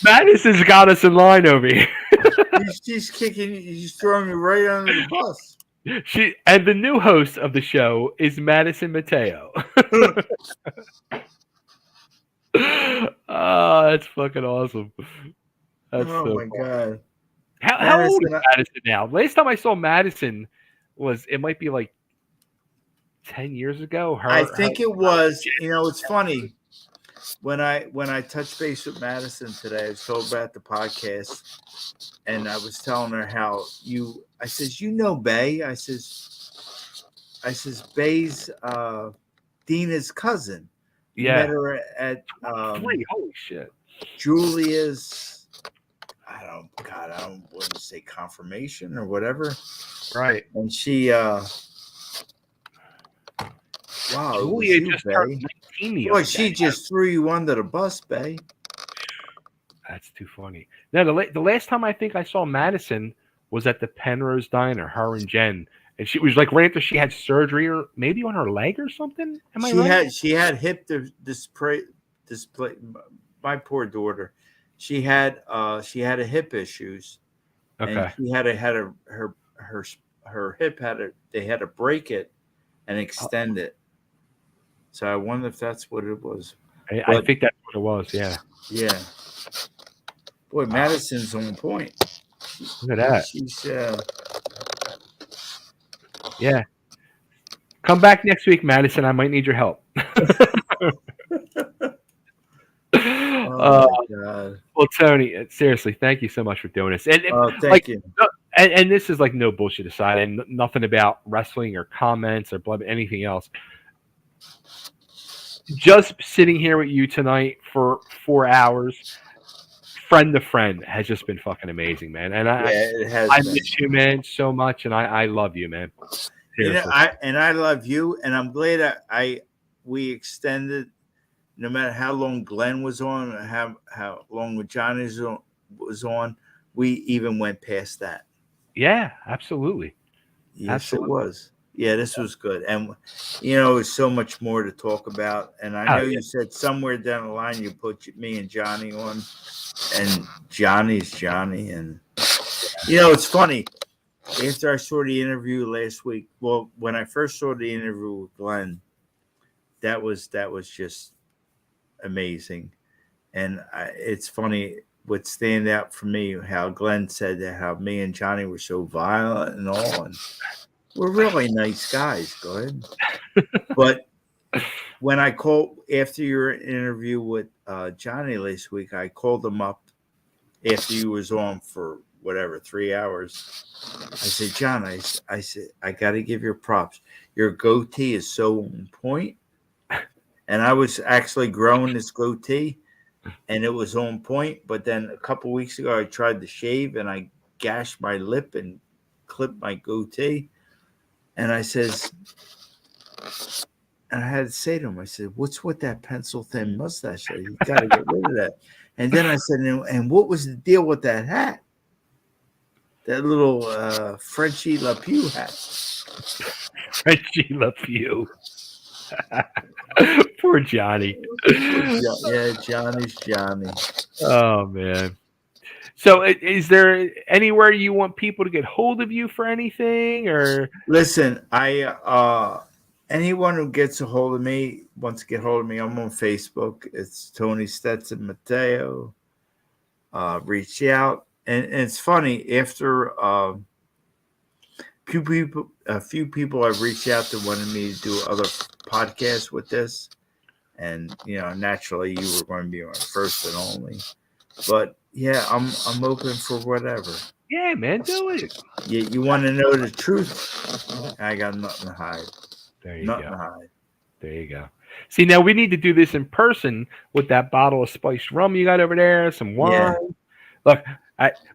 Madison's got us in line over here. she's kicking. She's throwing me right under the bus. And the new host of the show is Madison Mateo. Oh, that's fucking awesome. That's oh my god. How old is Madison now? Last time I saw Madison it might be like 10 years ago. I think it was. It's funny. When I touched base with Madison today, I was told about the podcast, and I was telling her how I says, Bay. I says Bay's Dina's cousin. You met her at holy shit. Julia's. I don't want to say confirmation or whatever. Right. And she wow. Julia just turned 19. Boy, she just threw you under the bus, Bay. That's too funny. Now, the last time I think I saw Madison was at the Penrose Diner, her and Jen. And she was like right after she had surgery or maybe on her leg or something. Am I right? She had hip display. My poor daughter. She had a hip issues. Okay. And she her hip they had to break it and extend it. So I wonder if that's what it was. I think that's what it was. Yeah. Yeah. Boy, Madison's on point. Look at that. She's yeah. Come back next week, Madison. I might need your help. Oh my God. Well, Tony, seriously, thank you so much for doing this. And thank you. And this is like no bullshit aside, and nothing about wrestling or comments or anything else. Just sitting here with you tonight for 4 hours, friend to friend, has just been fucking amazing, man. And I miss you, man, so much, and I love you, man. Seriously. I love you, and I'm glad we extended. No matter how long Glenn was on, or how long Johnny was on, we even went past that. Yeah, absolutely. Yes, it was. Yeah, this was good. And, there's so much more to talk about. And I know you said somewhere down the line you put me and Johnny on, and Johnny's Johnny. And, it's funny. After I saw the interview last week, well, when I first saw the interview with Glenn, that was just amazing. And it's funny what stand out for me, how Glenn said that how me and Johnny were so violent and all, and we're really nice guys, Glenn. But when I called after your interview with Johnny last week, I called him up after you was on for 3 hours. I said, John, I said, I got to give your props. Your goatee is so on point. and I was actually growing this goatee, and it was on point. But then a couple weeks ago, I tried to shave, and I gashed my lip and clipped my goatee. And I says, and I had to say to him, I said, "What's with that pencil thin mustache? You got to get rid of that." And then I said, "And what was the deal with that hat? That little Frenchie LaPew hat." Frenchie LaPew. Poor Johnny. Yeah, Johnny's Johnny. Oh man. So, is there anywhere you want people to get hold of you for anything, or listen? Anyone who gets a hold of me wants to get hold of me. I'm on Facebook. It's Tony Stetson Mateo. Reach out, and it's funny after a few people have reached out to wanted me to do other podcasts with this, and naturally you were going to be my first and only. But yeah, I'm open for whatever. Yeah, man, do it. You want to know the truth? I got nothing to hide. There you nothing go. to hide. There you go. See, now we need to do this in person with that bottle of spiced rum you got over there, some wine. Yeah. Look,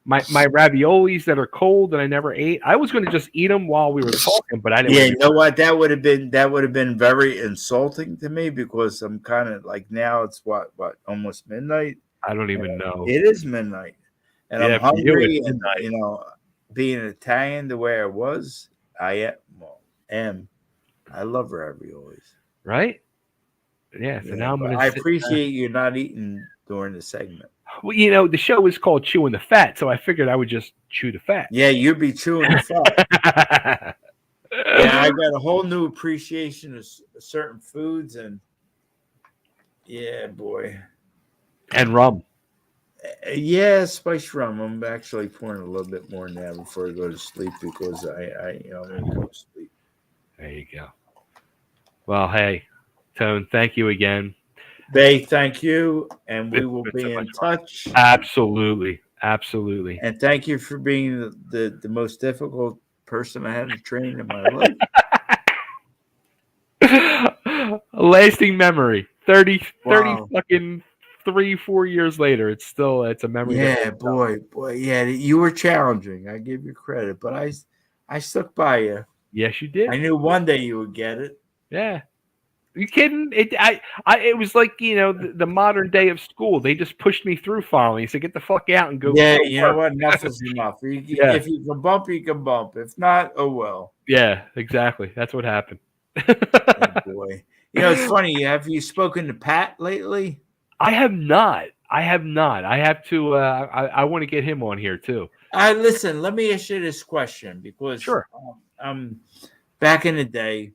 my raviolis that are cold that I never ate. I was going to just eat them while we were talking, but I didn't. Yeah, you know what? That would have been very insulting to me because I'm kind of like now it's what almost midnight. I don't even know. It is midnight, and I'm hungry. And being Italian the way I was, I am. I love raviolis. Right? Yeah. So now I'm going to. I appreciate you not eating during the segment. Well, the show is called Chewin the Fat, so I figured I would just chew the fat. Yeah, you'd be chewing the fat. Yeah, I got a whole new appreciation of certain foods, and yeah, boy. And rum. Yeah, spiced rum. I'm actually pouring a little bit more now before I go to sleep because I'm going to go to sleep. There you go. Well, hey, Tone, thank you again. Bay, thank you, and we will be in touch. Absolutely. And thank you for being the most difficult person I had to train in my life. Lasting memory. 30 fucking 3-4 years later, it's a memory. Yeah, boy, yeah, you were challenging. I give you credit, but I stuck by you. Yes, you did. I knew one day you would get it. Yeah. Are you kidding? It was like, the modern day of school. They just pushed me through finally. Said, get the fuck out and go. Yeah, you know what? Enough is enough. If you can bump, you can bump. If not, oh well. Yeah, exactly. That's what happened. Oh, boy. It's funny. Have you spoken to Pat lately? I have not. I have to. I want to get him on here too. Listen, let me ask you this question because sure. Back in the day,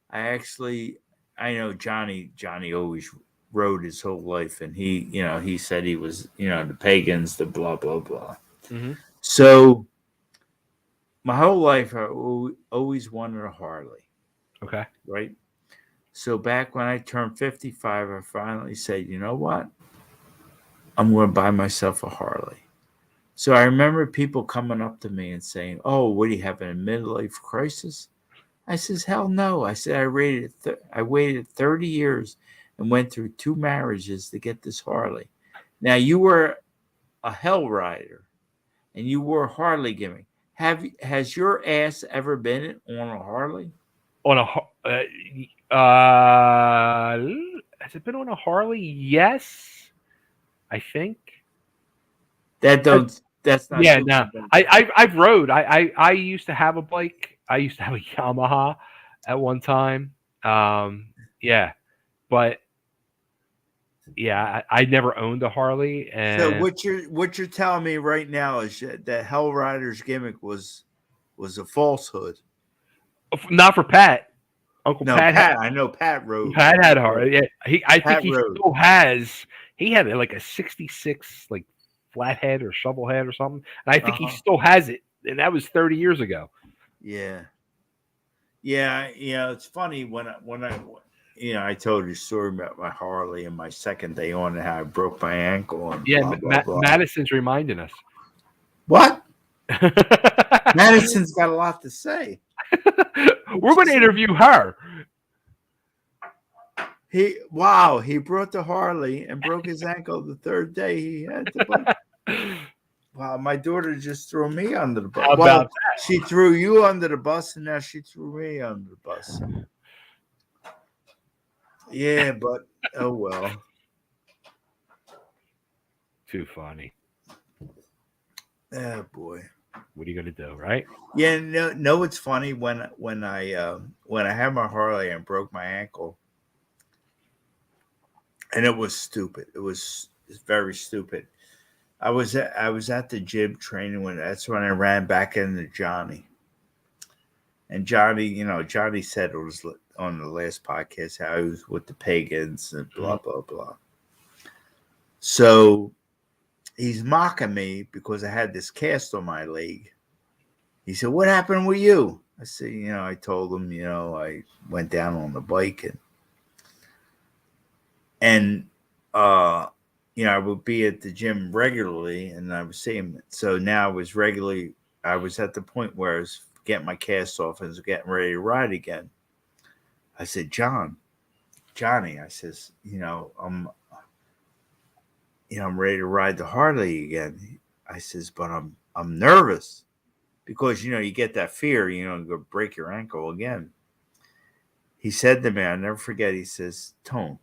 I know Johnny always rode his whole life, and he said he was, the pagans, the blah, blah, blah. Mm-hmm. So my whole life, I always wanted a Harley. Okay. Right. So back when I turned 55, I finally said, you know what? I'm going to buy myself a Harley. So I remember people coming up to me and saying, oh, what do you have, a midlife crisis? I says, hell no. I said, I waited 30 years and went through 2 marriages to get this Harley. Now, you were a hell rider and you were Harley gimmick. Has your ass ever been on a Harley? Has it been on a Harley? Yes, I think. That's not. Yeah, no. I've rode. I used to have a bike. I used to have a Yamaha at one time. Yeah, but yeah, I never owned a Harley. And so what you're telling me right now is that Hell Rider's gimmick was a falsehood. Not for Pat. Uncle no, Pat. I know Pat rode. Pat had a Harley. Yeah, I think he still has. He had like a '66 like flathead or shovel head or something, and I think he still has it. And that was 30 years ago. Yeah. It's funny when I told you a story about my Harley and my second day on and how I broke my ankle. And blah, blah, blah. Madison's reminding us. What? Madison's got a lot to say. We're going to interview her. he brought the Harley and broke his ankle the third day he had the bike. Wow, my daughter just threw me under the bus. How Well, about she threw you under the bus, and now she threw me under the bus. Yeah, but oh well. Too funny. Oh boy. What are you gonna do, right? Yeah, no. It's funny when I had my Harley and broke my ankle, and it was stupid. It's very stupid. I was at the gym training when that's when I ran back into Johnny. And Johnny, Johnny said it was on the last podcast how he was with the pagans and blah blah blah. So he's mocking me because I had this cast on my leg. He said, "What happened with you?" I said, I told him, I went down on the bike and I would be at the gym regularly, and I was seeing it. So now I was at the point where I was getting my cast off and was getting ready to ride again. I said, Johnny, I says, I'm ready to ride the Harley again. I says, but I'm nervous because, you get that fear, go break your ankle again. He said to me, I'll never forget, he says, Tone,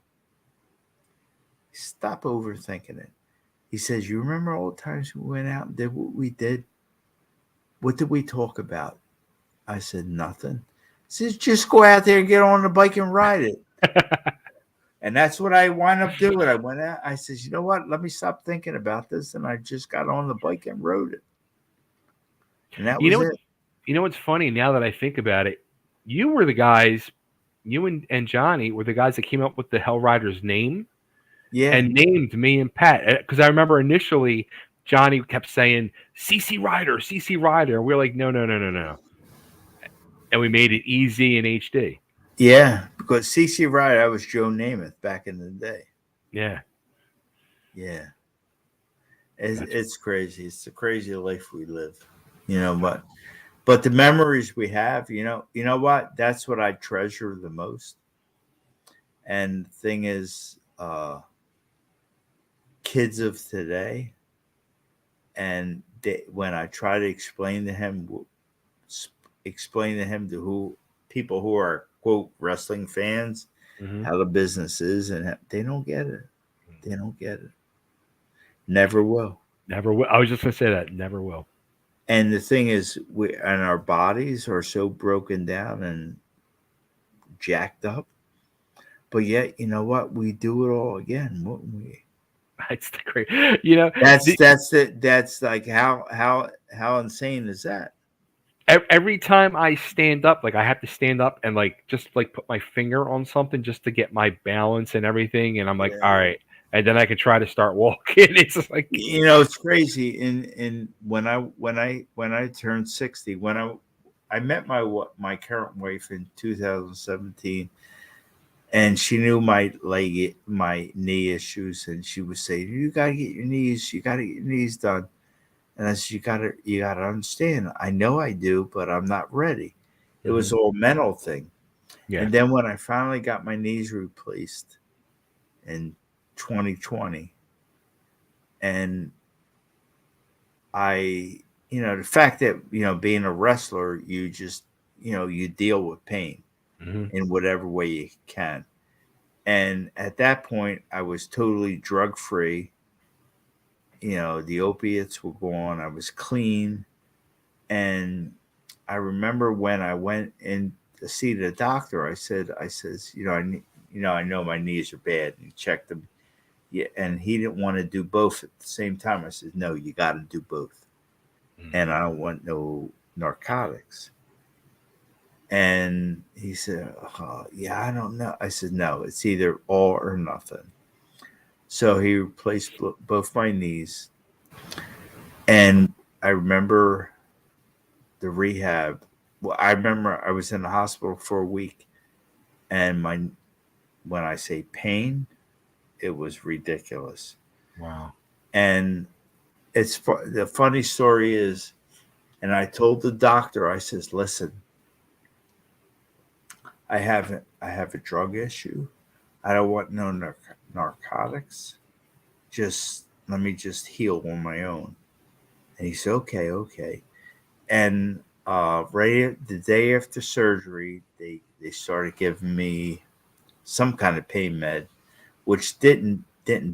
stop overthinking it. He says, you remember all the times we went out and did what we did? What did we talk about? I said, nothing. He says, just go out there and get on the bike and ride it. And that's what I wound up doing. I went out. I says, you know what? Let me stop thinking about this. And I just got on the bike and rode it. And that was it. You know what's funny now that I think about it? You were the guys, you and Johnny were the guys that came up with the Hell Rider's name. Yeah. And named me and Pat. Because I remember initially Johnny kept saying CC Rider, CC Rider. And we're like, no. And we made it easy in HD. Yeah, because CC Rider, I was Joe Namath back in the day. Yeah. Yeah. It's crazy. It's the crazy life we live. But the memories we have, you know what? That's what I treasure the most. And the thing is, kids of today, and when I try to explain to him to who people who are quote wrestling fans how the business is, and they don't get it. They don't get it. Never will. Never will. I was just gonna say that. Never will. And the thing is, our bodies are so broken down and jacked up, but yet you know what? We do it all again, wouldn't we? That's the great. That's like how insane is that? Every time I stand up, like I have to stand up and like just like put my finger on something just to get my balance and everything, and I'm like, all right, and then I can try to start walking. It's just like it's crazy. In when I turned 60, when I met my current wife in 2017. And she knew my knee issues, and she would say, "You gotta get your knees done." And I said, you gotta understand. I know I do, but I'm not ready. It was all mental thing. Yeah. And then when I finally got my knees replaced in 2020, and the fact that being a wrestler, you just you deal with pain in whatever way you can. And at that point, I was totally drug free. The opiates were gone. I was clean. And I remember when I went in to see the doctor, I says, I know my knees are bad. And he checked them. Yeah. And he didn't want to do both at the same time. I said, no, you got to do both. And I don't want no narcotics. And he said, yeah, I don't know. I said, no, it's either all or nothing. So he replaced both my knees. And I remember the rehab. Well, I remember I was in the hospital for a week. And when I say pain, it was ridiculous. Wow. And the funny story is, and I told the doctor, I says, listen, I have a drug issue. I don't want no narcotics. Just let me just heal on my own. And he said, okay, okay. And right the day after surgery, they started giving me some kind of pain med, which didn't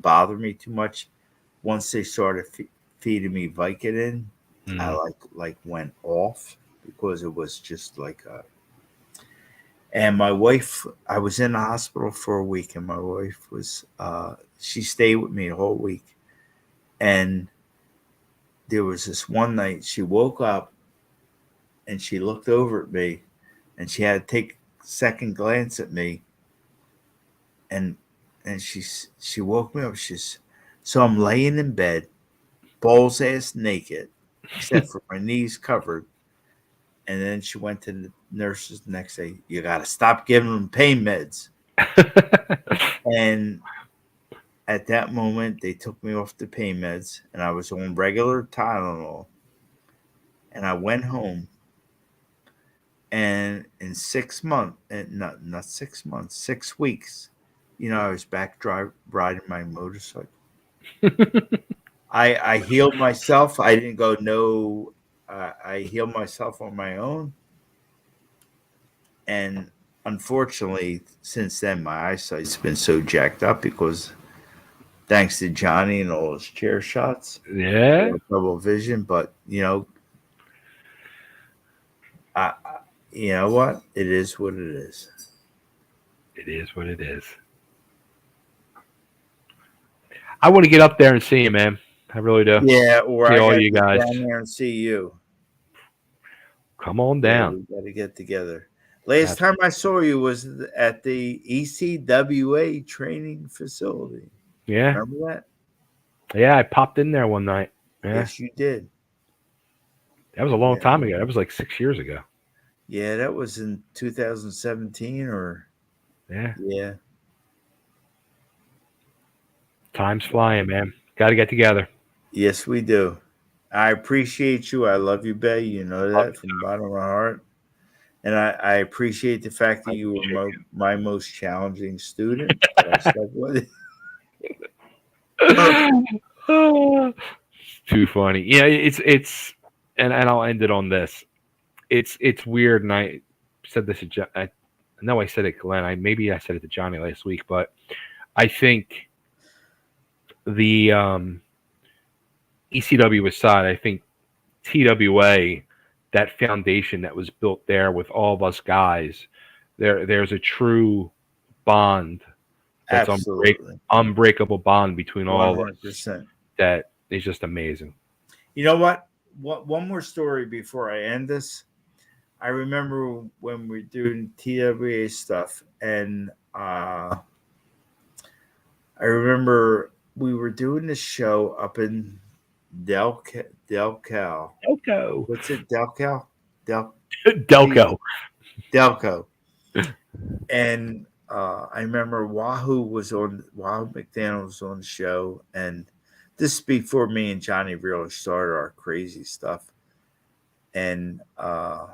bother me too much. Once they started feeding me Vicodin, I Mm. like went off because it was just like a. And my wife, I was in the hospital for a week, and my wife was she stayed with me the whole week. And there was this one night she woke up and she looked over at me, and she had to take a second glance at me, and she woke me up. She's so I'm laying in bed, balls ass naked, except for my knees covered. And then she went to the nurses the next day. You got to stop giving them pain meds. And at that moment, they took me off the pain meds, and I was on regular Tylenol. And I went home, and in 6 months, and not 6 months, 6 weeks, I was back riding my motorcycle. I healed myself. I didn't go no. I healed myself on my own, and unfortunately, since then, my eyesight's been so jacked up because thanks to Johnny and all his chair shots, Yeah, double vision. But I, you know what? It is what it is. it is what it is. I want to get up there and see you, man. I really do. Yeah, or See I all got to you get guys. down there and see you. Come on Yeah, down. we got to get together. Last time Absolutely. I saw you was at the ECWA training facility. Yeah, Remember that? yeah. I popped in there one night. Yeah, Yes, you did. that was a long Yeah, time ago. That was like 6 years ago. yeah, that was in 2017 or Yeah, yeah. time's flying, man. Got to get together. Yes, we do. I appreciate you. I love you, Bay. You know Love that you. from the bottom of my heart. And I appreciate the fact I that you were appreciate my most challenging student. But I stuck with it. you. Too funny. Yeah, it's, and I'll end it on this. It's weird, and I said this to I know I said it, Glenn. Maybe I said it to Johnny last week, but I think the ECW aside, I think TWA, that foundation that was built there with all of us guys, there's a true bond that's Absolutely. unbreakable bond between all of us 100%. that is just amazing. You know what? One more story before I end this. I remember when we were doing TWA stuff, and I remember we were doing this show up in Del Cal. Delco. What's it? Del Cal? Del Delco. Delco. And I remember Wahoo McDaniel was on the show, and this is before me and Johnny really started our crazy stuff. And I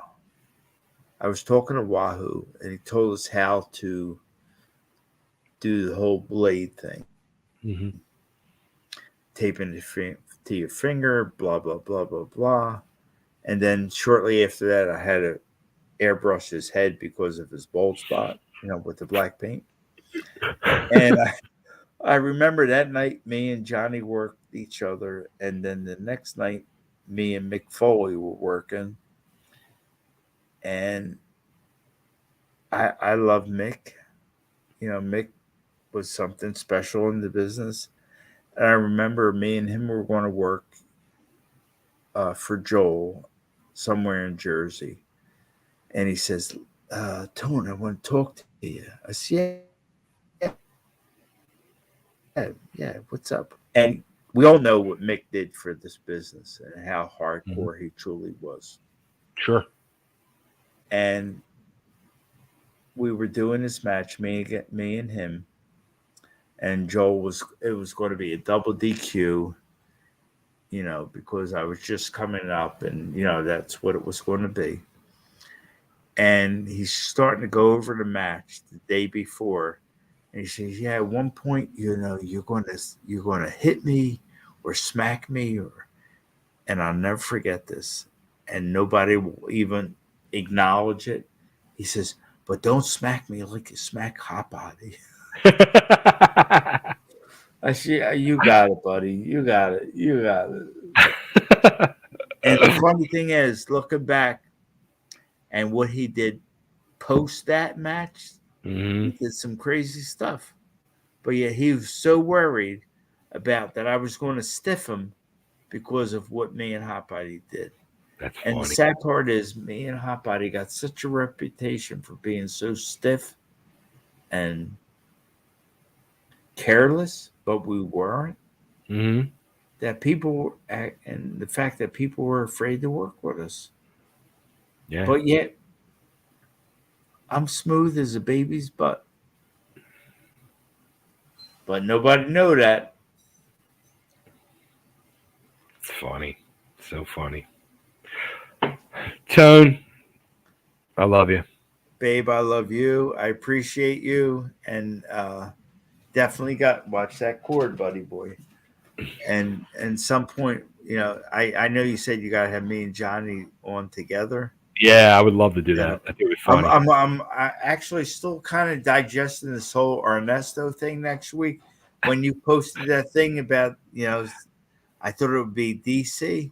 was talking to Wahoo, and he told us how to do the whole blade thing, Hmm. taping it to your finger, blah blah blah blah blah. And then shortly after that, I had to airbrush his head because of his bald spot, with the black paint. And I remember that night, me and Johnny worked each other, and then the next night, me and Mick Foley were working, and I love Mick. Mick was something special in the business. And I remember me and him were going to work for Joel somewhere in Jersey, and he says, "Tone, I want to talk to you." I said, "Yeah, what's up?" And we all know what Mick did for this business and how Hmm. hardcore he truly was. Sure. And we were doing this match, me and him, and it was going to be a double DQ, because I was just coming up, and that's what it was going to be. And he's starting to go over the match the day before, And he says, "Yeah, at one point, you're gonna hit me or smack me, and I'll never forget this. And nobody will even acknowledge it." He says, "But don't smack me like you smack Hotbody." I see, you got it, buddy. You got it. You got it. And the funny thing is, looking back and what he did post that match, he did some crazy stuff. But yet he was so worried about that I was going to stiff him because of what me and Hotbody did. That's and funny. The sad part is, me and Hotbody got such a reputation for being so stiff and careless, but we weren't. Mm-hmm. That people and the fact that people were afraid to work with us. Yeah. But yet, I'm smooth as a baby's butt. But nobody know that. It's funny. So funny. Tone, I love you. Babe, I love you. I appreciate you. And definitely watch that cord, buddy boy. And some point, I know you said you got to have me and Johnny on together. Yeah, I would love to do that. I think it would be funny. I'm actually still kind of digesting this whole Ernesto thing next week. When you posted that thing about, I thought it would be DC,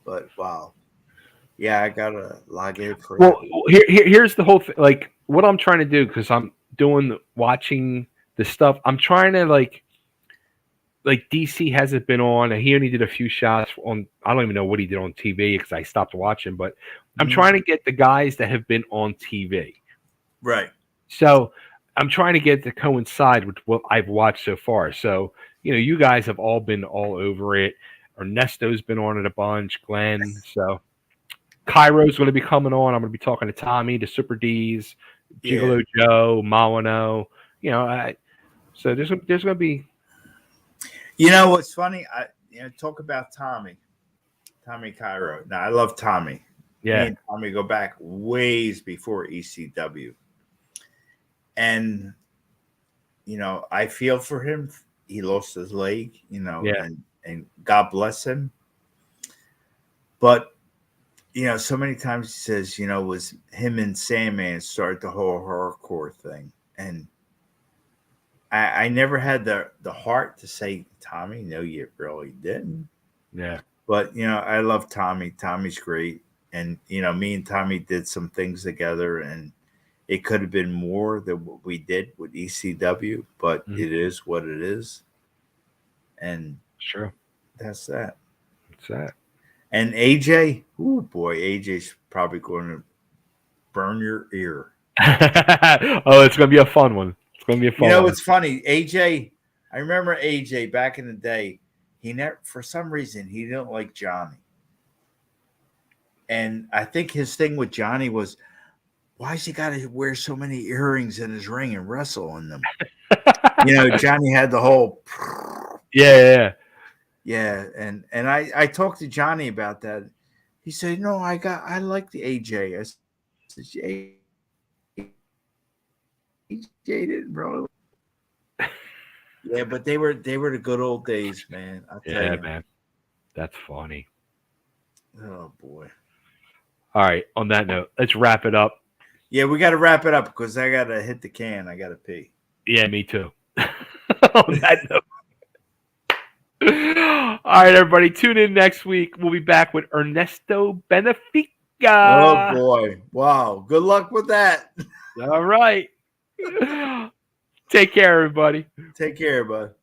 but wow. Yeah, I gotta log in for Well, here's the whole thing. Like, what I'm trying to do, because I'm watching the stuff. I'm trying to like DC hasn't been on. He only did a few shots on. I don't even know what he did on TV because I stopped watching. But I'm trying to get the guys that have been on TV. Right. So I'm trying to get to coincide with what I've watched so far. So you guys have all been all over it. Ernesto's been on it a bunch. Glenn. So Cairo's going to be coming on. I'm going to be talking to Tommy, the Super D's, Gigolo Joe, Mawano. So there's going to be. What's funny? Talk about Tommy Cairo. Now I love Tommy. Yeah, me and Tommy go back ways before ECW, and I feel for him. He lost his leg, and God bless him. But so many times he says, was him and Sandman started the whole hardcore thing, and I never had the heart to say, Tommy, no, you really didn't. Yeah. But, I love Tommy. Tommy's great. And, me and Tommy did some things together, and it could have been more than what we did with ECW, but it is what it is. And sure, that's that. That's that. And AJ, oh boy, AJ's probably going to burn your ear. Oh, it's going to be a fun one. It's going to be a fun one. It's funny. AJ, I remember AJ back in the day. He never, for some reason, he didn't like Johnny. And I think his thing with Johnny was, why's he got to wear so many earrings in his ring and wrestle in them? Johnny had the whole. Yeah. And I talked to Johnny about that. He said, "No, I like the AJ." I said, AJ didn't really. Yeah, but they were the good old days, man. I'll tell you. Man. That's funny. Oh boy. All right. On that note, let's wrap it up. Yeah, we got to wrap it up because I got to hit the can. I got to pee. Yeah, me too. On that note. All right, everybody. Tune in next week. We'll be back with Ernesto Benefica. Oh boy. Wow. Good luck with that. All right. Take care, everybody. Take care, bud.